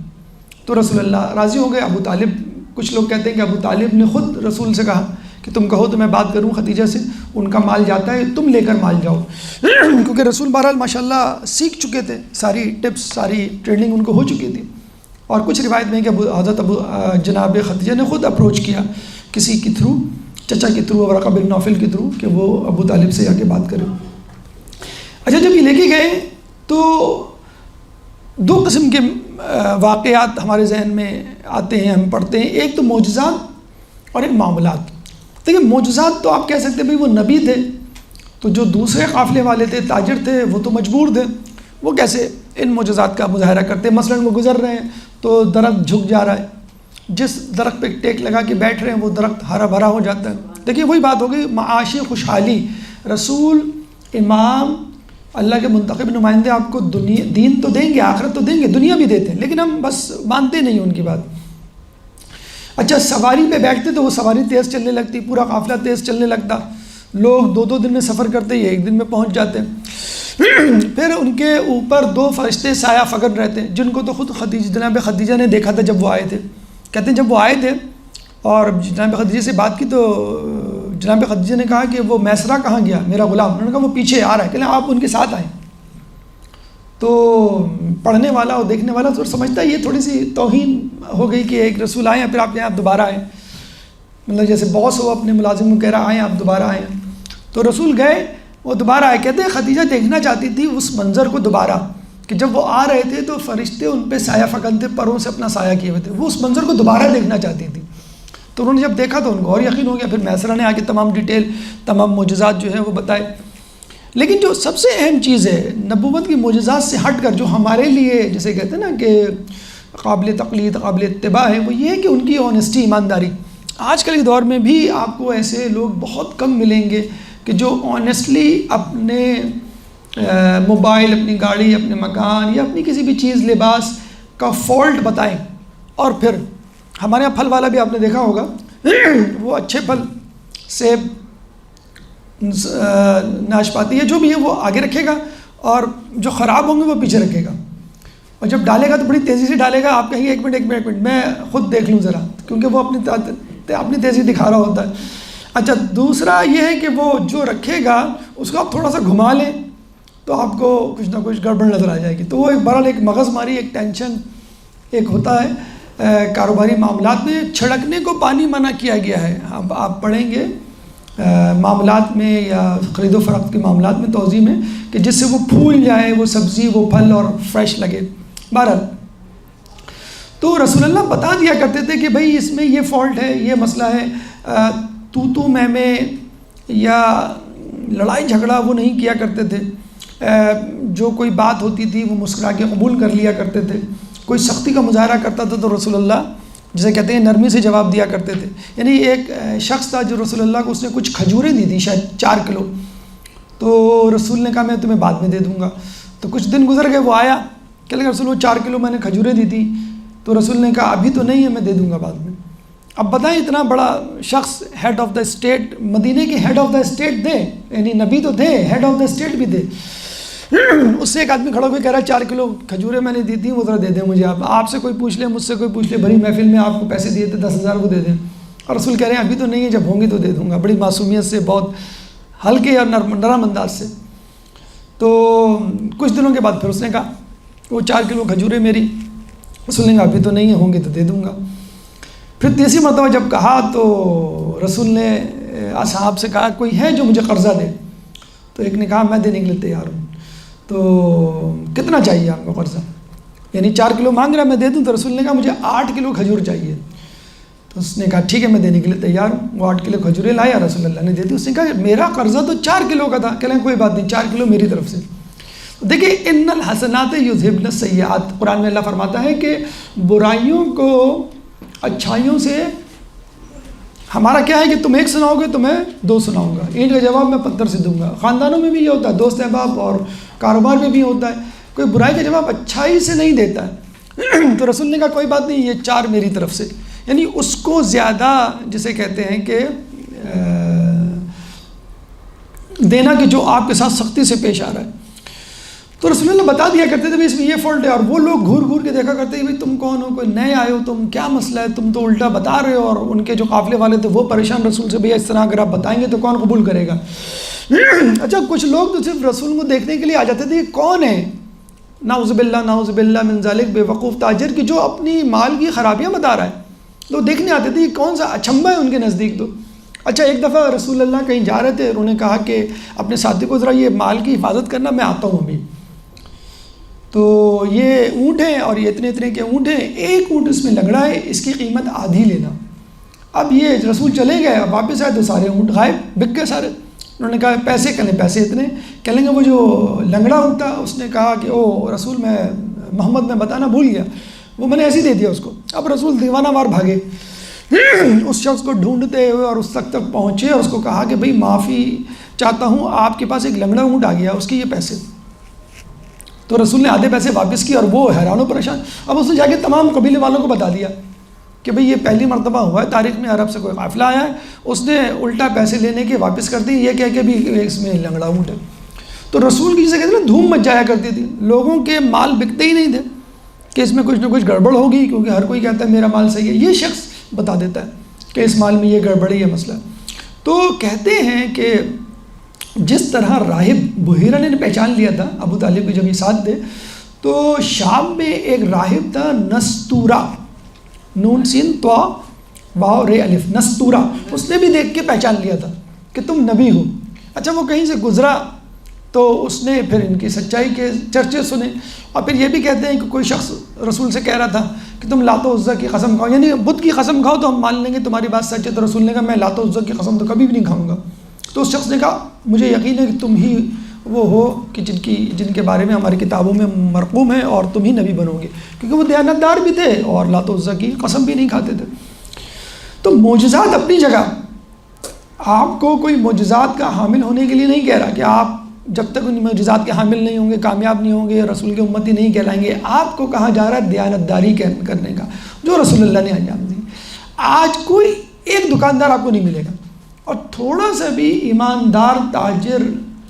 تو رسول اللہ راضی ہو گئے۔ ابو طالب، کچھ لوگ کہتے ہیں کہ ابو طالب نے خود رسول سے کہا کہ تم کہو تو میں بات کروں خدیجہ سے، ان کا مال جاتا ہے، تم لے کر مال جاؤ، کیونکہ رسول بہرحال ماشاءاللہ سیکھ چکے تھے، ساری ٹپس ساری ٹریننگ ان کو ہو چکی تھی۔ اور کچھ روایت میں کہ حضرت جناب خدیجہ نے خود اپروچ کیا کسی کے تھرو، چچا کے تھرو، ورقہ بن نوفل کے تھرو، کہ وہ ابو طالب سے آ کے بات کرے۔ اچھا، جب یہ لے کے گئے تو 2 قسم کے واقعات ہمارے ذہن میں آتے ہیں، ہم پڑھتے ہیں، ایک تو معجزات اور ایک معاملات۔ دیکھیں، معجزات تو آپ کہہ سکتے ہیں بھائی وہ نبی تھے، تو جو دوسرے قافلے والے تھے، تاجر تھے، وہ تو مجبور تھے، وہ کیسے ان معجزات کا مظاہرہ کرتے ہیں۔ مثلاً وہ گزر رہے ہیں تو درخت جھک جا رہا ہے، جس درخت پہ ٹیک لگا کے بیٹھ رہے ہیں وہ درخت ہرا بھرا ہو جاتا ہے۔ دیکھیے وہی بات ہوگی معاشی خوشحالی، رسول، امام، اللہ کے منتخب نمائندے آپ کو دین تو دیں گے، آخرت تو دیں گے، دنیا بھی دیتے ہیں، لیکن ہم بس مانتے نہیں ان کی بات۔ اچھا، سواری پہ بیٹھتے تو وہ سواری تیز چلنے لگتی، پورا قافلہ تیز چلنے لگتا، لوگ 2 دن میں سفر کرتے، یہ 1 دن میں پہنچ جاتے۔ پھر ان کے اوپر 2 فرشتے سایہ فگن رہتے ہیں، جن کو تو خود جناب خدیجہ نے دیکھا تھا جب وہ آئے تھے۔ کہتے ہیں جب وہ آئے تھے اور جناب خدیجہ سے بات کی تو جناب خدیجہ نے کہا کہ وہ میسرہ کہاں گیا میرا غلام؟ انہوں نے کہا وہ پیچھے آ رہا ہے، کہ آپ ان کے ساتھ آئیں۔ تو پڑھنے والا اور دیکھنے والا تو سمجھتا ہے یہ تھوڑی سی توہین ہو گئی کہ ایک رسول آئے ہیں پھر آپ یہاں دوبارہ آئیں، مطلب جیسے باس ہو اپنے ملازم کو کہہ رہا آئیں آپ دوبارہ آئیں۔ تو رسول گئے، وہ دوبارہ آئے۔ کہتے ہیں خدیجہ دیکھنا چاہتی تھی اس منظر کو دوبارہ، کہ جب وہ آ رہے تھے تو فرشتے ان پہ سایہ فکن تھے، پروں سے اپنا سایہ کیے ہوئے تھے، وہ اس منظر کو دوبارہ دیکھنا چاہتی تھی۔ تو انہوں نے جب دیکھا تو ان کو اور یقین ہو گیا۔ پھر میسرہ نے آ کے تمام ڈیٹیل، تمام معجزات جو ہیں وہ بتائے۔ لیکن جو سب سے اہم چیز ہے نبوت کی معجزات سے ہٹ کر، جو ہمارے لیے جیسے کہتے ہیں نا کہ قابل تقلید، قابل اتباع ہے، وہ یہ ہے کہ ان کی آنیسٹی، ایمانداری۔ آج کل کے دور میں بھی آپ کو ایسے لوگ بہت کم ملیں گے کہ جو آنیسٹلی اپنے موبائل، اپنی گاڑی، اپنے مکان یا اپنی کسی بھی چیز، لباس کا فالٹ بتائیں۔ اور پھر ہمارے یہاں پھل والا بھی آپ نے دیکھا ہوگا، وہ اچھے پھل، سیب، ناشپاتی یا جو بھی ہے وہ آگے رکھے گا، اور جو خراب ہوں گے وہ پیچھے رکھے گا، اور جب ڈالے گا تو بڑی تیزی سے ڈالے گا۔ آپ کہیں ایک منٹ میں خود دیکھ لوں ذرا، کیونکہ وہ اپنی تیزی دکھا رہا ہوتا ہے۔ اچھا، دوسرا یہ ہے کہ وہ جو رکھے گا اس کو آپ تھوڑا سا گھما لیں تو آپ کو کچھ نہ کچھ گڑبڑ نظر آ جائے گی۔ تو وہ بہرحال ایک مغز ماری، ایک ٹینشن ایک ہوتا ہے کاروباری معاملات میں۔ چھڑکنے کو پانی منع کیا گیا ہے، اب آپ پڑھیں گے معاملات میں یا خرید و فروخت کے معاملات میں توضیح میں، کہ جس سے وہ پھول جائے وہ سبزی، وہ پھل، اور فریش لگے۔ بہرحال تو رسول اللہ بتا دیا کرتے تھے کہ بھائی اس میں یہ فالٹ ہے، یہ مسئلہ ہے۔ تو میں یا لڑائی جھگڑا وہ نہیں کیا کرتے تھے، جو کوئی بات ہوتی تھی وہ مسکرا کے قبول کر لیا کرتے تھے۔ کوئی سختی کا مظاہرہ کرتا تھا تو رسول اللہ جسے کہتے ہیں نرمی سے جواب دیا کرتے تھے. یعنی ایک شخص تھا جو رسول اللہ کو اس نے کچھ کھجوریں دی تھی، شاید 4 کلو. تو رسول نے کہا میں تمہیں بعد میں دے دوں گا. تو کچھ دن گزر گئے، وہ آیا کہ لگا رسول وہ 4 کلو میں نے کھجوریں دی تھی. تو رسول نے کہا ابھی تو نہیں ہے، میں دے دوں گا بعد میں. اب بتائیں اتنا بڑا شخص، ہیڈ آف دا اسٹیٹ، مدینہ کے head of the state they, یعنی نبی تو تھے، ہیڈ آف دا اسٹیٹ بھی دے. اس سے ایک آدمی کھڑا ہو کے کہہ رہا ہے 4 کلو کھجوریں میں نے دی تھی، وہ ذرا دے دیں مجھے. آپ سے کوئی پوچھ لے، مجھ سے کوئی پوچھ لے، بڑی محفل میں آپ کو پیسے دیے تھے 10,000 وہ دے دیں. اور رسول کہہ رہے ہیں ابھی تو نہیں ہے، جب ہوں گی تو دے دوں گا. بڑی معصومیت سے، بہت ہلکے اور نرم انداز سے. تو کچھ دنوں کے بعد پھر اس نے کہا وہ 4 کلو کھجوریں میری. رسول نے کہا ابھی تو نہیں ہے، ہوں گے تو دے دوں گا. پھر تیسری مرتبہ جب کہا تو رسول نے اصحاب سے کہا کوئی ہے جو مجھے قرضہ دے. تو ایک نے کہا میں دینے کے لیے تیار ہوں. تو کتنا چاہیے آپ کو قرضہ؟ یعنی 4 کلو مانگ رہا میں دے دوں. تو رسول نے کہا مجھے 8 کلو کھجور چاہیے. تو اس نے کہا ٹھیک ہے میں دینے کے لیے تیار ہوں. وہ 8 کلو کھجوریں لایا، رسول اللہ نے دے دی. اس نے کہا میرا قرضہ تو 4 کلو کا تھا. کہہ لیں کوئی بات نہیں، 4 کلو میری طرف سے. دیکھیں ان الحسنات یذہبن السیئات، قرآن میں اللہ فرماتا ہے کہ برائیوں کو اچھائیوں سے، ہمارا کیا ہے کہ تم ایک سناؤ گے تو میں 2 سناؤں گا. اینٹ کا جواب میں پتھر سے دوں گا. خاندانوں میں بھی یہ ہوتا ہے، دوست احباب اور کاروبار میں بھی ہوتا ہے. کوئی برائی کا جواب اچھائی سے نہیں دیتا ہے. تو رسول نے کہا کوئی بات نہیں، یہ 4 میری طرف سے. یعنی اس کو زیادہ جسے کہتے ہیں کہ دینا کہ جو آپ کے ساتھ سختی سے پیش آ رہا ہے. تو رسول اللہ بتا دیا کرتے تھے اس میں یہ فالٹ ہے. اور وہ لوگ گھور گھور کے دیکھا کرتے ہیں بھائی تم کون ہو، کوئی نئے آئے ہو، تم کیا مسئلہ ہے، تم تو الٹا بتا رہے ہو. اور ان کے جو قافلے والے تھے وہ پریشان رسول سے، بھیا اس طرح اگر آپ بتائیں گے تو کون قبول کرے گا. اچھا کچھ لوگ تو صرف رسول کو دیکھنے کے لیے آ جاتے تھے، یہ کون ہے، نعوذ باللہ من ذالک، بے وقوف تاجر کی جو اپنی مال کی خرابیاں بتا رہا ہے. تو دیکھنے آتے تھے یہ کون سا اچھمبا ہے ان کے نزدیک. تو اچھا ایک دفعہ رسول اللہ کہیں جا رہے تھے، انہوں نے کہا کہ اپنے ساتھی کو ذرا یہ مال کی حفاظت کرنا، میں آتا ہوں ابھی. تو یہ اونٹ ہیں اور یہ اتنے کے اونٹ ہیں، ایک اونٹ اس میں لنگڑا ہے، اس کی قیمت آدھی لینا. اب یہ رسول چلے گئے، اب واپس آئے تو سارے اونٹ غائب، بک گئے سارے. انہوں نے کہا پیسے کہنے پیسے اتنے، کہہ لیں گے وہ جو لنگڑا اونٹ تھا اس نے کہا کہ او رسول میں محمد میں بتانا بھول گیا، وہ میں نے ایسے ہی دے دیا اس کو. اب رسول دیوانہ وار بھاگے اس شخص کو ڈھونڈتے ہوئے اور اس تک پہنچے اور اس کو کہا کہ بھئی معافی چاہتا ہوں، آپ کے پاس ایک لنگڑا اونٹ آ گیا، اس کے یہ پیسے. تو رسول نے آدھے پیسے واپس کیے اور وہ حیران و پریشان. اب اس نے جا کے تمام قبیلے والوں کو بتا دیا کہ بھئی یہ پہلی مرتبہ ہوا ہے تاریخ میں، عرب سے کوئی قافلہ آیا ہے، اس نے الٹا پیسے لینے کے واپس کر دی، یہ کہہ کے بھی اس میں لنگڑا اونٹ ہے. تو رسول کی جسے کہتے ہیں دھوم مچ جایا کرتی تھی، لوگوں کے مال بکتے ہی نہیں تھے کہ اس میں کچھ نہ کچھ گڑبڑ ہوگی، کیونکہ ہر کوئی کہتا ہے میرا مال صحیح ہے. یہ شخص بتا دیتا ہے کہ اس مال میں یہ گڑبڑی ہے مسئلہ. تو کہتے ہیں کہ جس طرح راہب بحیرہ نے پہچان لیا تھا ابو طالب کے جب یہ ساتھ تھے، تو شام میں ایک راہب تھا نستورہ، نون سین تو واو رے الف، نستورہ، اس نے بھی دیکھ کے پہچان لیا تھا کہ تم نبی ہو. اچھا وہ کہیں سے گزرا تو اس نے پھر ان کی سچائی کے چرچے سنے. اور پھر یہ بھی کہتے ہیں کہ کوئی شخص رسول سے کہہ رہا تھا کہ تم لات و عزیٰ کی قسم کھاؤ، یعنی بت کی قسم کھاؤ تو ہم مان لیں گے تمہاری بات سچ ہے. تو رسول نے کہا میں لات و عزیٰ کی قسم تو کبھی بھی نہیں کھاؤں گا. تو اس شخص نے کہا مجھے یقین ہے کہ تم ہی وہ ہو کہ جن کے بارے میں ہماری کتابوں میں مرقوم ہے، اور تم ہی نبی بنو گے، کیونکہ وہ دیانتدار بھی تھے اور لات و عزیٰ کی قسم بھی نہیں کھاتے تھے. تو معجزات اپنی جگہ، آپ کو کوئی معجزات کا حامل ہونے کے لیے نہیں کہہ رہا کہ آپ جب تک ان معجزات کے حامل نہیں ہوں گے کامیاب نہیں ہوں گے، رسول کی امتی نہیں کہلائیں گے. آپ کو کہا جا رہا ہے دیانتداری کرنے کا جو رسول اللہ نے انجام دی. آج کوئی ایک دکاندار آپ کو نہیں ملے گا، اور تھوڑا سا بھی ایماندار تاجر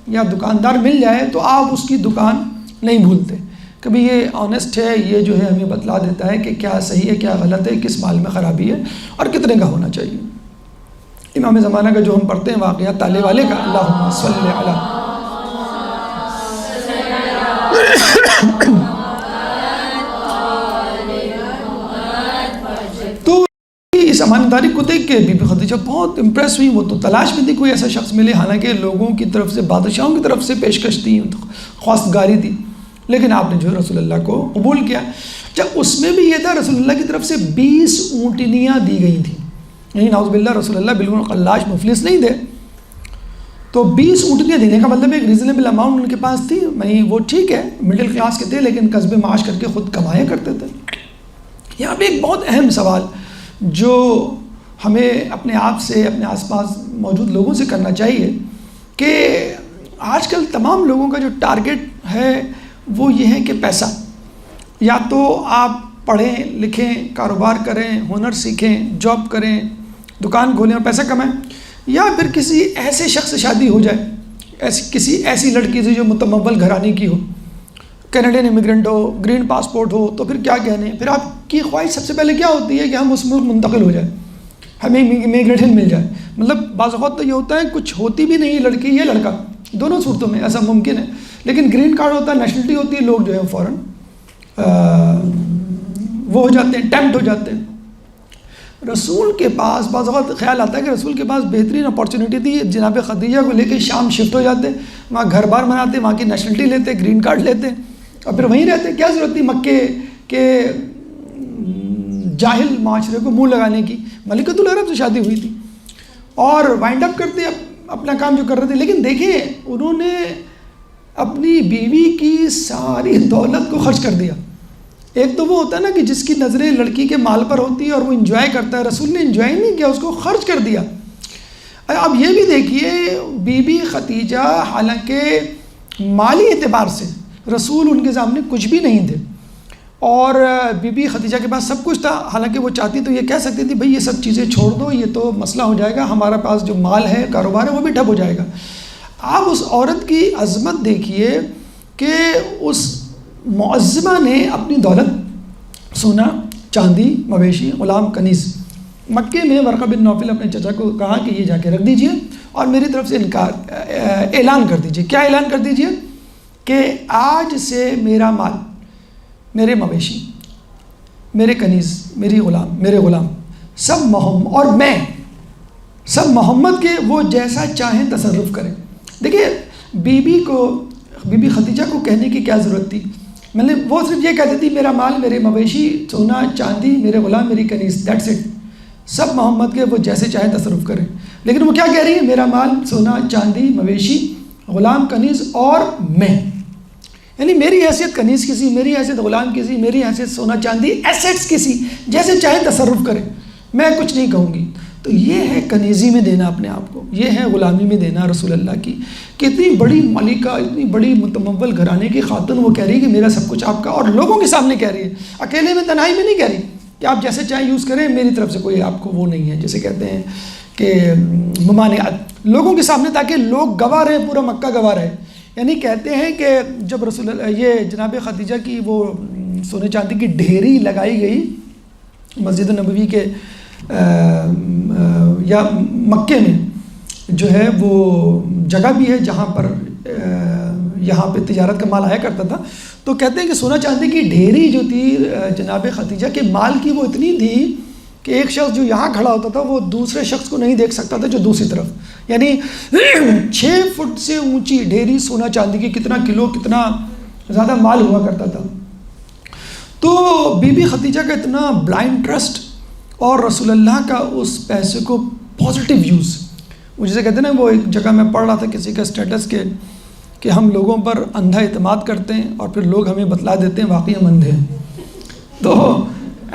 یا دکاندار مل جائے تو آپ اس کی دکان نہیں بھولتے. کبھی یہ آنیسٹ ہے، یہ جو ہے ہمیں بتلا دیتا ہے کہ کیا صحیح ہے کیا غلط ہے، کس مال میں خرابی ہے اور کتنے کا ہونا چاہیے. امام زمانہ کا جو ہم پڑھتے ہیں واقعہ تالے والے کا، اللہم صلی علی تو اس امانتداری کو دیکھ کے بی بی خدیجہ بہت امپریس ہوئی. وہ تو تلاش میں تھی کوئی ایسا شخص ملے، حالانکہ لوگوں کی طرف سے، بادشاہوں کی طرف سے پیشکش تھی، خواستگاری تھی، لیکن آپ نے جو رسول اللہ کو قبول کیا. جب اس میں بھی یہ تھا رسول اللہ کی طرف سے 20 اونٹنیاں دی گئی تھیں، یعنی نعوذ باللہ رسول اللہ بالکل قلاش مفلس نہیں تھے. تو 20 اونٹنیاں دینے کا مطلب ایک ریزنیبل اماؤنٹ ان کے پاس تھی. وہ ٹھیک ہے مڈل کلاس کے تھے، لیکن قصب معاش کر کے خود کمایا کرتے تھے. یہاں پہ ایک بہت اہم سوال جو ہمیں اپنے آپ سے اپنے آس پاس موجود لوگوں سے کرنا چاہیے کہ آج کل تمام لوگوں کا جو ٹارگٹ ہے وہ یہ ہے کہ پیسہ، یا تو آپ پڑھیں لکھیں کاروبار کریں ہنر سیکھیں جاب کریں دکان کھولیں اور پیسہ کمائیں، یا پھر کسی ایسے شخص سے شادی ہو جائے، کسی ایسی لڑکی سے جو متمول گھرانے کی ہو، کینیڈین امیگرنٹ ہو، گرین پاسپورٹ ہو، تو پھر کیا کہنے، پھر آپ کی خواہش سب سے پہلے کیا ہوتی ہے کہ ہم اس ملک منتقل ہو جائیں، ہمیں امیگریشن مل جائے۔ مطلب بعض اوقات تو یہ ہوتا ہے کچھ ہوتی بھی نہیں لڑکی یا لڑکا، دونوں صورتوں میں ایسا ممکن ہے، لیکن گرین کارڈ ہوتا ہے، نیشنلٹی ہوتی ہے، لوگ جو ہے فوراً وہ ہو جاتے ہیں، ٹیمپٹ ہو جاتے ہیں۔ رسول کے پاس بعض اوقات خیال آتا ہے کہ رسول کے پاس بہترین اپارچونیٹی تھی، جناب خدیجہ کو لے کے شام شفٹ ہو جاتے، وہاں گھر بار بناتے، وہاں کی نیشنلٹی لیتے، گرین کارڈ لیتے اور پھر وہیں رہتے۔ کیا ضرورت تھی مکے کے جاہل معاشرے کو منہ لگانے کی؟ ملکۃ العرب سے شادی ہوئی تھی اور وائنڈ اپ کرتے اپنا کام جو کر رہے تھے، لیکن دیکھیں انہوں نے اپنی بیوی کی ساری دولت کو خرچ کر دیا۔ ایک تو وہ ہوتا ہے نا کہ جس کی نظریں لڑکی کے مال پر ہوتی ہے اور وہ انجوائے کرتا ہے، رسول نے انجوائے نہیں کیا، اس کو خرچ کر دیا۔ اب یہ بھی دیکھیے بی بی خدیجہ حالانکہ مالی اعتبار سے رسول ان کے سامنے کچھ بھی نہیں تھے، اور بی بی خدیجہ کے پاس سب کچھ تھا، حالانکہ وہ چاہتی تو یہ کہہ سکتی تھی بھئی یہ سب چیزیں چھوڑ دو، یہ تو مسئلہ ہو جائے گا، ہمارا پاس جو مال ہے کاروبار ہے وہ بھی ٹھپ ہو جائے گا۔ آپ اس عورت کی عظمت دیکھیے کہ اس معظمہ نے اپنی دولت سونا چاندی مویشی غلام کنیز مکے میں ورقہ بن نوفل اپنے چچا کو کہا کہ یہ جا کے رکھ دیجئے اور میری طرف سے اعلان کر دیجئے۔ کیا اعلان کر دیجئے؟ کہ آج سے میرا مال، میرے مویشی، میرے کنیز، میرے غلام سب اور میں سب محمد کے، وہ جیسا چاہیں تصرف کریں۔ دیکھیے بی بی خدیجہ کو کہنے کی کیا ضرورت تھی؟ وہ صرف یہ کہتی تھی میرا مال، میرے مویشی، سونا چاندی، میرے غلام، میری کنیز، دیٹس اٹ، سب محمد کے، وہ جیسے چاہیں تصرف کریں۔ لیکن وہ کیا کہہ رہی ہے؟ میرا مال، سونا چاندی، مویشی، غلام، کنیز اور میں، یعنی میری حیثیت کنیز کسی، میری حیثیت غلام کسی، میری حیثیت سونا چاندی، ایسیٹس کسی، جیسے چاہیں تصرف کریں، میں کچھ نہیں کہوں گی۔ تو یہ ہے کنیزی میں دینا اپنے آپ کو، یہ ہے غلامی میں دینا رسول اللہ کی، کہ اتنی بڑی ملکہ، اتنی بڑی متمول گھرانے کی خاتون وہ کہہ رہی ہے کہ میرا سب کچھ آپ کا، اور لوگوں کے سامنے کہہ رہی ہے، اکیلے میں تنہائی میں نہیں کہہ رہی کہ آپ جیسے چاہیں یوز کریں، میری طرف سے کوئی آپ کو وہ نہیں ہے، جیسے کہتے ہیں کہ ممانعت لوگوں کے سامنے، تاکہ لوگ گواہ رہے، پورا مکہ گواہ رہے۔ یعنی کہتے ہیں کہ جب رسول اللہ یہ جناب خدیجہ کی وہ سونے چاندی کی ڈھیری لگائی گئی مسجد نبوی کے یا مکے میں، جو ہے وہ جگہ بھی ہے جہاں پر یہاں پہ تجارت کا مال آیا کرتا تھا، تو کہتے ہیں کہ سونا چاندی کی ڈھیری جو تھی جناب خدیجہ کے مال کی وہ اتنی تھی کہ ایک شخص جو یہاں کھڑا ہوتا تھا وہ دوسرے شخص کو نہیں دیکھ سکتا تھا جو دوسری طرف، یعنی 6 فٹ سے اونچی ڈھیری سونا چاندی کی، کتنا کلو، کتنا زیادہ مال ہوا کرتا تھا۔ تو بی بی خدیجہ کا اتنا بلائنڈ ٹرسٹ اور رسول اللہ کا اس پیسے کو پازیٹیو یوز، وہ جسے کہتے ہیں نا، وہ ایک جگہ میں پڑھ رہا تھا کسی کا اسٹیٹس کے کہ ہم لوگوں پر اندھا اعتماد کرتے ہیں اور پھر لوگ ہمیں بتلا دیتے ہیں واقعی ہم اندھے ہیں۔ تو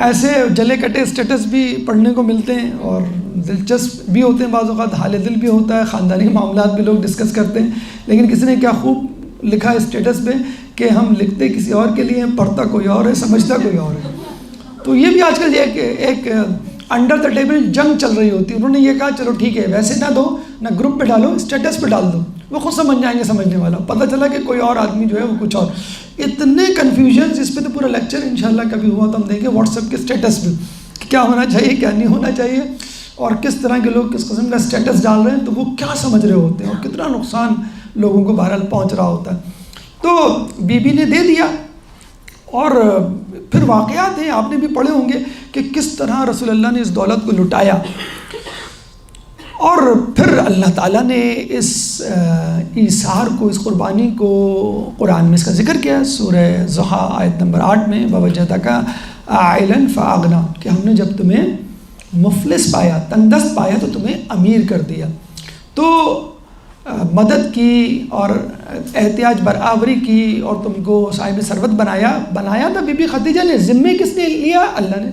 ایسے جلے کٹے اسٹیٹس بھی پڑھنے کو ملتے ہیں اور دلچسپ بھی ہوتے ہیں، بعض اوقات حال دل بھی ہوتا ہے، خاندانی معاملات بھی لوگ ڈسکس کرتے ہیں، لیکن کسی نے کیا خوب لکھا اسٹیٹس پہ کہ ہم لکھتے کسی اور کے لیے ہیں، پڑھتا کوئی اور ہے، سمجھتا کوئی اور ہے۔ تو یہ بھی آج کل ایک انڈر دا ٹیبل جنگ چل رہی ہوتی ہے۔ انہوں نے یہ کہا چلو ٹھیک ہے، ویسے نہ دو، نہ گروپ پہ ڈالو، اسٹیٹس پہ ڈال دو، وہ خود سمجھ جائیں گے سمجھنے والا۔ پتہ چلا کہ کوئی اور آدمی جو ہے وہ کچھ اور، اتنے کنفیوژنز، اس پہ تو پورا لیکچر انشاءاللہ کبھی ہوا تو ہم دیکھیں واٹس ایپ کے اسٹیٹس پہ کہ کیا ہونا چاہیے، کیا نہیں ہونا چاہیے، اور کس طرح کے لوگ کس قسم کا اسٹیٹس ڈال رہے ہیں، تو وہ کیا سمجھ رہے ہوتے ہیں اور کتنا نقصان لوگوں کو بہرحال پہنچ رہا ہوتا ہے۔ تو بی بی نے دے دیا، اور پھر واقعات ہیں، آپ نے بھی پڑھے ہوں گے کہ کس طرح رسول اللہ نے اس دولت کو لٹایا، اور پھر اللہ تعالیٰ نے اس ایثار کو، اس قربانی کو قرآن میں اس کا ذکر کیا، سورہ ضحیٰ آیت نمبر 8 میں، وَوَجَدَكَ عَائِلًا فَأَغْنَىٰ، کہ ہم نے جب تمہیں مفلس پایا، تنگدست پایا، تو تمہیں امیر کر دیا۔ تو مدد کی اور احتیاج برآوری کی اور تم کو صاحب ثروت بنایا تھا بی بی خدیجہ نے۔ ذمے کس نے لیا؟ اللہ نے۔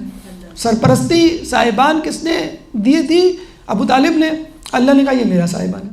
سرپرستی صاحبان کس نے دی تھی؟ ابو طالب نے. اللہ نے کہا یہ میرا صاحبان ہے.